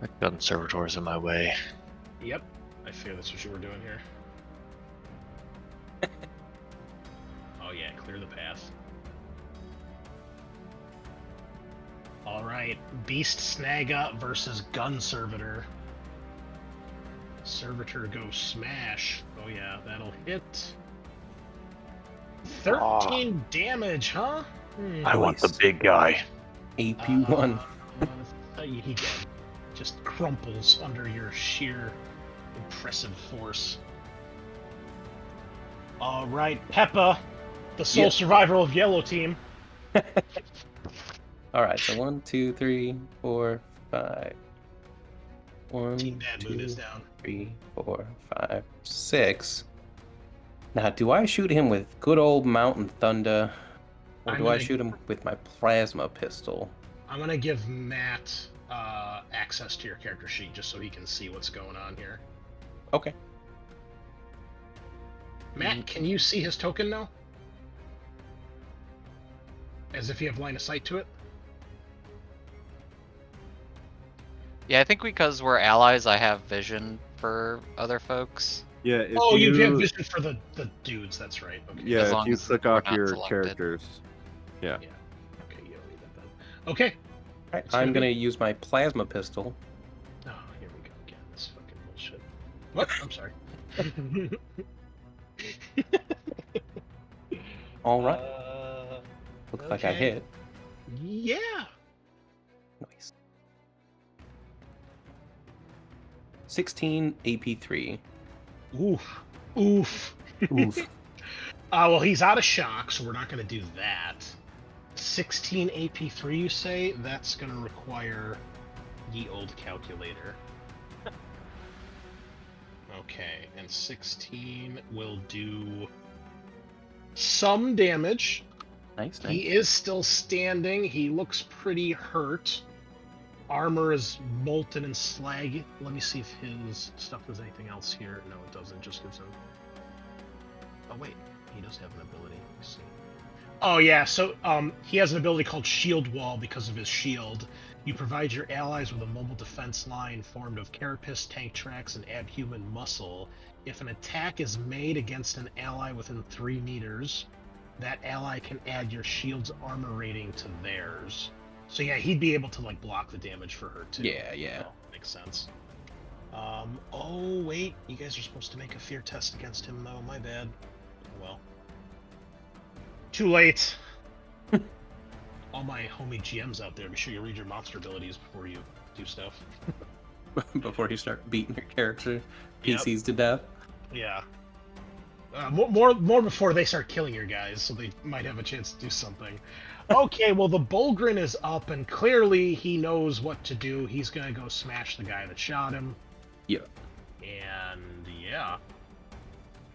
That gun servitor's in my way. Yep. I fear that's what you were doing here. Oh yeah, clear the path. Alright, Beast Snagga versus Gun Servitor. Servitor goes smash. Oh yeah, that'll hit. 13 damage, huh? I want the big guy. AP1. He dead. Just crumples under your sheer impressive force. Alright, Peppa, the sole survivor of Yellow Team. Alright, so 1, 2, 3, 4, 5. 1, Team Bad Moon is 2, down. 3, 4, 5, 6. Now, do I shoot him with good old Mountain Thunder, or do I shoot him with my plasma pistol? I'm gonna give Matt access to your character sheet just so he can see what's going on here. Okay. Matt, can you see his token now? As if you have line of sight to it? Yeah, I think because we're allies, I have vision for other folks. Yeah. If you have vision for the dudes, that's right. Okay. Yeah, As if long you as click we're off not your selected. characters. Yeah. Okay, you don't need that then. Okay. Alright, It's I'm gonna gonna use my plasma pistol. Oh, here we go again. This fucking bullshit. What? I'm sorry. Alright, looks like I okay. hit. Yeah. Nice. 16 AP3. Oof. Oof. Oof. Well, he's out of shock, so we're not going to do that. 16 AP3, you say? That's going to require the old calculator. Okay, and 16 will do some damage. Nice, nice. He is still standing. He looks pretty hurt. Armor is molten and slag. Let me see if his stuff does anything else here. No, it doesn't. Just gives him... Oh, wait. He does have an ability. Let me see. Oh, yeah. So he has an ability called Shield Wall because of his shield. You provide your allies with a mobile defense line formed of carapace, tank tracks, and abhuman muscle. If an attack is made against an ally within 3 meters, that ally can add your shield's armor rating to theirs. So yeah, he'd be able to like block the damage for her too. Yeah, yeah. So, makes sense. Oh wait, you guys are supposed to make a fear test against him though. My bad. Oh, well. Too late. All my homie GMs out there, be sure you read your monster abilities before you do stuff. Before you start beating your character PCs to death. Yeah. More before they start killing your guys, so they might have a chance to do something. Okay, well the Bulgrin is up, and clearly he knows what to do. He's gonna go smash the guy that shot him. Yeah. And yeah,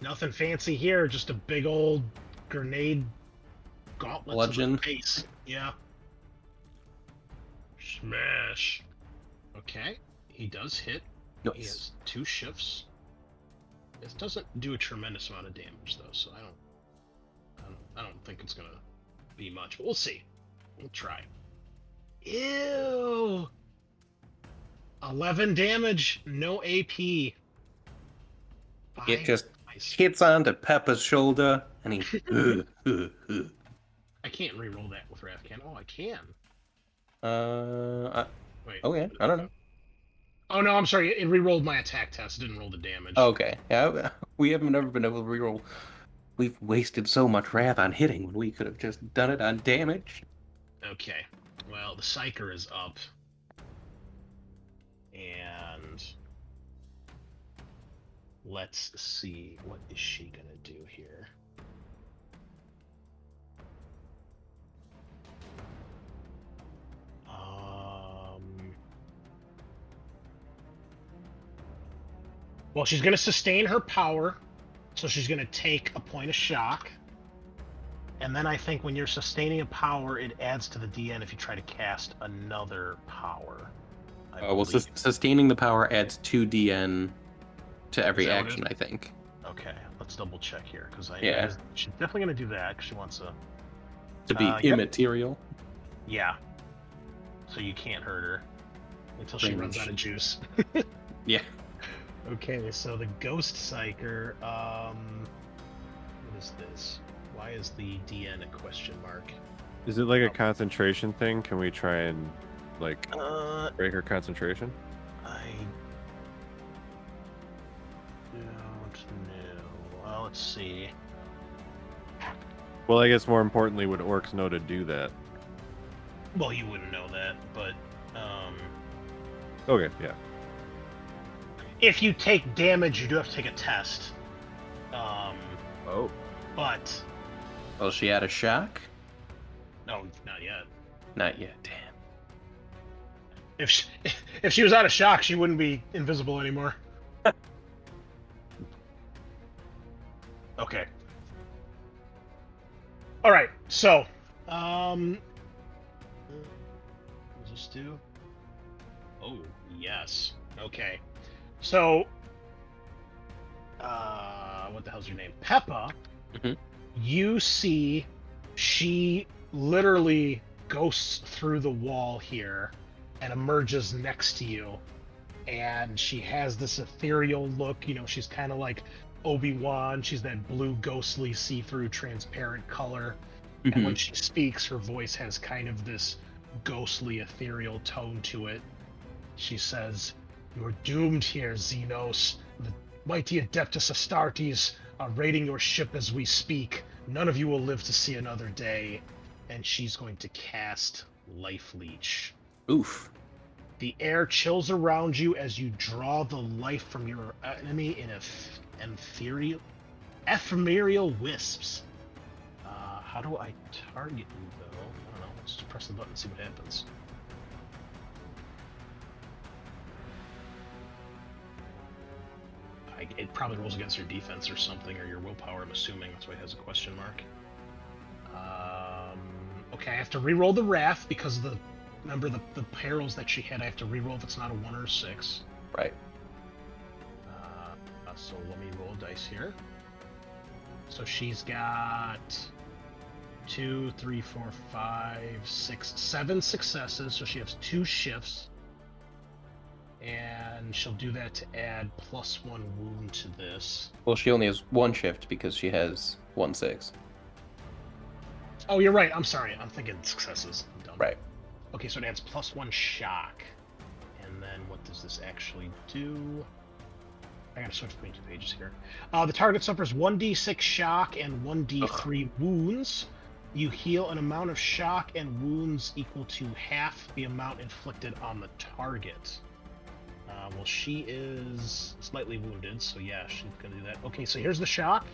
nothing fancy here. Just a big old grenade gauntlet to the face. Yeah. Smash. Okay, he does hit. Nice. He has 2 shifts. This doesn't do a tremendous amount of damage though, so I don't think it's gonna be much, but we'll see. We'll try. Ew. 11 damage, no AP. It just hits onto Peppa's shoulder, and he. I can't re-roll that with Wrath, can? Oh, I can. Wait. Okay, I don't know. Oh no, I'm sorry. It re-rolled my attack test. It didn't roll the damage. Okay, yeah, we have never been able to reroll. We've wasted so much wrath on hitting when we could have just done it on damage. Okay. Well, the Psyker is up. And let's see, what is she gonna do here? Well, she's gonna sustain her power, so she's gonna take a point of shock. And then I think when you're sustaining a power, it adds to the DN if you try to cast another power. Well, sustaining the power adds 2 DN to every action, I think. Okay, let's double check here, because she's definitely going to do that, because she wants to be immaterial. Yeah. So you can't hurt her until she runs out of juice. Yeah. Okay, so the Ghost Psyker, what is this? Why is the DN a question mark? Is it like a concentration thing? Can we try and like break her concentration? I don't know. Well, let's see. Well, I guess more importantly, would orcs know to do that? Well, you wouldn't know that, but okay, yeah. If you take damage, you do have to take a test. Oh. But. Well, she had a shock? No, not yet. Not yet, damn. If she was out of shock, she wouldn't be invisible anymore. Okay. All right. So, what does this do? Oh, yes. Okay. So, what the hell's your name? Peppa. Mm-hmm. You see, she literally ghosts through the wall here and emerges next to you. And she has this ethereal look. You know, she's kind of like Obi-Wan. She's that blue, ghostly, see-through, transparent color. Mm-hmm. And when she speaks, her voice has kind of this ghostly, ethereal tone to it. She says, "You're doomed here, Xenos. The mighty Adeptus Astartes are raiding your ship as we speak. None of you will live to see another day." And she's going to cast Life Leech. Oof. The air chills around you as you draw the life from your enemy in ephemeral wisps. How do I target you, though? I don't know. Let's just press the button and see what happens. It probably rolls against your defense or something, or your willpower, I'm assuming. That's why it has a question mark. Okay, I have to re-roll the Wrath because of remember the perils that she had. I have to re-roll if it's not a 1 or a 6. Right. So let me roll dice here. So she's got 2, 3, 4, 5, 6, 7 successes. So she has 2 shifts. And she'll do that to add +1 wound to this. Well, she only has 1 shift because she has 1 6. Oh, you're right. I'm sorry. I'm thinking successes. I'm dumb. Right. Okay, so it adds +1 shock. And then what does this actually do? I gotta switch between 2 pages here. The target suffers 1d6 shock and 1d3 wounds. You heal an amount of shock and wounds equal to half the amount inflicted on the target. Well, she is slightly wounded, so yeah, she's gonna do that. Okay, so here's the shock.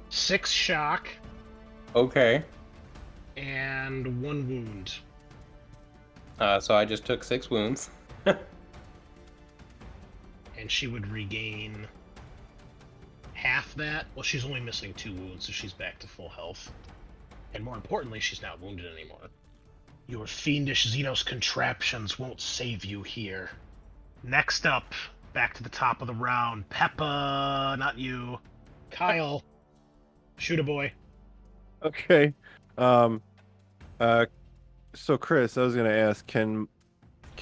6 shock. Okay. And 1 wound. So I just took 6 wounds. And she would regain half that. Well, she's only missing 2 wounds, so she's back to full health. And more importantly, she's not wounded anymore. Your fiendish Xenos contraptions won't save you here. Next up, back to the top of the round. Peppa, not you. Kyle, shoot a boy. Okay. So Chris, I was gonna ask, can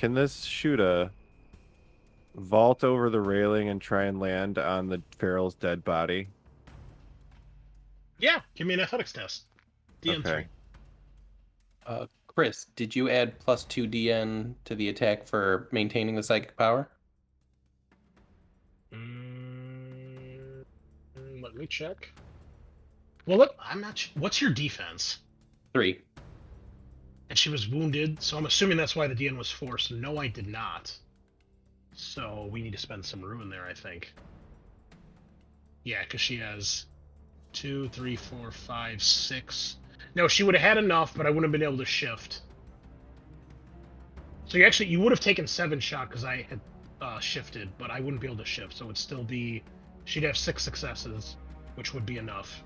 this shooter vault over the railing and try and land on the Feral's dead body? Yeah, give me an athletics test. DN3. Okay. Chris, did you add +2 DN to the attack for maintaining the psychic power? Let me check. Well, look, I'm not sure. What's your defense? 3. And she was wounded, so I'm assuming that's why the DN was 4. So no, I did not. So we need to spend some ruin there, I think. Yeah, because she has 2, 3, 4, 5, 6. No, she would have had enough, but I wouldn't have been able to shift. So you would have taken 7 shot because I had shifted, but I wouldn't be able to shift. So it'd still be, she'd have 6 successes, which would be enough.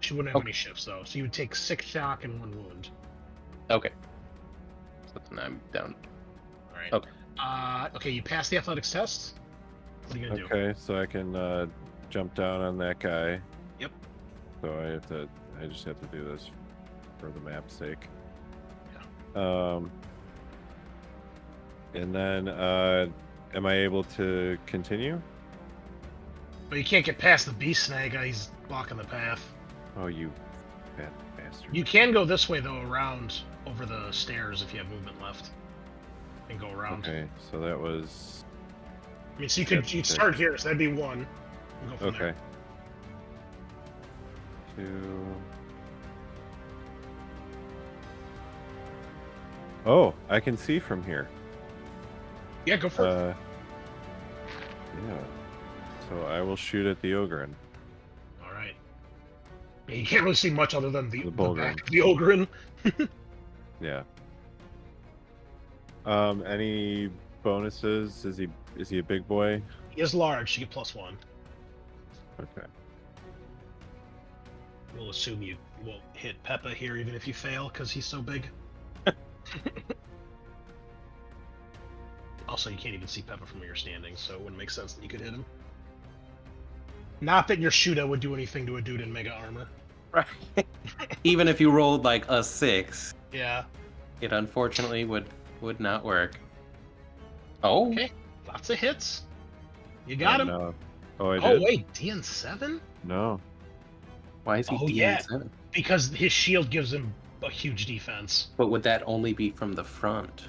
She wouldn't have any shifts though, so you would take 6 shock and 1 wound. Okay. So then I'm down. All right. Okay. Okay, you passed the athletics test. What are you gonna do? Okay, so I can jump down on that guy. Yep. So I just have to do this for the map's sake. Yeah. And then am I able to continue? But you can't get past the beast snag. He's blocking the path. Oh, you fat bastard. You can go this way though, around over the stairs if you have movement left, and go around. Okay, so that was. I mean, so you'd start here, so that'd be 1. And go from Okay. there. 2. Oh, I can see from here. Yeah, go for it. Yeah. So I will shoot at the Ogren. All right. Yeah, you can't really see much other than the Bulgrin. back of the Ogren. Yeah. Any bonuses? Is he a big boy? He is large. You get +1. Okay. We'll assume you won't hit Peppa here, even if you fail, because he's so big. Also, you can't even see Peppa from where you're standing, so it wouldn't make sense that you could hit him. Not that your shooter would do anything to a dude in mega armor. Right. Even if you rolled like a 6, Yeah. it unfortunately would not work. Oh. Okay. Lots of hits. You got him. No. Oh, I Oh did? wait, DN7? No. Why is he Oh, yeah. DN7? Because his shield gives him a huge defense. But would that only be from the front?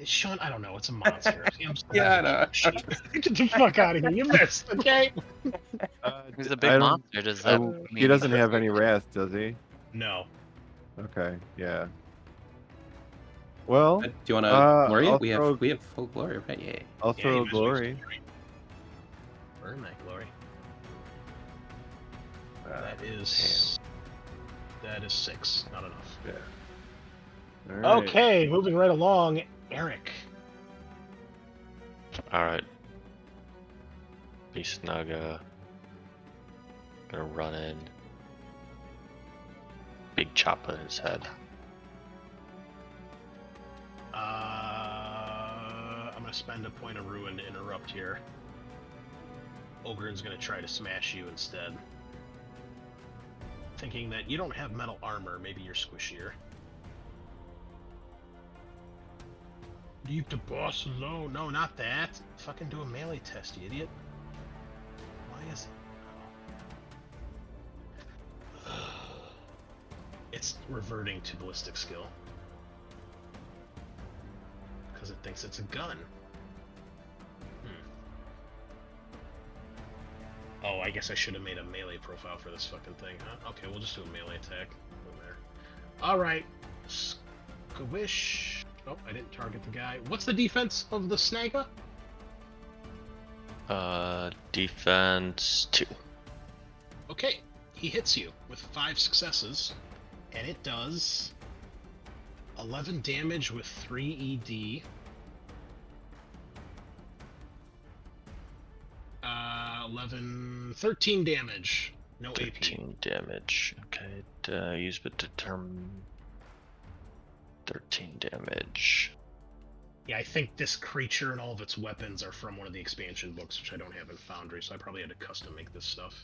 Sean, I don't know. It's a monster. Yeah, I know. Get the fuck out of here. You missed, okay? He's a big monster. Does that mean He doesn't have any wrath, does he? No. Okay, yeah. Well, Do you want to glory I'll it? We have full glory, right? Yeah. I'll Yeah, throw you missed glory. Burn that glory. That is 6. Not enough. Yeah. All right. Okay, moving right along. Eric. Alright. Beast Naga. Gonna run in. Big chop at his head. I'm gonna spend a point of ruin to interrupt here. Ogren's gonna try to smash you instead. Thinking that you don't have metal armor, maybe you're squishier. Deep to boss low. No, not that. Fucking do a melee test, you idiot. Why is it? It's reverting to ballistic skill. thinks it's a gun. Oh, I guess I should have made a melee profile for this fucking thing, huh? Okay, we'll just do a melee attack. Alright. Squish. Oh, I didn't target the guy. What's the defense of the Snagga? Defense 2. Okay, he hits you with 5 successes, and it does 11 damage with 3 ED. 13 damage. No 13 damage. Okay, use but determine 13 damage. Yeah, I think this creature and all of its weapons are from one of the expansion books, which I don't have in Foundry, so I probably had to custom make this stuff.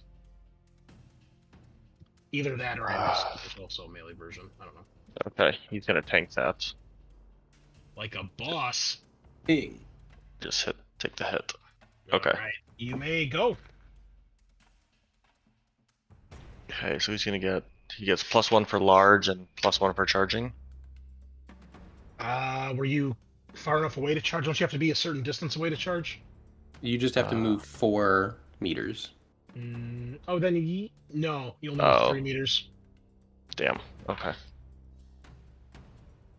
Either that or I missed it. There's also a melee version. I don't know. Okay, he's gonna tank that. Like a boss. Bing. Just take the hit. Okay. Alright, you may go. Okay, so he gets +1 for large and +1 for charging. Were you far enough away to charge? Don't you have to be a certain distance away to charge? You just have to move 4 meters. Oh, then no, you'll move 3 meters. Damn. Okay.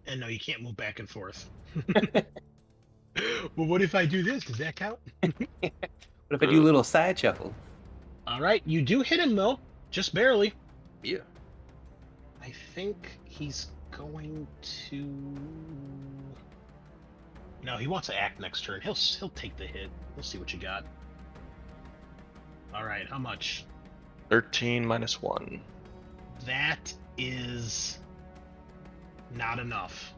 And no, you can't move back and forth. Well, what if I do this? Does that count? What if I do a little side shuffle? Alright, you do hit him though. Just barely. Yeah. I think he's going to... No, he wants to act next turn. He'll take the hit. We'll see what you got. Alright, how much? 13 minus 1. That is not enough.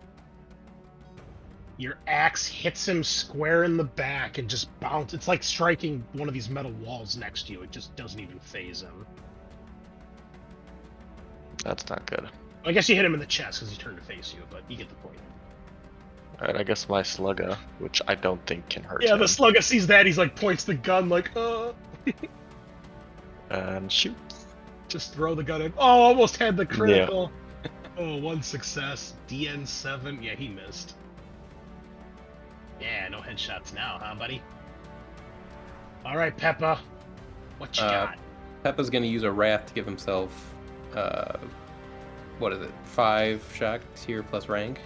Your axe hits him square in the back and just bounces. It's like striking one of these metal walls next to you. It just doesn't even phase him. That's not good. I guess you hit him in the chest because he turned to face you, but you get the point. Alright, I guess my Slugga, which I don't think can hurt Yeah, him. the Slugga sees that. He's like, points the gun like, And shoot. Just throw the gun in. Oh, almost had the critical. Yeah. Oh, 1 success. DN7. Yeah, he missed. Yeah, no headshots now, huh, buddy? Alright, Peppa. What you got? Peppa's gonna use a wrath to give himself, what is it, 5 shocks here plus rank.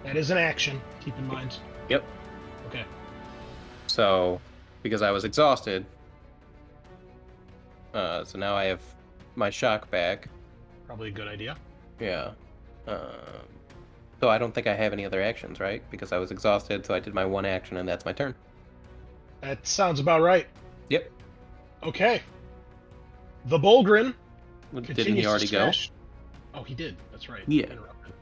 That is an action, keep in mind. Yep. Okay. So, because I was exhausted, so now I have my shock back. Probably a good idea. Yeah. So I don't think I have any other actions, right? Because I was exhausted, so I did my 1 action, and that's my turn. That sounds about right. Yep. Okay. The Bolgrin Didn't he already go? Oh, he did. That's right. Yeah. Interrupted.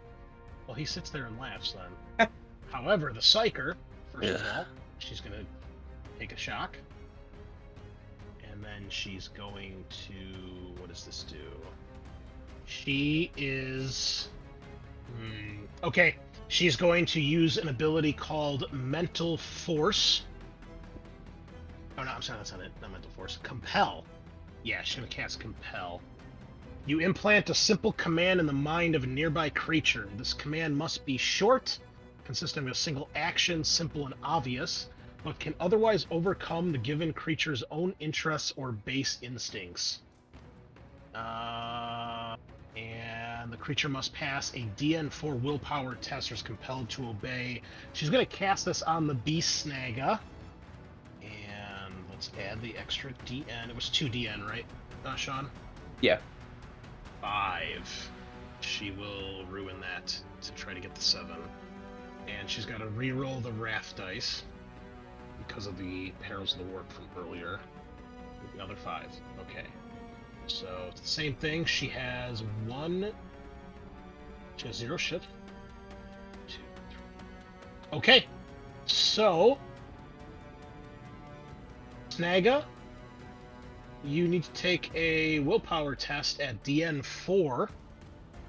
Well, he sits there and laughs then. However, the Psyker, first of all, she's going to take a shock. And then she's going to... What does this do? She is... Okay, she's going to use an ability called Mental Force. Oh, no, I'm sorry, that's not it. Not Mental Force. Compel. Yeah, she's going to cast Compel. You implant a simple command in the mind of a nearby creature. This command must be short, consisting of a single action, simple and obvious, but can otherwise overcome the given creature's own interests or base instincts. And the creature must pass a DN4 willpower test or is compelled to obey. She's going to cast this on the Beast Snagga. And let's add the extra DN. It was 2 DN, right, Sean? Yeah. 5. She will ruin that to try to get the 7. And she's got to re-roll the Wrath dice because of the Perils of the Warp from earlier. Another 5. Okay. So it's the same thing. She has 1. She has 0 shift. 2, 3. Okay. So Snagga, you need to take a willpower test at DN4.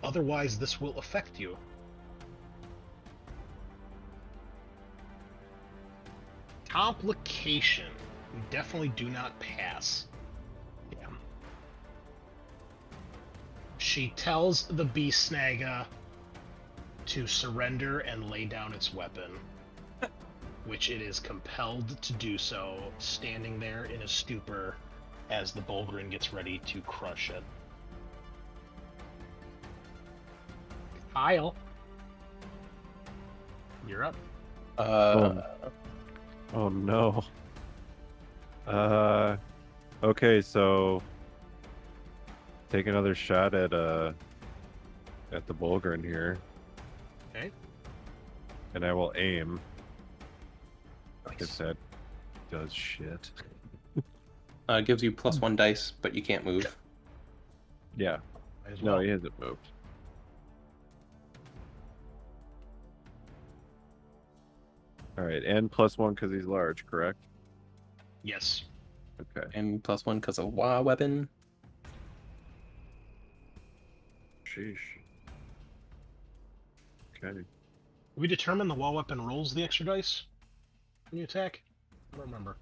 Otherwise, this will affect you. Complication. You definitely do not pass. Yeah. She tells the Beast Snagga to surrender and lay down its weapon. which it is compelled to do so, standing there in a stupor as the Bulgrin gets ready to crush it. Kyle, you're up. Oh no. Okay, so take another shot at the Bulgrin here. Okay. And I will aim. If that does shit. Gives you +1 dice, but you can't move. Yeah. Might as No, well. he hasn't moved. Alright, and +1 because he's large, correct? Yes. Okay. And +1 because of Wah weapon. Sheesh. Okay. We determine the wall weapon rolls the extra dice when you attack? I don't remember.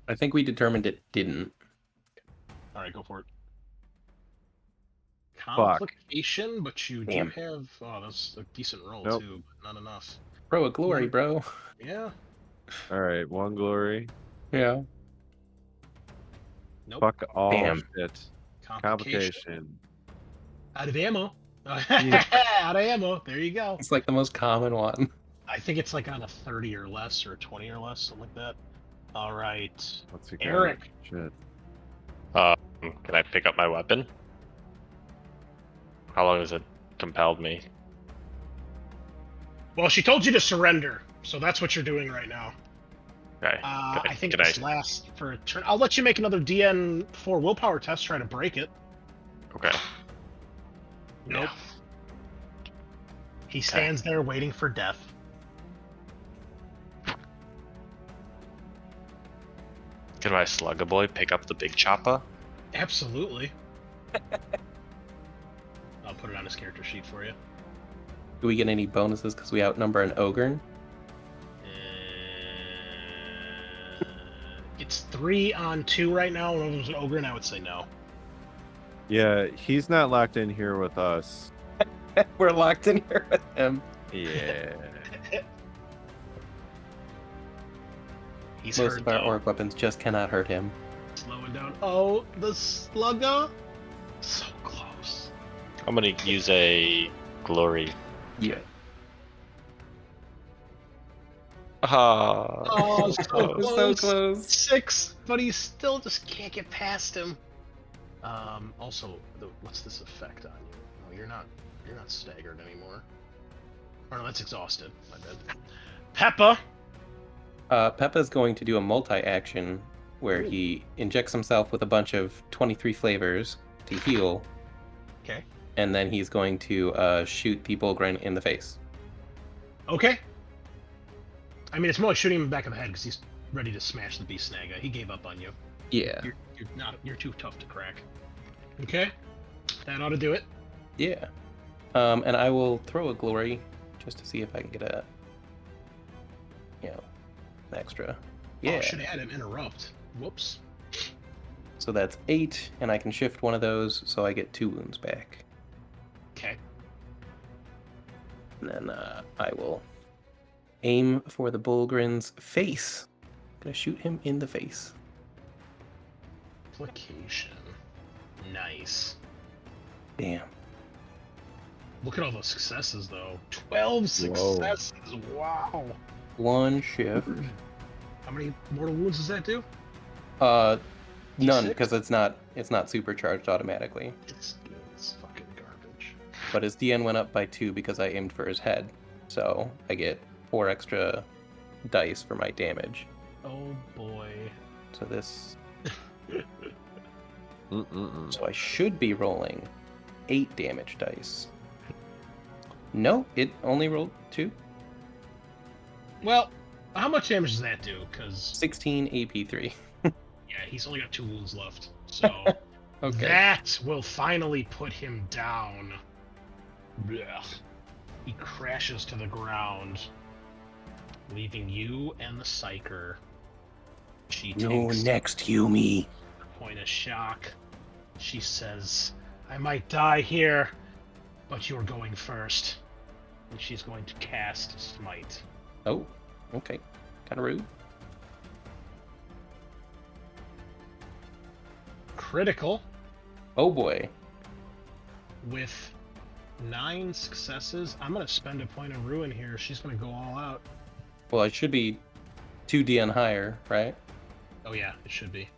I think we determined it didn't. Alright, go for it. Fuck. Complication, but you Damn. do have... Oh, that's a decent roll, Nope. too, but not enough. Bro, a glory, bro. Yeah. Alright, 1 glory. Yeah. Nope. Fuck all Damn. shit. Complication. Complication. Out of ammo. Yeah. Out of ammo. There you go. It's like the most common one. I think it's like on a 30 or less, or 20 or less, something like that. Alright. What's he got? Eric. Shit. Can I pick up my weapon? How long has it compelled me? Well, she told you to surrender, so that's what you're doing right now. Okay. I think can I- this lasts for a turn. I'll let you make another DN4 willpower test, try to break it. Okay. Nope. Yeah. He stands there waiting for death. Can my slugger boy pick up the big chopper? Absolutely. I'll put it on his character sheet for you. Do we get any bonuses because we outnumber an ogre? It's 3 on 2 right now. One of them's an ogre, and I would say no. Yeah, he's not locked in here with us. We're locked in here with him. Yeah. He's Most hurt, of our though. orc weapons just cannot hurt him. Slowing down. Oh, the slugger. So close. I'm gonna use a glory. Yeah. Oh, so We're so close. close. 6, but he still just can't get past him. Also, what's this effect on you? Oh, you're not staggered anymore. Oh no, that's exhausted. My bad. Peppa. Peppa's going to do a multi-action where he injects himself with a bunch of 23 flavors to heal, Okay. and then he's going to shoot the Bulgrin in the face. Okay. I mean, it's more like shooting him in the back of the head because he's ready to smash the beast snaga. He gave up on you. Yeah. You're too tough to crack. Okay. That ought to do it. Yeah. And I will throw a glory just to see if I can get a, an extra. Yeah. Oh, should have had him interrupt. Whoops. So that's 8, and I can shift one of those, so I get 2 wounds back. Okay. And then I will aim for the Bulgrin's face. Gonna shoot him in the face. Application. Nice. Damn. Look at all those successes, though. 12 successes. Wow. 1 shift. How many mortal wounds does that do? None, D6? because it's not supercharged automatically. It's fucking garbage. But his DN went up by 2 because I aimed for his head. So I get 4 extra dice for my damage. Oh boy. So this. Mm-mm-mm. So I should be rolling 8 damage dice. No, it only rolled 2. Well, how much damage does that do? Because 16 AP3. yeah, he's only got 2 wounds left. So Okay. that will finally put him down. Blech. He crashes to the ground, leaving you and the Psyker. She takes next, Yumi. a point of shock. She says, I might die here, but you're going first. And she's going to cast Smite. Oh, okay. Kind of rude. Critical Oh boy. with 9 successes. I'm gonna spend a point of ruin here. She's gonna go all out. Well, it should be 2D and higher, right? Oh yeah, it should be.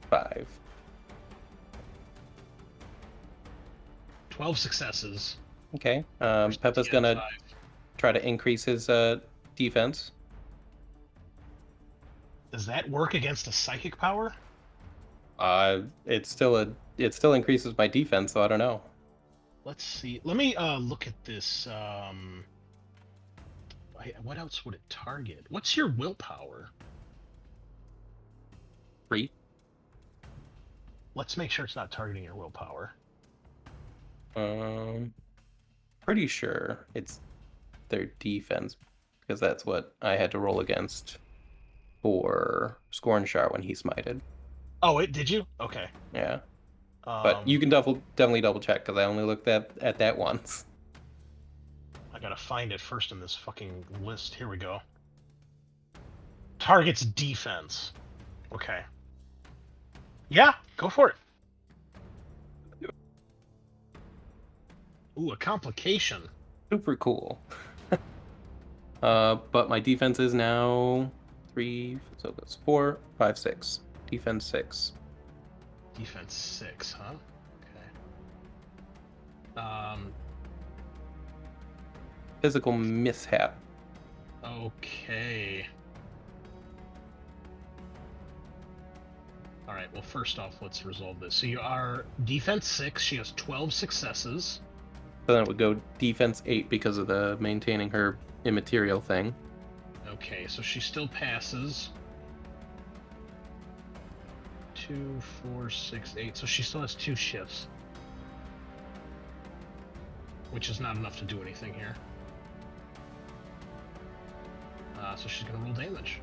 5. 12 successes. Okay. Peppa's gonna 5. try to increase his defense. Does that work against a psychic power? It still increases my defense, so I don't know. Let's see. Let me look at this. What else would it target? What's your willpower? 3. Let's make sure it's not targeting your willpower. Pretty sure it's their defense because that's what I had to roll against for Scornshar when he smited. Oh, did you? Okay. Yeah. But you can definitely double check because I only looked at that once. I gotta find it first in this fucking list. Here we go. Target's defense. Okay. Yeah, go for it. Ooh, a complication. Super cool. But my defense is now 3, so that's 4, 5, 6. Defense 6. Defense 6, huh? Okay. Physical mishap. Okay. Alright, well first off, let's resolve this. So you are defense 6, she has 12 successes. So then it would go defense 8 because of the maintaining her immaterial thing. Okay, so she still passes. 2, 4, 6, 8. So she still has 2 shifts. Which is not enough to do anything here. So she's gonna roll damage.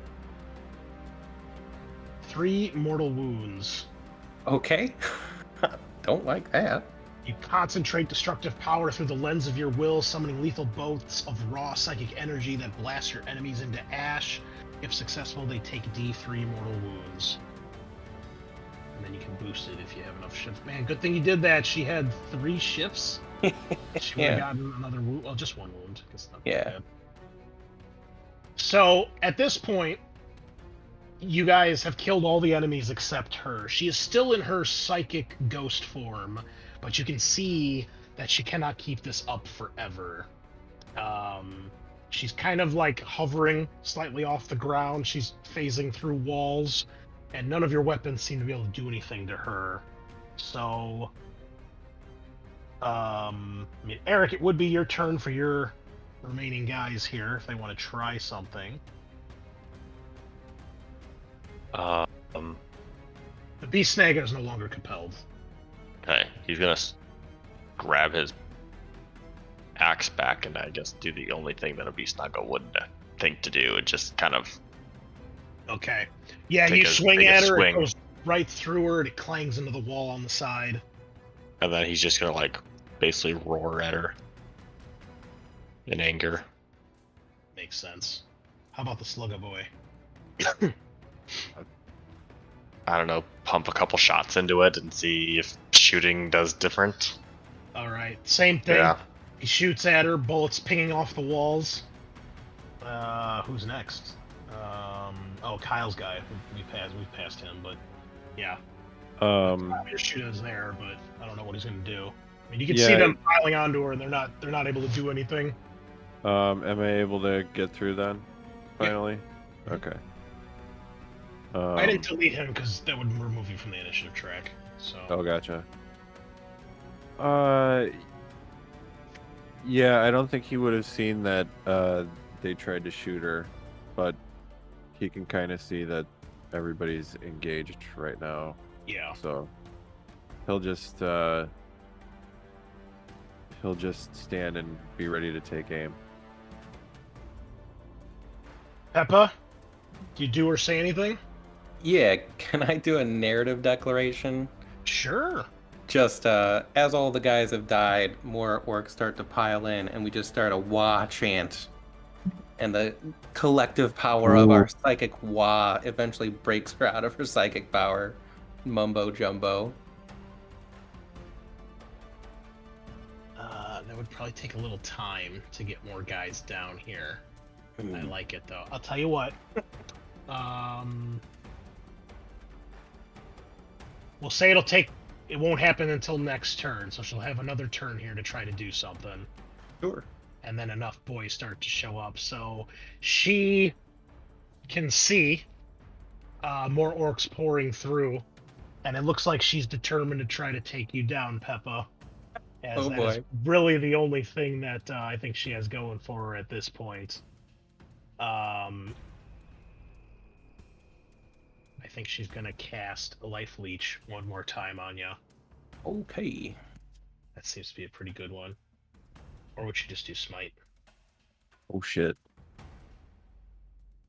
3 mortal wounds. Okay. Don't like that. You concentrate destructive power through the lens of your will, summoning lethal bolts of raw psychic energy that blast your enemies into ash. If successful, they take D3 mortal wounds. And then you can boost it if you have enough shifts. Man, good thing you did that. She had 3 shifts. She would have gotten another wound. Well, just 1 wound. Yeah. Bad. So, at this point, you guys have killed all the enemies except her. She is still in her psychic ghost form, but you can see that she cannot keep this up forever. She's kind of like hovering slightly off the ground. She's phasing through walls, and none of your weapons seem to be able to do anything to her. So, I mean, Eric, it would be your turn for your remaining guys here if they want to try something. The Beast Snagger is no longer compelled. Okay, he's gonna grab his axe back and I guess do the only thing that a Beast Snagger wouldn't think to do, and just kind of. Okay. Yeah, you swing at her, it goes right through her, and it clangs into the wall on the side. And then he's just gonna like basically roar at her in anger. Makes sense. How about the Slugger Boy? I don't know, pump a couple shots into it and see if shooting does different. Alright, same thing. Yeah. He shoots at her, bullets pinging off the walls. Who's next? Oh, Kyle's guy. We've passed him, but yeah. Your shooter is there, but I don't know what he's gonna do. I mean, you can see them piling onto her, and they're not able to do anything. Am I able to get through then? Finally? Yeah. Okay. I didn't delete him because that would remove you from the initiative track. So. Oh, gotcha. Yeah, I don't think he would have seen that they tried to shoot her, but he can kind of see that everybody's engaged right now. Yeah. So he'll just stand and be ready to take aim. Peppa, do you do or say anything? Yeah, can I do a narrative declaration? Sure. Just as all the guys have died, more orcs start to pile in, and we just start a wah chant. And the collective power of our psychic Wah eventually breaks her out of her psychic power. Mumbo jumbo. That would probably take a little time to get more guys down here. I like it though. I'll tell you what. We'll say it won't happen until next turn, so she'll have another turn here to try to do something. Sure. And then enough boys start to show up. So she can see more orcs pouring through, and it looks like she's determined to try to take you down, Peppa. As that is really the only thing that I think she has going for her at this point. I think she's gonna cast a Life Leech one more time on you. Okay. That seems to be a pretty good one. Or would she just do Smite? Oh shit.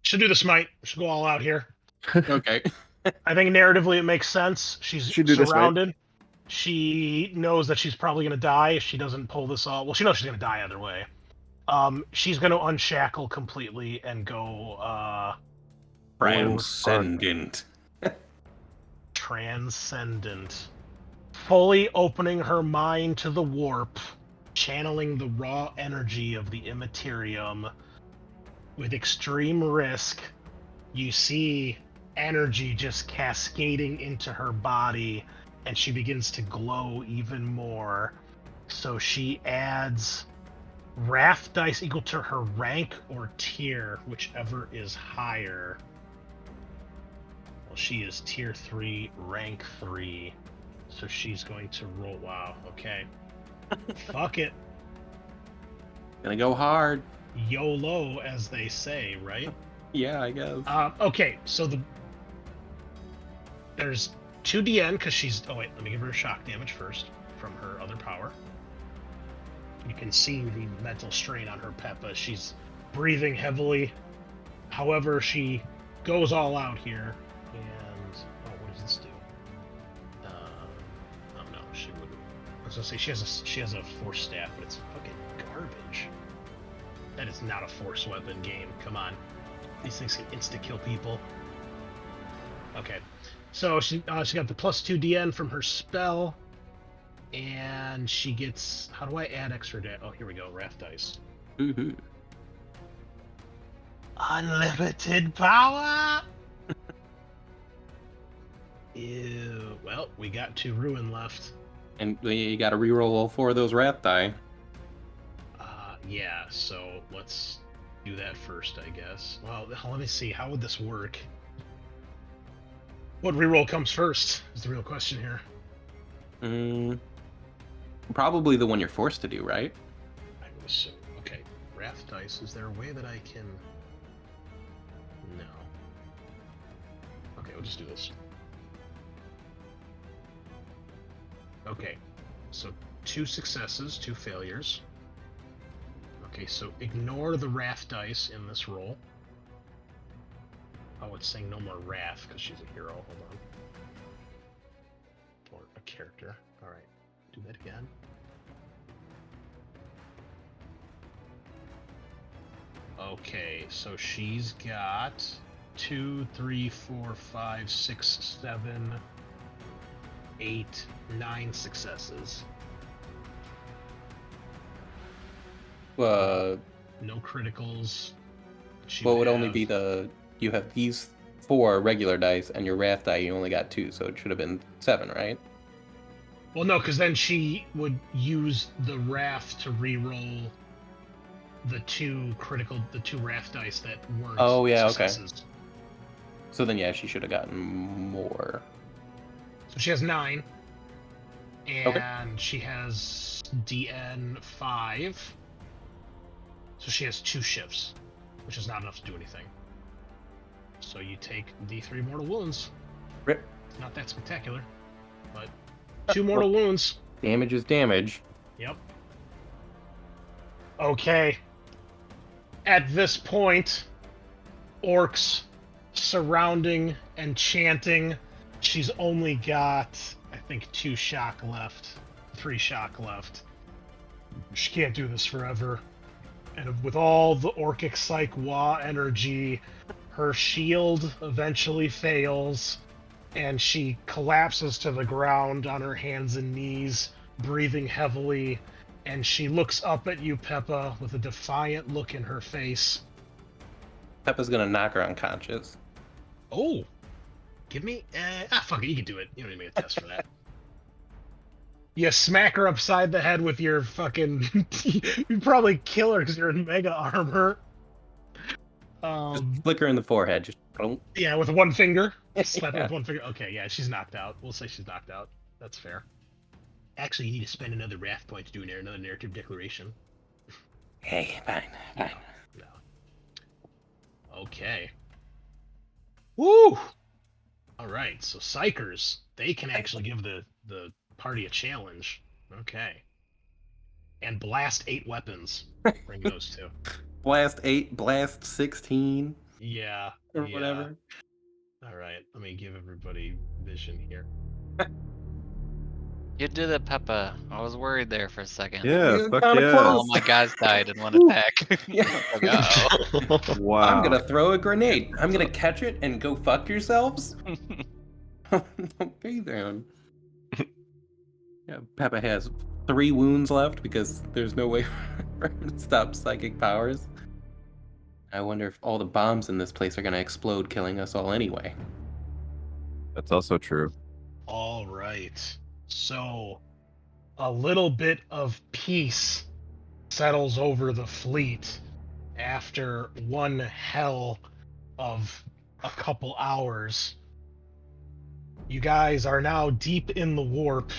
She'll do the Smite. She'll go all out here. Okay. I think narratively it makes sense. She's surrounded. She knows that she's probably going to die if she doesn't pull this off. Well, she knows she's going to die either way. She's going to unshackle completely and go... Transcendent. Transcendent. Fully opening her mind to the warp, channeling the raw energy of the Immaterium. With extreme risk, you see energy just cascading into her body, and she begins to glow even more. So she adds wrath dice equal to her rank or tier, whichever is higher. Well, she is tier 3, rank 3. So she's going to roll. Wow, okay. Fuck it. Gonna go hard. YOLO, as they say, right? Yeah, I guess. Okay, so there's 2dn because she's... Oh wait, let me give her a shock damage first from her other power. You can see the mental strain on her, Peppa. She's breathing heavily. However, she goes all out here. And... Oh, what does this do? Oh no, she wouldn't. I was gonna say she has a force staff, but it's fucking garbage. That is not a force weapon game. Come on. These things can insta-kill people. Okay. So she got the +2 DN from her spell. And she gets... How do I add extra damage? Oh, here we go. Wrath dice. Mm-hmm. Unlimited power! Ew. Well, we got 2 ruin left. And you gotta reroll all 4 of those wrath die. Yeah, so let's do that first, I guess. Well, let me see. How would this work? What reroll comes first is the real question here. Probably the one you're forced to do, right? I would assume. Okay, wrath dice. Is there a way that I can... No. Okay, we'll just do this. Okay, so 2 successes, 2 failures. Okay, so ignore the wrath dice in this roll. Oh, it's saying no more wrath because she's a hero. Hold on. Or a character. Alright, do that again. Okay, so she's got 2, 3, 4, 5, 6, 7, 8, 9 successes. No criticals. Well, it would only be you have these 4 regular dice, and your wrath die you only got 2, so it should have been 7, right? Well, no, because then she would use the wrath to re-roll the 2 wrath dice that weren't successes. Okay. So then, yeah, she should have gotten more. So she has 9, and she has DN 5. So she has 2 shifts, which is not enough to do anything. So you take D3 mortal wounds. Rip. It's not that spectacular, but 2 mortal wounds. Damage is damage. Yep. Okay. At this point, orcs surrounding and chanting. She's only got, I think, 2 shock left. 3 shock left. She can't do this forever. And with all the Orcic Psych Wa energy, her shield eventually fails, and she collapses to the ground on her hands and knees, breathing heavily, and she looks up at you, Peppa, with a defiant look in her face. Peppa's gonna knock her unconscious. Oh, give me... fuck it, you can do it. You don't need me to test for that. You smack her upside the head with your fucking... You'd probably kill her because you're in mega armor. Just flick her in the forehead. Just Yeah, with one finger. Slap her with one finger. Okay, yeah, she's knocked out. We'll say she's knocked out. That's fair. Actually, you need to spend another wrath point to do another narrative declaration. Hey, fine. No. Okay. Woo! Alright, so Psykers, they can actually give the party a challenge. Okay. And blast 8 weapons. Bring those two. Blast 8, blast 16. Yeah. Or whatever. Alright, let me give everybody vision here. You did it, Peppa. I was worried there for a second. Yeah, You're fuck kinda yeah. close. All of my guys died in one attack. Yeah. Like, uh-oh. Wow. I'm gonna throw a grenade. I'm gonna catch it and go fuck yourselves. Okay then. Yeah, Peppa has 3 wounds left because there's no way for him to stop psychic powers. I wonder if all the bombs in this place are gonna explode, killing us all anyway. That's also true. All right. So, a little bit of peace settles over the fleet after one hell of a couple hours. You guys are now deep in the warp.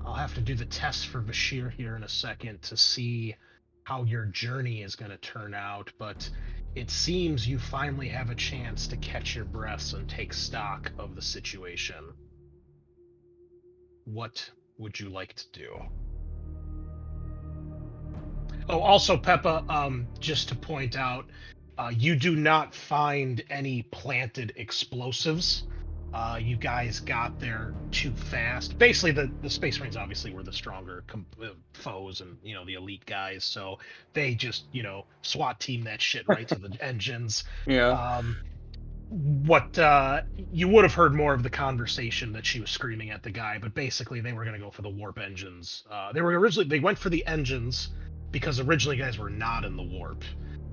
I'll have to do the test for Bashir here in a second to see how your journey is going to turn out, but it seems you finally have a chance to catch your breaths and take stock of the situation. What would you like to do? Oh, also, Peppa, just to point out, you do not find any planted explosives. You guys got there too fast. Basically, the Space Marines obviously were the stronger foes and, the elite guys, so they just, SWAT team that shit right to the engines. Yeah. What you would have heard more of the conversation that she was screaming at the guy, but basically they were going to go for the warp engines. They went for the engines because originally you guys were not in the warp.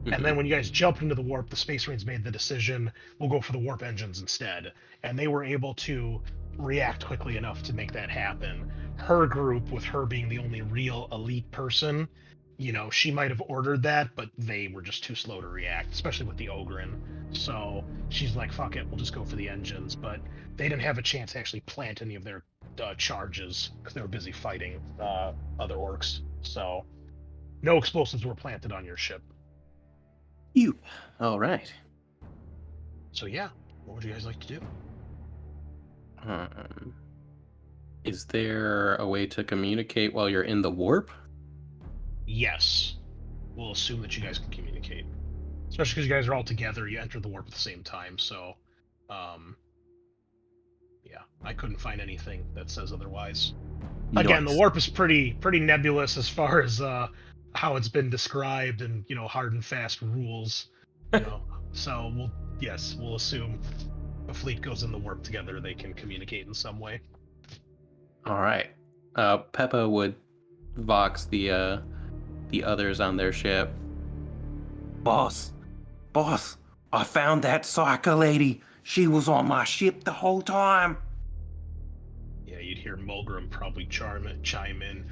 And then when you guys jumped into the warp, the Space Marines made the decision, we'll go for the warp engines instead. And they were able to react quickly enough to make that happen. Her group, with her being the only real elite person, she might have ordered that, but they were just too slow to react, especially with the Ogren. So she's like, fuck it, we'll just go for the engines. But they didn't have a chance to actually plant any of their charges because they were busy fighting other orcs. So no explosives were planted on your ship. You. All right. So yeah, what would you guys like to do? Is there a way to communicate while you're in the warp? Yes. We'll assume that you guys can communicate. Especially because you guys are all together, you enter the warp at the same time, so yeah, I couldn't find anything that says otherwise. Again, the warp is pretty nebulous as far as how it's been described and, hard and fast rules. So we'll assume a fleet goes in the warp together, they can communicate in some way. All right. Peppa would vox the others on their ship. Boss, I found that Psyker lady. She was on my ship the whole time. Yeah, you'd hear Mulgrim probably chime in.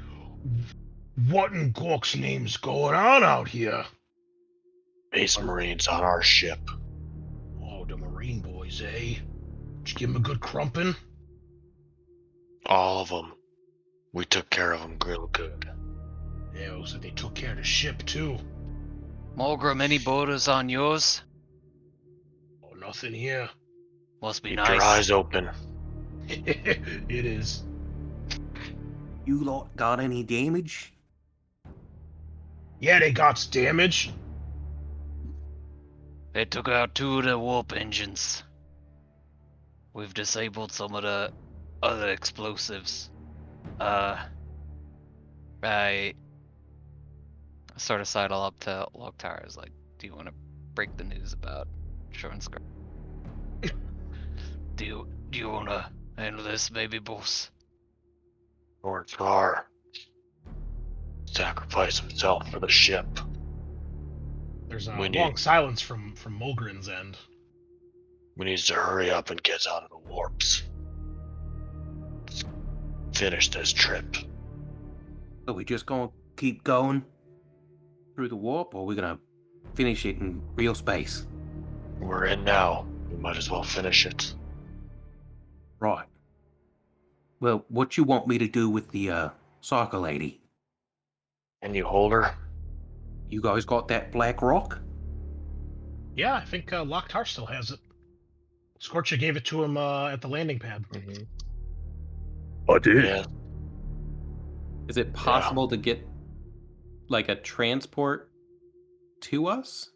What in Gork's name's going on out here? Space Marines on our ship. Oh, the Marine boys, eh? Did you give them a good crumpin'? All of them. We took care of them real good. Yeah, looks like they took care of the ship, too. Mulgrim, any borders on yours? Oh, nothing here. Must be Keep nice. your eyes open. It is. You lot got any damage? Yeah, they got damage. They took out 2 of the warp engines. We've disabled some of the other explosives. I sort of sidle up to Loktar. Is like, do you want to break the news about showing scrap? Do you want to handle this, baby boss? Loktar sacrifice himself for the ship. There's a We long need- silence from Mulgren's end. We need to hurry up and get out of the warps. Finish this trip. So we just gonna keep going through the warp, or we're gonna finish it in real space? We're in now. We might as well finish it. Right. Well, what you want me to do with the Psyker lady? Can you hold her? You guys got that black rock? Yeah, I think Loktar still has it. Scorcher gave it to him at the landing pad. Mm-hmm. I did. Yeah. Is it possible to get like a transport to us?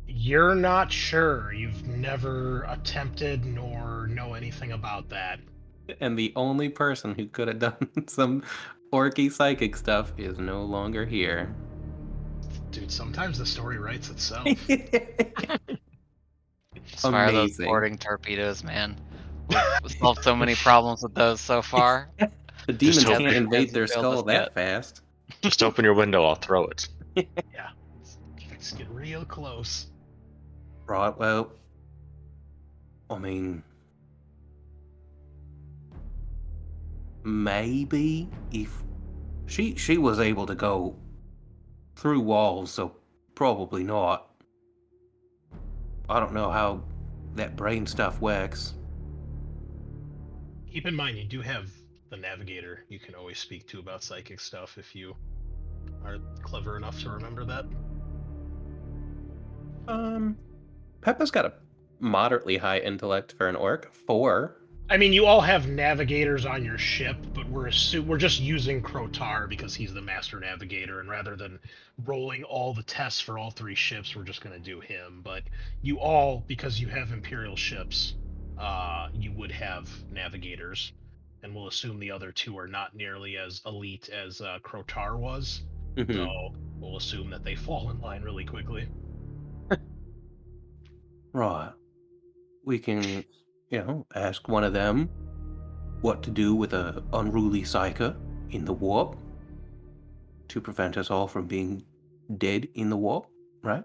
You're not sure. You've never attempted nor know anything about that. And the only person who could have done some orky psychic stuff is no longer here. Dude, sometimes the story writes itself. Fire those Amazing. boarding torpedoes, man. We've solved so many problems with those so far. The demons hope can't it invade their doesn't skull fail that us fast. Just open your window, I'll throw it. Yeah. Let's get real close. Right, well, I mean, maybe if she was able to go through walls, so probably not. I don't know how that brain stuff works. Keep in mind, you do have the navigator you can always speak to about psychic stuff if you are clever enough to remember that. Peppa's got a moderately high intellect for an orc. 4. I mean, you all have navigators on your ship, but we're just using Krotar because he's the master navigator, and rather than rolling all the tests for all 3 ships, we're just going to do him. But you all, because you have Imperial ships, you would have navigators, and we'll assume the other 2 are not nearly as elite as Krotar was. Mhm. So we'll assume that they fall in line really quickly. Right. We can, ask one of them what to do with a unruly psyker in the warp to prevent us all from being dead in the warp, right?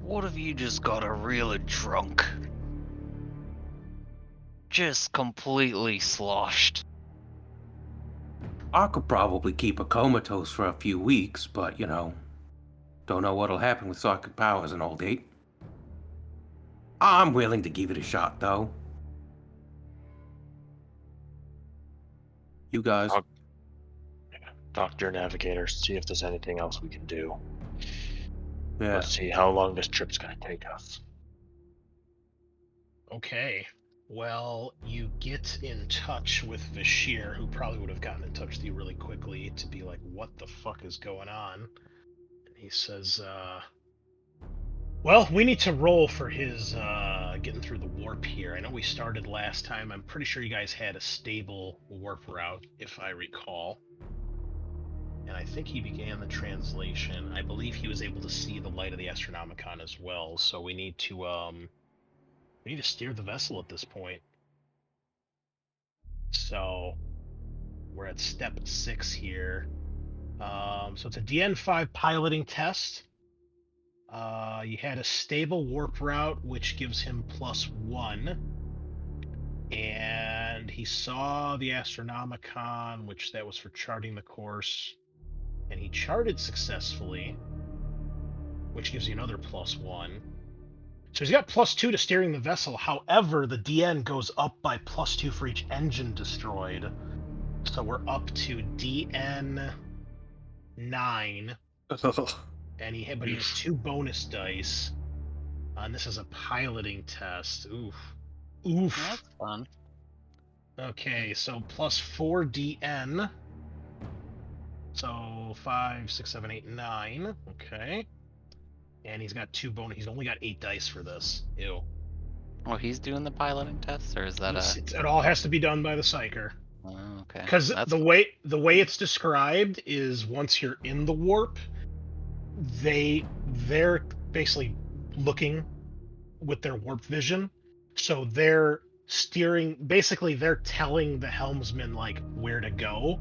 What if you just got a real drunk? Just completely sloshed. I could probably keep a comatose for a few weeks, but, don't know what'll happen with psychic powers and all that. I'm willing to give it a shot, though. You guys? Talk to your navigator, see if there's anything else we can do. Yeah. Let's see how long this trip's gonna take us. Okay. Well, you get in touch with Vashir, who probably would have gotten in touch with you really quickly to be like, what the fuck is going on? And he says, well, we need to roll for his getting through the warp here. I know we started last time. I'm pretty sure you guys had a stable warp route, if I recall. And I think he began the translation. I believe he was able to see the light of the Astronomicon as well. So we need to steer the vessel at this point. So we're at step 6 here. So it's a DN5 piloting test. You had a stable warp route, which gives him +1. And he saw the Astronomicon, which that was for charting the course. And he charted successfully, which gives you another +1. So he's got +2 to steering the vessel. However, the DN goes up by +2 for each engine destroyed. So we're up to DN 9. And he has 2 bonus dice. And this is a piloting test. Oof. That's fun. Okay, so +4 DN. So 5, 6, 7, 8, 9. Okay. And he's got 2 bonus. He's only got 8 dice for this. Ew. Oh, he's doing the piloting test, or is that It all has to be done by the Psyker. Okay. Because That's the way it's described is once you're in the warp, they're basically looking with their warp vision, so they're steering. Basically, they're telling the helmsman like where to go,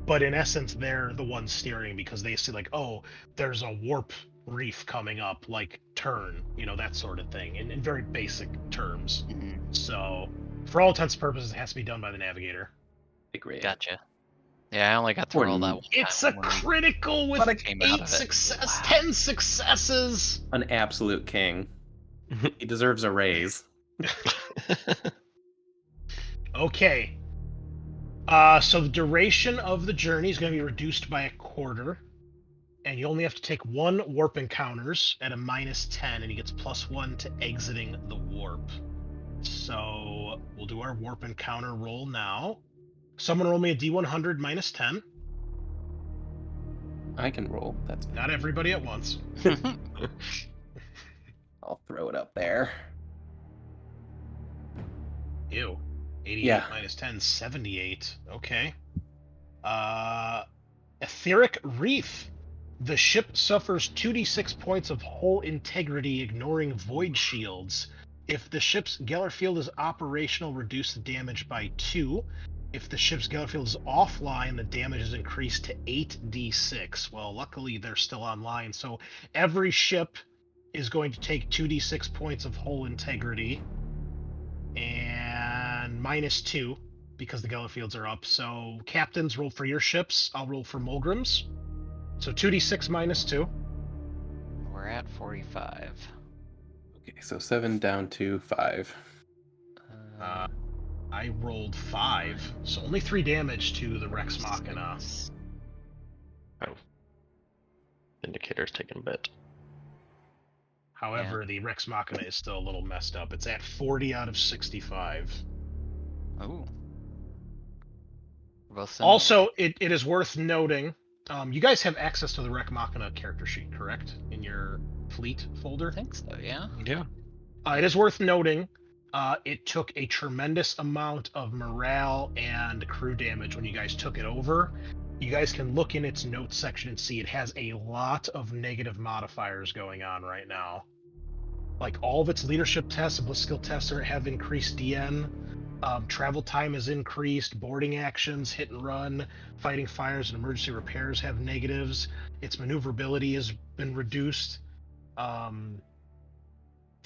but in essence, they're the ones steering because they see like, oh, there's a warp reef coming up, like turn, that sort of thing, in very basic terms. Mhm. So, for all intents and purposes, it has to be done by the navigator. Great. Gotcha. Yeah, I only got to Or roll that n- one It's time a when we critical with came out of it. Wow. 10 successes. An absolute king. He deserves a raise. Okay. So the duration of the journey is going to be reduced by a quarter, and you only have to take one warp encounters at a -10, and he gets +1 to exiting the warp. So we'll do our warp encounter roll now. Someone roll me a D100 -10. I can roll. That's fine. Not everybody at once. I'll throw it up there. Ew. 88 Yeah. -10, 78. Okay. Etheric Reef. The ship suffers 2d6 points of hull integrity, ignoring void shields. If the ship's Geller field is operational, reduce the damage by 2. If the ship's Geller field is offline, the damage is increased to 8d6. Well, luckily they're still online, so every ship is going to take 2d6 points of hull integrity and -2 because the Geller fields are up. So captains, roll for your ships. I'll roll for Mulgrim's. So 2d6 -2. We're at 45. Okay, so 7 down to 5. I rolled 5, so only 3 damage to the Rex Machina. Vindicator's taking a bit. However, the Rex Machina is still a little messed up. It's at 40 out of 65. Oh. Also, it is worth noting, you guys have access to the Rex Machina character sheet, correct? In your fleet folder? I think so, yeah. Yeah. It is worth noting, it took a tremendous amount of morale and crew damage when you guys took it over. You guys can look in its notes section and see it has a lot of negative modifiers going on right now. Like all of its leadership tests, bliss skill tests have increased DN. Travel time has increased. Boarding actions, hit and run, fighting fires, and emergency repairs have negatives. Its maneuverability has been reduced. The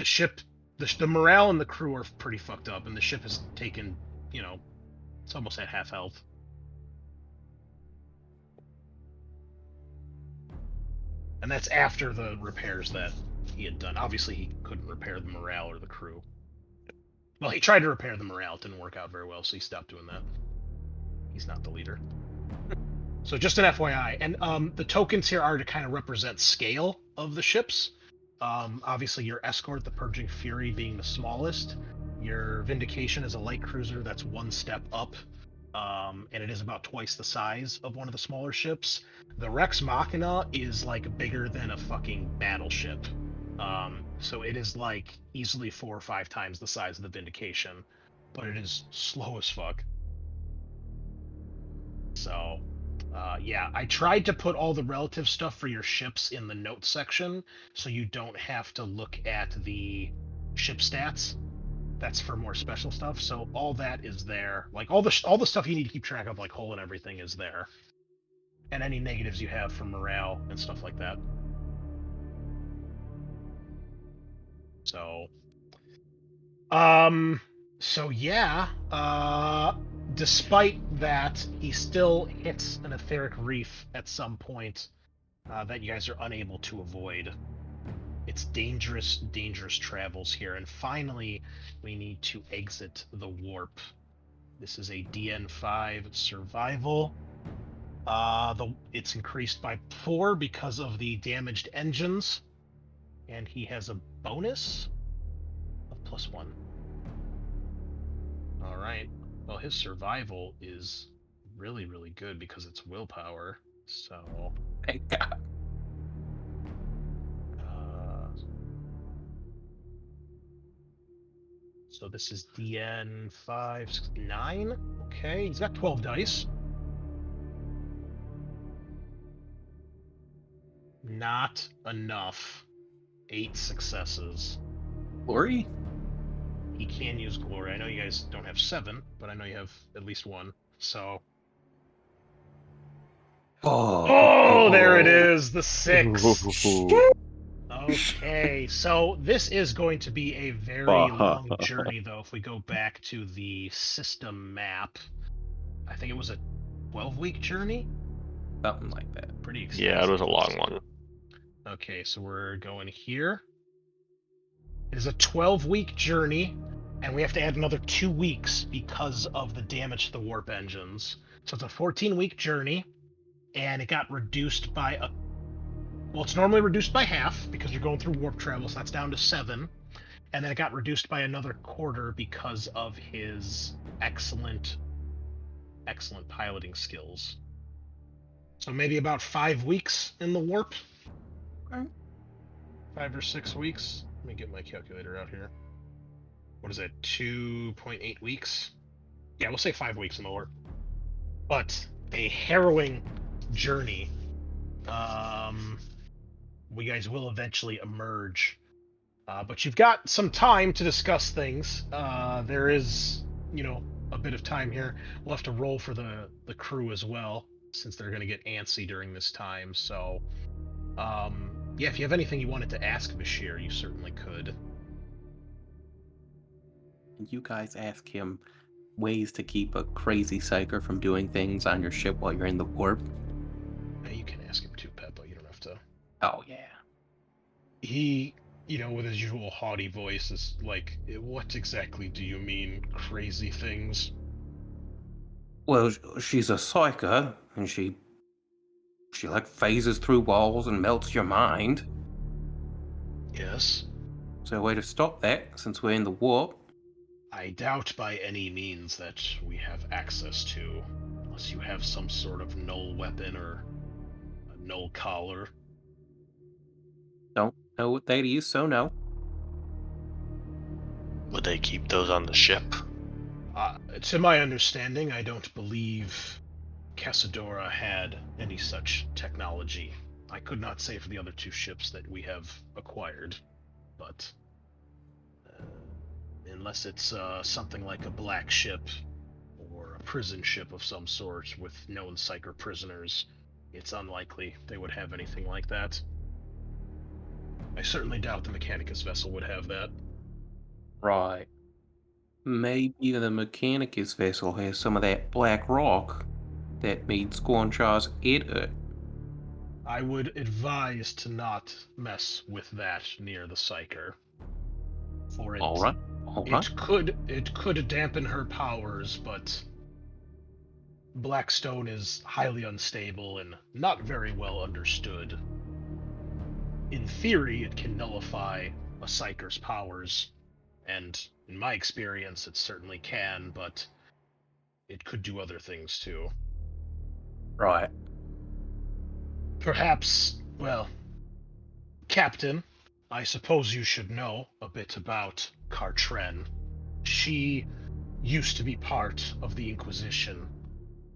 ship, the morale and the crew are pretty fucked up, and the ship has taken, it's almost at half health. And that's after the repairs that he had done. Obviously, he couldn't repair the morale or the crew. Well, he tried to repair the morale. It didn't work out very well, so he stopped doing that. He's not the leader. So just an FYI. And the tokens here are to kind of represent scale of the ships. Obviously, your escort, the Purging Fury, being the smallest. Your Vindication is a light cruiser that's 1 step up. And it is about twice the size of one of the smaller ships. The Rex Machina is like bigger than a fucking battleship. So it is like easily 4 or 5 times the size of the Vindication, but it is slow as fuck. So, yeah, I tried to put all the relative stuff for your ships in the notes section, so you don't have to look at the ship stats. That's for more special stuff. So all that is there. Like all the stuff you need to keep track of, like hull and everything, is there, and any negatives you have for morale and stuff like that. So, so yeah, despite that, he still hits an etheric reef at some point that you guys are unable to avoid. It's dangerous, dangerous travels here. And finally, we need to exit the warp. This is a DN5 survival. It's increased by 4 because of the damaged engines. And he has a bonus of +1. All right. Well, his survival is really, really good because it's willpower. So. Thank God. So this is DN 5, 6, 9. Okay, he's got 12 dice. Not enough. 8 successes. Glory? He can use glory. I know you guys don't have 7, but I know you have at least 1. So. Oh, there it is, the 6. Okay, so this is going to be a very long journey, though. If we go back to the system map, I think it was a 12-week journey. Something like that. Pretty extensive. Yeah, it was a long one. Okay, so we're going here. It is a 12-week journey, and we have to add another 2 weeks because of the damage to the warp engines. So it's a 14-week journey, and it got reduced by a... Well, it's normally reduced by half because you're going through warp travel, so that's down to 7. And then it got reduced by another quarter because of his excellent piloting skills. So maybe about 5 weeks in the warp. Okay. 5 or 6 weeks. Let me get my calculator out here. What is it? 2.8 weeks? Yeah, we'll say 5 weeks in the warp. But a harrowing journey. We guys will eventually emerge. But you've got some time to discuss things. There is, a bit of time here. We'll have to roll for the crew as well, since they're going to get antsy during this time. So, yeah, if you have anything you wanted to ask Bashir, you certainly could. You guys ask him ways to keep a crazy psyker from doing things on your ship while you're in the warp. Now, you can ask him too, Peppa. You don't have to. Oh, yeah. He, with his usual haughty voice, is like, what exactly do you mean, crazy things? Well, she's a psyker, and she like phases through walls and melts your mind. Yes? So a way to stop that, since we're in the warp. I doubt by any means that we have access to, unless you have some sort of null weapon or a null collar. Don't know what that is, so no. Would they keep those on the ship? To my understanding, I don't believe Casadora had any such technology. I could not say for the other 2 ships that we have acquired, but unless it's something like a black ship or a prison ship of some sort with known Psyker prisoners, it's unlikely they would have anything like that. I certainly doubt the Mechanicus vessel would have that. Right. Maybe the Mechanicus vessel has some of that black rock that made Scornchaw's it. I would advise to not mess with that near the Psyker. For it, All right. It could dampen her powers, but Blackstone is highly unstable and not very well understood. In theory, it can nullify a Psyker's powers, and in my experience, it certainly can, but it could do other things too. Right. Perhaps, Captain, I suppose you should know a bit about Kartren. She used to be part of the Inquisition,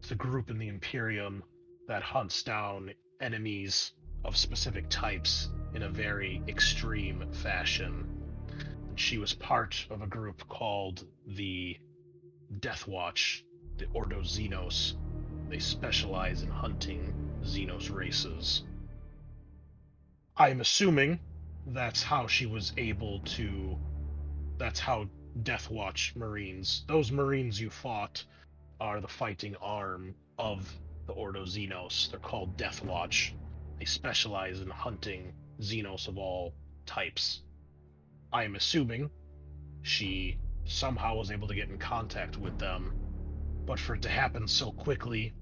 the group in the Imperium that hunts down enemies of specific types in a very extreme fashion. She was part of a group called the Deathwatch, the Ordo Xenos. They specialize in hunting Xenos races. I'm assuming that's how she was able to... That's how Deathwatch Marines... Those Marines you fought are the fighting arm of the Ordo Xenos. They're called Deathwatch. They specialize in hunting Xenos of all types. I am assuming she somehow was able to get in contact with them, but for it to happen so quickly,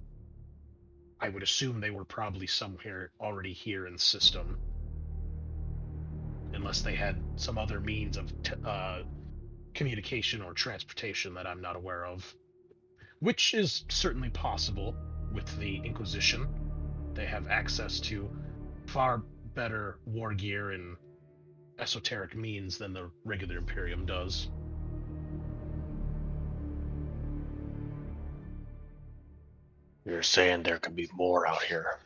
I would assume they were probably somewhere already here in the system. Unless they had some other means of communication or transportation that I'm not aware of. Which is certainly possible with the Inquisition. They have access to far better war gear and esoteric means than the regular Imperium does. You're saying there could be more out here.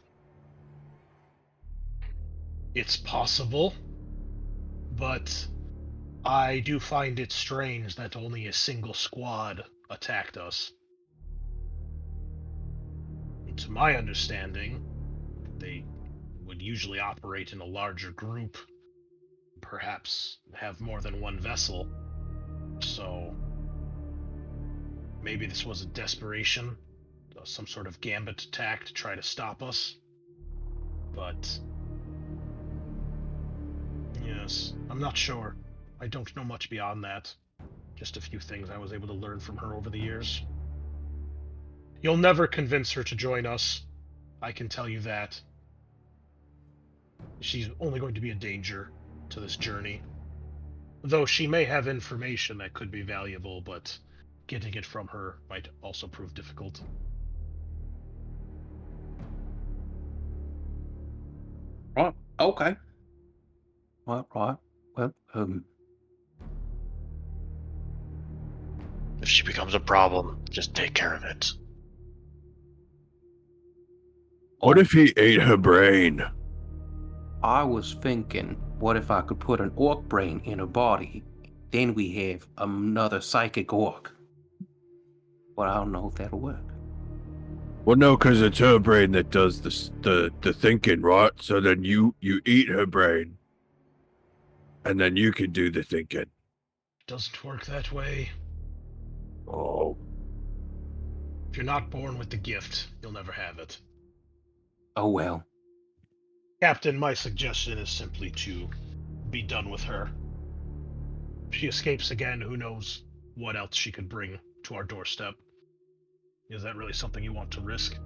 It's possible, but I do find it strange that only a single squad attacked us. And to my understanding, they would usually operate in a larger group, perhaps have more than one vessel. So maybe this was a desperation, some sort of gambit attack to try to stop us. But yes, I'm not sure. I don't know much beyond that. Just a few things I was able to learn from her over the years. You'll never convince her to join us. I can tell you that. She's only going to be a danger to this journey. Though she may have information that could be valuable, but getting it from her might also prove difficult. Right. Okay. Right. Well, If she becomes a problem, just take care of it. What if he ate her brain? I was thinking, what if I could put an orc brain in her body? Then we have another psychic orc. But I don't know if that'll work. Well, no, because it's her brain that does the thinking, right? So then you eat her brain, and then you can do the thinking. Doesn't work that way. Oh. If you're not born with the gift, you'll never have it. Oh well. Captain, my suggestion is simply to be done with her. If she escapes again, who knows what else she could bring to our doorstep. Is that really something you want to risk?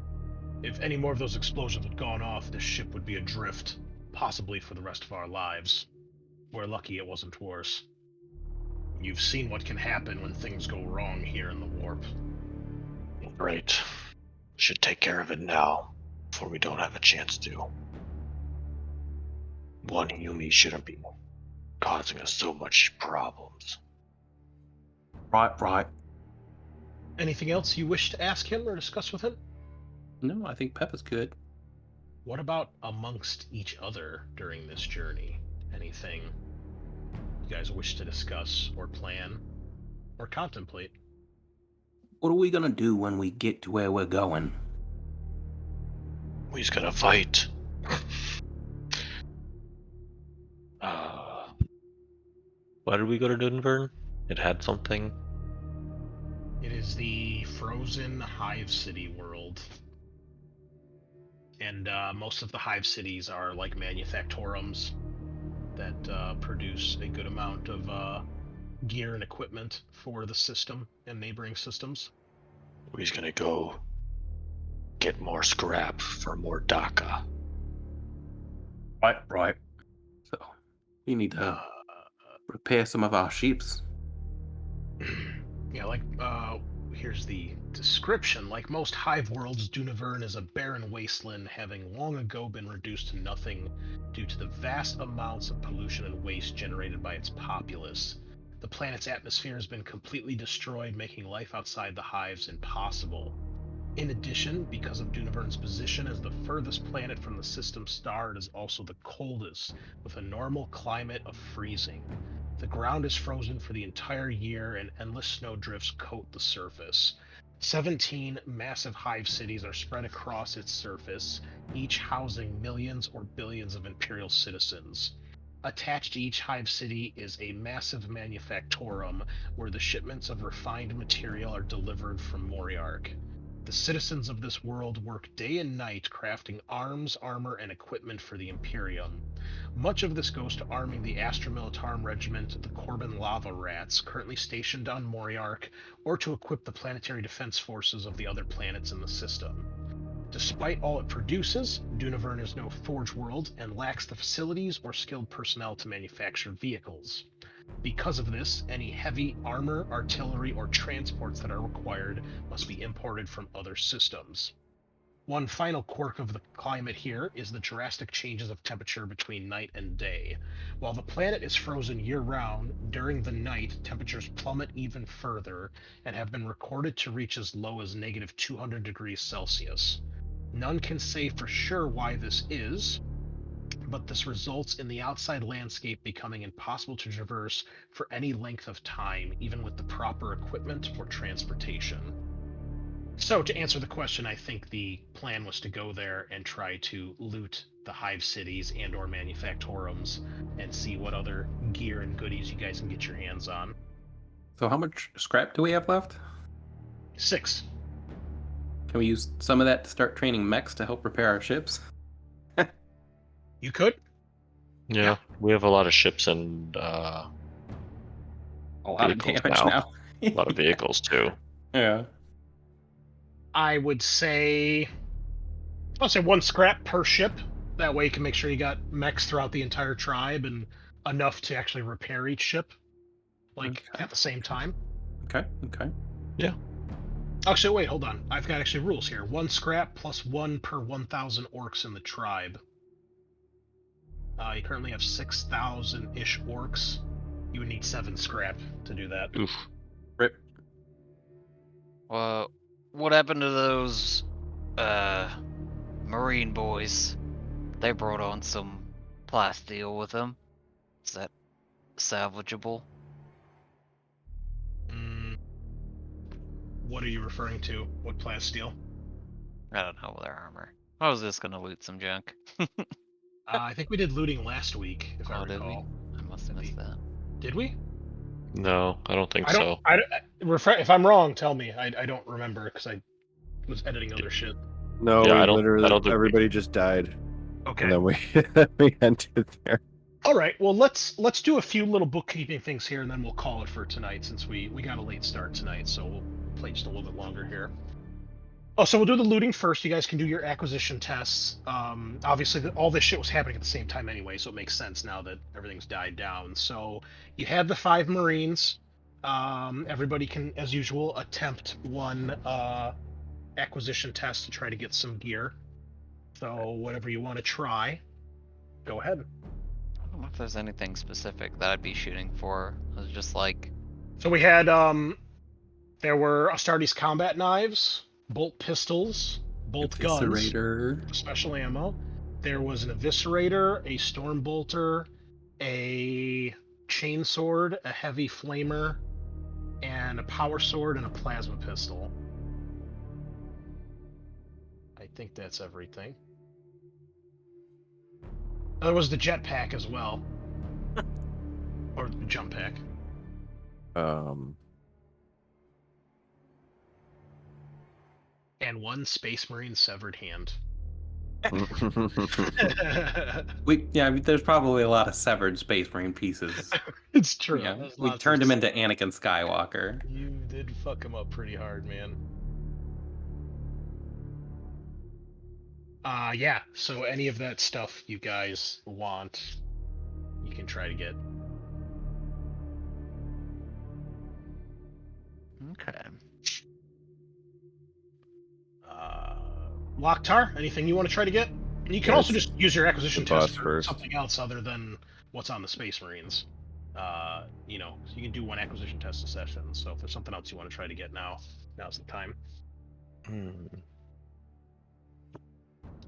If any more of those explosions had gone off, this ship would be adrift, possibly for the rest of our lives. We're lucky it wasn't worse. You've seen what can happen when things go wrong here in the warp. Right. Should take care of it now, before we don't have a chance to. One Yumi shouldn't be causing us so much problems. Right. Anything else you wish to ask him or discuss with him? No, I think Peppa's good. What about amongst each other during this journey? Anything you guys wish to discuss or plan or contemplate? What are we gonna do when we get to where we're going? We's gonna fight. Why did we go to Dunvern? It had something. It is the frozen Hive City world. And most of the Hive Cities are like manufactorums that produce a good amount of gear and equipment for the system and neighboring systems. We's gonna go get more scrap for more DACA. Right. So, we need to repair some of our ships. Yeah, here's the description. Like most hive worlds, Dunavern is a barren wasteland, having long ago been reduced to nothing due to the vast amounts of pollution and waste generated by its populace. The planet's atmosphere has been completely destroyed, making life outside the hives impossible. In addition, because of Dunavern's position as the furthest planet from the system star, it is also the coldest, with a normal climate of freezing. The ground is frozen for the entire year, and endless snowdrifts coat the surface. 17 massive hive cities are spread across its surface, each housing millions or billions of Imperial citizens. Attached to each hive city is a massive manufactorum, where the shipments of refined material are delivered from Moriark. The citizens of this world work day and night crafting arms, armor, and equipment for the Imperium. Much of this goes to arming the Astra Militarum Regiment, the Corbin Lava Rats, currently stationed on Moriark, or to equip the planetary defense forces of the other planets in the system. Despite all it produces, Dunavern is no forge world and lacks the facilities or skilled personnel to manufacture vehicles. Because of this, any heavy armor, artillery, or transports that are required must be imported from other systems. One final quirk of the climate here is the drastic changes of temperature between night and day. While the planet is frozen year-round, during the night, temperatures plummet even further and have been recorded to reach as low as negative 200 degrees Celsius. None can say for sure why this is, but this results in the outside landscape becoming impossible to traverse for any length of time, even with the proper equipment or transportation. So, to answer the question, I think the plan was to go there and try to loot the hive cities and or manufactorums and see what other gear and goodies you guys can get your hands on. So how much scrap do we have left? 6. Can we use some of that to start training mechs to help repair our ships? You could? Yeah, we have a lot of ships and A lot of vehicles damage now. a lot of vehicles too. Yeah. I would say... I'll say 1 scrap per ship. That way you can make sure you got mechs throughout the entire tribe and enough to actually repair each ship. Like, Okay. at the same time. Okay. Actually, wait, hold on. I've got actually rules here. 1 scrap plus 1 per 1,000 orcs in the tribe. You currently have 6,000-ish orcs. You would need 7 scrap to do that. Oof. Rip. Well, what happened to those marine boys? They brought on some plasteel with them. Is that salvageable? What are you referring to? What plasteel? I don't know their armor. I was just gonna loot some junk. I think we did looting last week, if I Oh, did we? recall. I must have missed that. Did we? No, I don't think I don't. so. If I'm wrong, tell me. I don't remember because I was editing other shit. No, Yeah, we I don't think everybody just died, Okay. and then we we ended there. All right. Well, let's do a few little bookkeeping things here, and then we'll call it for tonight since we got a late start tonight, so we'll play just a little bit longer here. Oh, so we'll do the looting first. You guys can do your acquisition tests. Obviously, all this shit was happening at the same time anyway, so it makes sense now that everything's died down. So you have the 5 Marines. Everybody can, as usual, attempt 1 acquisition test to try to get some gear. So whatever you want to try, go ahead. I don't know if there's anything specific that I'd be shooting for. I was just like, So we had there were Astartes combat knives, bolt pistols, bolt guns, Eviscerator. special ammo. There was an eviscerator, a storm bolter, a chainsword, a heavy flamer, and a power sword and a plasma pistol. I think that's everything. There was the jetpack as well. Or the jump pack. And 1 Space Marine severed hand. There's probably a lot of severed Space Marine pieces. It's true. Yeah, There's we lots turned of him into Anakin Skywalker. You did fuck him up pretty hard, man. Yeah, so any of that stuff you guys want, you can try to get. okay. Loktar, anything you want to try to get? And you can Yeah, also just use your acquisition the boss test for first. something else other than what's on the Space Marines. So you can do 1 acquisition test a session. So if there's something else you want to try to get now's the time.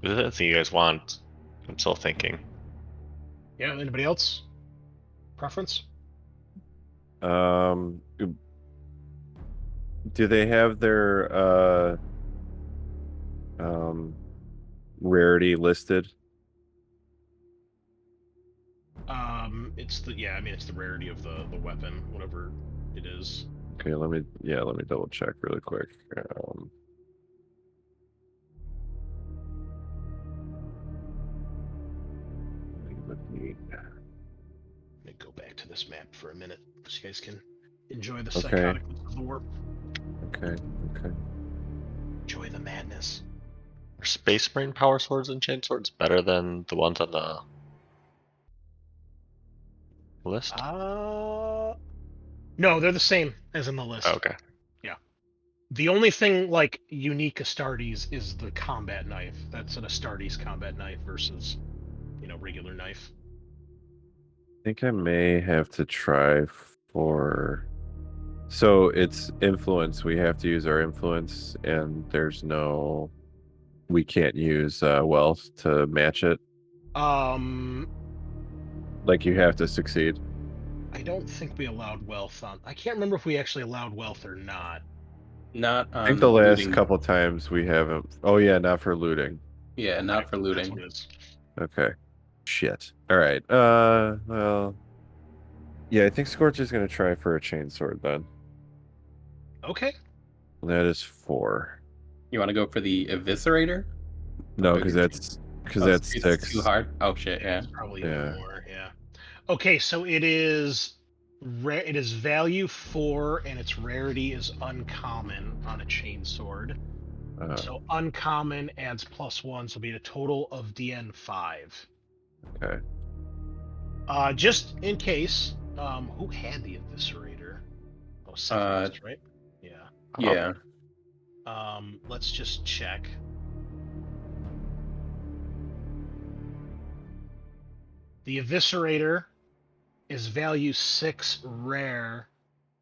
Is there anything you guys want? I'm still thinking. Yeah, anybody else? Preference? Do they have their rarity listed? It's the rarity of the weapon, whatever it is. Okay, let me double check really quick. Let me go back to this map for a minute so you guys can enjoy the psychoticness of the warp. Okay. Enjoy the madness. Are Space Marine power swords and chain swords better than the ones on the list? No, they're the same as in the list. Okay. The only thing like unique Astartes is the combat knife. That's an Astartes combat knife versus, regular knife. I think I may have to try for. So it's influence. We have to use our influence, and there's no. We can't use wealth to match it. Like you have to succeed. I don't think we allowed wealth on. I can't remember if we actually allowed wealth or not. Not I on think the last looting. couple times we haven't. Oh yeah, not for looting. Yeah, not for That's looting. what it is. Okay. Shit. All right. Well. Yeah, I think Scorch is gonna try for a chainsword then. Okay. That is 4. You want to go for the eviscerator? No, Bigger because Oh, that's it's 6. too hard. Oh shit! Yeah. It's probably Yeah. even more. Yeah. Okay, so it is it is value 4, and its rarity is uncommon on a chainsword. So uncommon adds +1, so it'll be a total of DN 5. Okay. Just in case, who had the eviscerator? Oh, Sephiroth, right? Yeah. Yeah. Let's just check. The eviscerator is value 6 rare,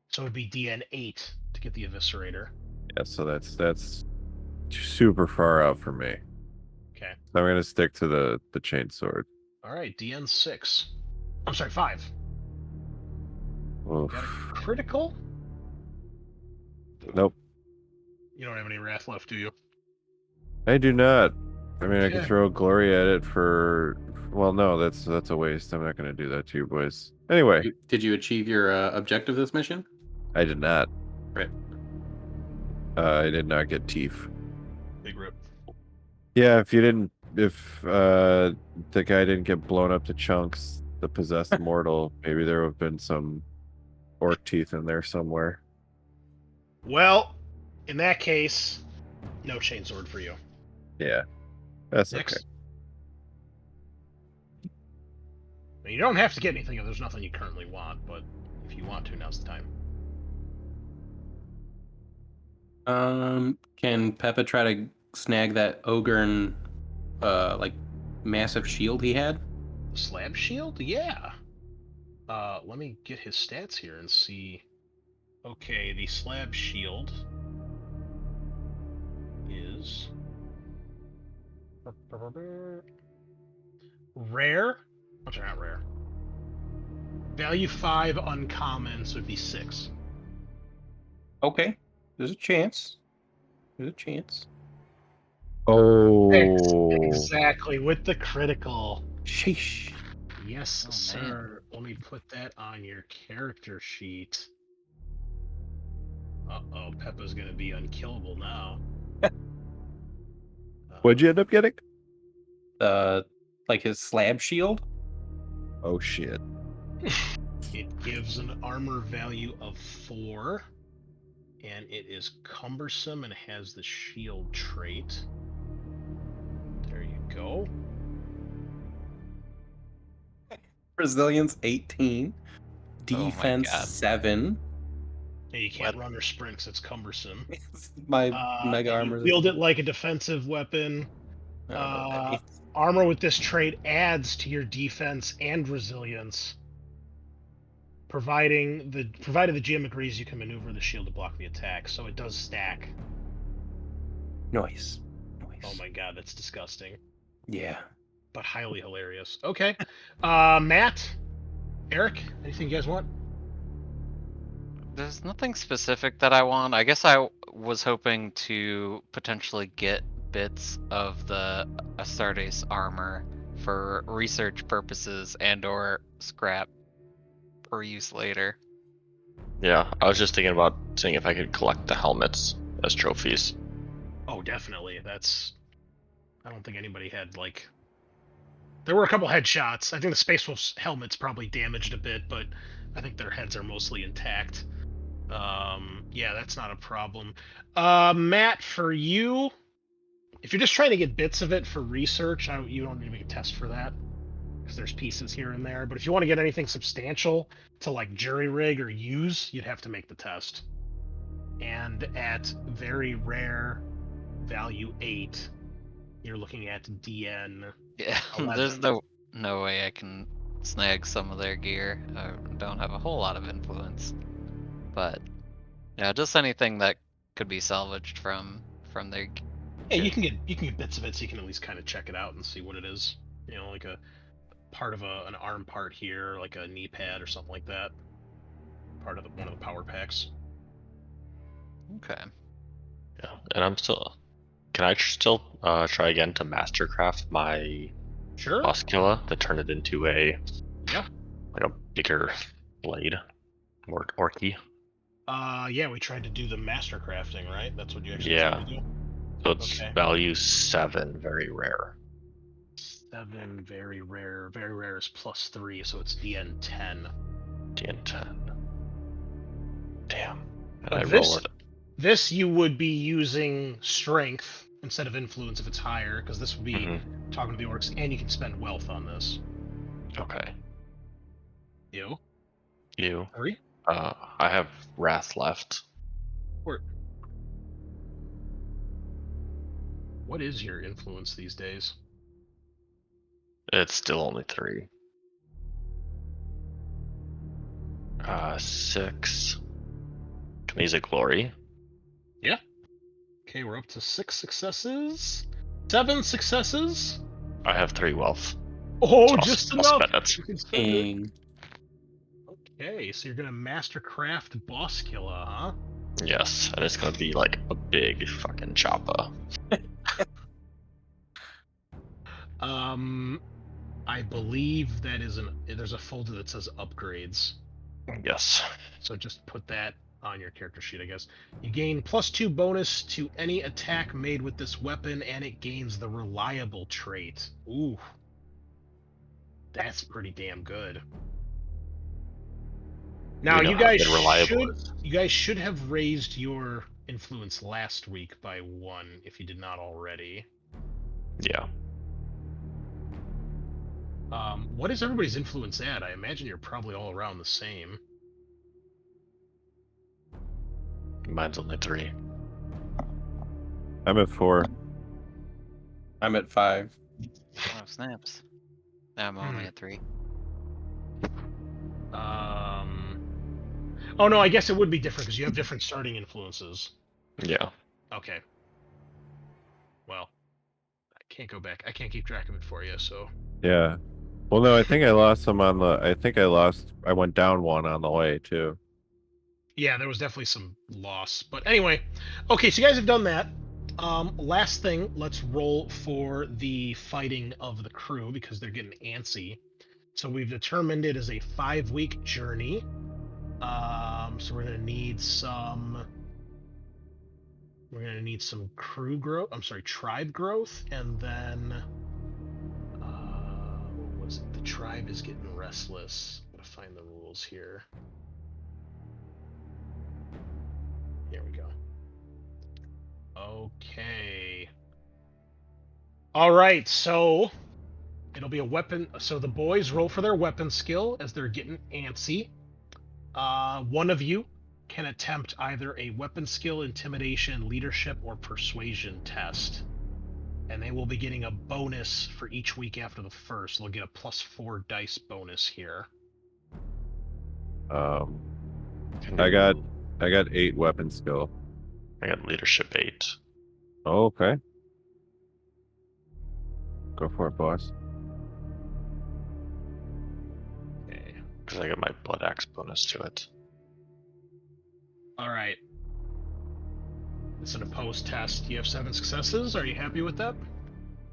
so it would be DN 8 to get the eviscerator. Yeah, so that's super far out for me. Okay. So I'm gonna stick to the chainsword. All right, DN 6. I'm sorry, 5. Oof. Got a critical? Nope. You don't have any wrath left, do you? I do not. I mean, I Okay. could throw glory at it for. Well, no, that's a waste. I'm not gonna do that to you boys. Anyway, Did you achieve your objective this mission? I did not. Right. I did not get teeth. Big rip. Yeah, if the guy didn't get blown up to chunks, the possessed mortal, maybe there would have been some orc teeth in there somewhere. Well, in that case, no chainsword for you. Yeah, that's Next. okay. Now, you don't have to get anything if there's nothing you currently want, but if you want to, now's the time. Can Peppa try to snag that ogre like massive shield he had? The slab shield? Yeah. Let me get his stats here and see. Okay, the slab shield is rare. I'm sorry, not rare. Value 5 uncommon, so it'd be 6. Okay, there's a chance. There's a chance. Oh, Exactly, with the critical. Sheesh. Yes, Oh, sir. Let me put that on your character sheet. Uh-oh, Peppa's gonna be unkillable now. what'd you end up getting? Like his slab shield. Oh shit. It gives an armor value of 4, and it is cumbersome and has the shield trait. There you go. Resilience 18. Oh my Defense God. 7. Yeah, you can't run or sprint 'cause it's cumbersome. My and mega you armor. wield it like a defensive weapon. I don't know what that means. Armor with this trait adds to your defense and resilience, provided the GM agrees you can maneuver the shield to block the attack. So it does stack. Nice. Oh my god, that's disgusting, Yeah. but highly hilarious. Okay, Matt, Eric, anything you guys want? There's nothing specific that I want. I guess I was hoping to potentially get bits of the Astartes armor for research purposes and/or scrap for use later. Yeah, I was just thinking about seeing if I could collect the helmets as trophies. Oh, definitely. I don't think anybody had like. There were a couple headshots. I think the Space Wolf's helmet's probably damaged a bit, but I think their heads are mostly intact. Yeah, that's not a problem. Matt, for you, if you're just trying to get bits of it for research, you don't need to make a test for that, because there's pieces here and there. But if you want to get anything substantial to like jury rig or use, you'd have to make the test. And at very rare value 8, you're looking at DN Yeah, 11. there's no way I can snag some of their gear. I don't have a whole lot of influence, but yeah, just anything that could be salvaged from their. Yeah, you can get bits of it, so you can at least kind of check it out and see what it is. You know, like a part of an arm part here, like a knee pad or something like that. Part of one of the power packs. Okay. Yeah, and I'm still. Can I still try again to mastercraft my Sure. Oscula to turn it into a Yeah. like a bigger blade, more orky? Yeah, we tried to do the master crafting, right? That's what you actually Yeah. tried to do. So it's Okay. value 7, very rare. 7, very rare. Very rare is +3, so it's DN 10. DN 10. Damn. And But I this- roll it. This you would be using strength instead of influence if it's higher, because this would be Mhm. talking to the orcs, and you can spend wealth on this. Okay. You? You. 3? I have wrath left. What is your influence these days? It's still only 3. 6. Can I use a glory? Okay, we're up to 6 successes. 7 successes. I have 3 wealth. Oh, So I'll- just I'll enough. spend it. You can spend it. Dang. Okay, so you're gonna mastercraft boss killer, huh? Yes, and it's gonna be like a big fucking chopper. I believe that is there's a folder that says upgrades. Yes. So just put that on your character sheet, I guess. You gain +2 bonus to any attack made with this weapon, and it gains the reliable trait. Ooh. That's pretty damn good. Now We know you how guys good reliable should have raised your influence last week by 1 if you did not already. Yeah. What is everybody's influence at? I imagine you're probably all around the same. Mine's only 3. I'm at 4. I'm at 5. Oh snaps! I'm only at 3. Oh no, I guess it would be different because you have different starting influences. Yeah. Okay. Well, I can't go back. I can't keep track of it for you, so. Yeah. Well, no, I think I lost some on the. I went down 1 on the way too. Yeah, there was definitely some loss. But anyway, okay, so you guys have done that. Last thing, let's roll for the fighting of the crew because they're getting antsy. So we've determined it is a 5-week journey. So we're gonna need some. We're gonna need some crew growth. I'm sorry, tribe growth, and then. What was it? The tribe is getting restless. Gotta find the rules here. Here we go. Okay. All right, so it'll be a weapon. So the boys roll for their weapon skill as they're getting antsy. One of you can attempt either a weapon skill, intimidation, leadership, or persuasion test. And they will be getting a bonus for each week after the first. They'll get a +4 dice bonus here. I got 8 weapon skill. I got leadership 8. Oh, okay. Go for it, boss. Okay. Because I got my blood axe bonus to it. All right. It's an opposed test. You have 7 successes. Are you happy with that?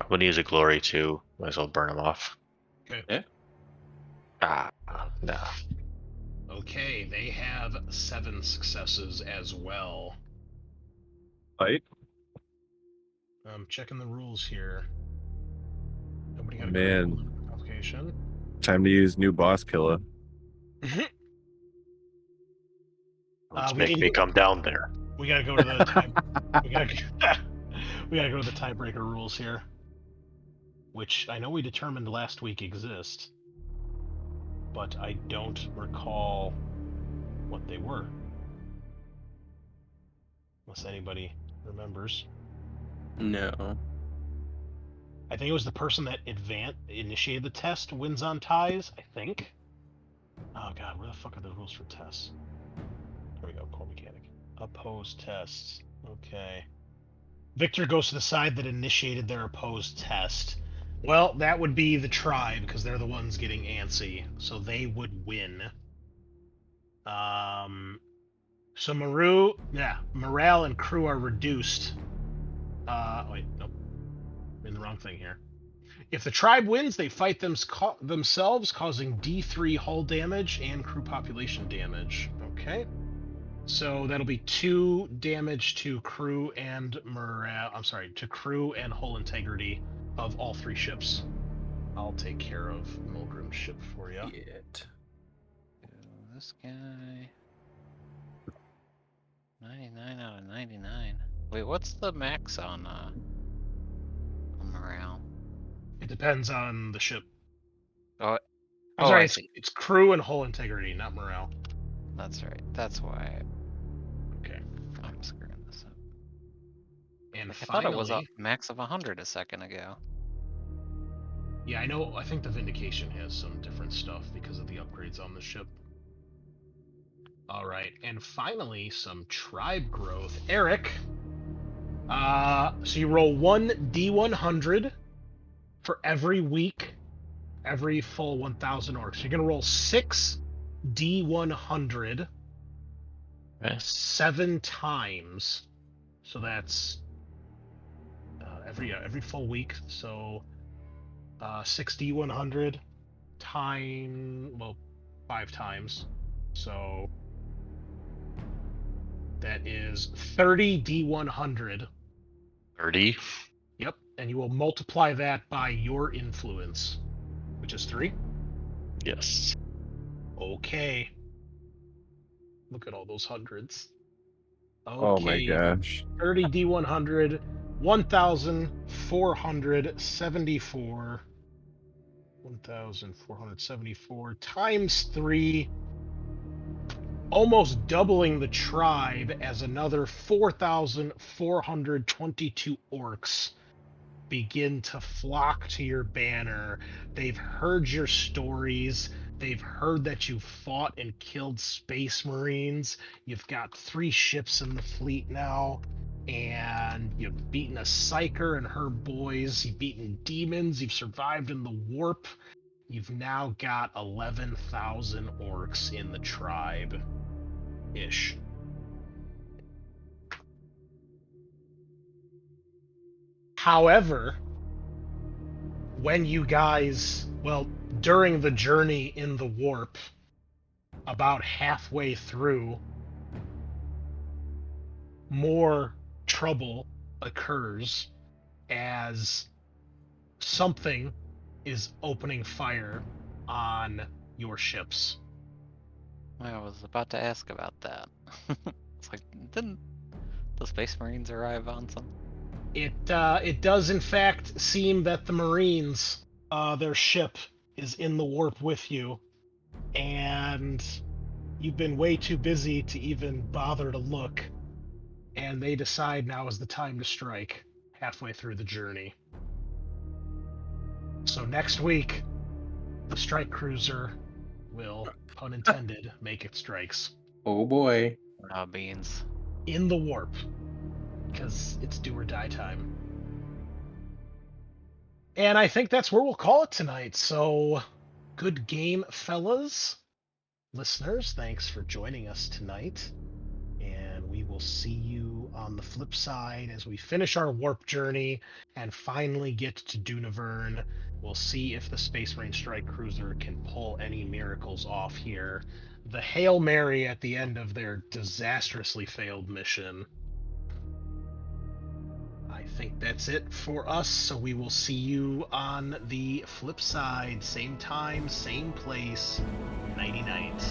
I'm gonna use a glory too. Might as well burn them off. Okay. Yeah. Nah. Okay, they have 7 successes as well. Fight. I'm checking the rules here. Nobody got a Man. complication. Time to use new boss killer. Let's we make need me to- come down there. We gotta go to the time. we gotta go to the tiebreaker rules here, which I know we determined last week exist, but I don't recall what they were. Unless anybody remembers. No. I think it was the person that initiated the test wins on ties, I think. Oh god, where the fuck are the rules for tests? There we go, core mechanic. Opposed tests. Okay. Victor goes to the side that initiated their opposed test. Well, that would be the tribe, because they're the ones getting antsy, so they would win. So morale and crew are reduced. Wait, nope. I'm in the wrong thing here. If the tribe wins, they fight themselves, causing D3 hull damage and crew population damage. Okay. So that'll be 2 damage to crew and morale. I'm sorry, to crew and hull integrity of all 3 ships. I'll take care of Mulgrim's ship for you. Yet. This guy. 99 out of 99. Wait, what's the max on morale? It depends on the ship. Oh, I'm sorry, I see. it's crew and hull integrity, not morale. That's right. That's why Okay. I'm screwing this up. And I finally, thought it was a max of 100 a second ago. yeah, I know. I think the Vindication has some different stuff because of the upgrades on the ship. All right, and finally, some tribe growth. Eric, so you roll 1 D100 for every week, every full 1,000 orcs. You're gonna roll 6 D100 Okay. 7 times. So that's every full week. So 6 D100 time 5 times. So that is 30 D100. 30. Yep, and you will multiply that by your influence, which is 3. Yes. Okay. Look at all those hundreds. Okay. Oh my gosh. 30 D100, 1,474. 1,474 times 3, almost doubling the tribe as another 4,422 orcs begin to flock to your banner. They've heard your stories. They've heard that you fought and killed space marines. You've got 3 ships in the fleet now, and you've beaten a Psyker and her boys. You've beaten demons. You've survived in the warp. You've now got 11,000 orcs in the tribe. Ish. However, when you guys, during the journey in the warp, about halfway through, more trouble occurs as something is opening fire on your ships. I was about to ask about that. It's like, didn't the Space Marines arrive on some? It does in fact seem that the Marines, their ship is in the warp with you, and you've been way too busy to even bother to look, and they decide now is the time to strike halfway through the journey. So next week, the strike cruiser will, pun intended, make its strikes. Oh boy. Beans. In the warp. Because it's do or die time. And I think that's where we'll call it tonight. So, good game, fellas. Listeners, thanks for joining us tonight. And we will see you on the flip side as we finish our warp journey and finally get to Dunavern. We'll see if the Space Marine Strike Cruiser can pull any miracles off here. The Hail Mary at the end of their disastrously failed mission. I think that's it for us, so we will see you on the flip side. Same time, same place. Nighty night.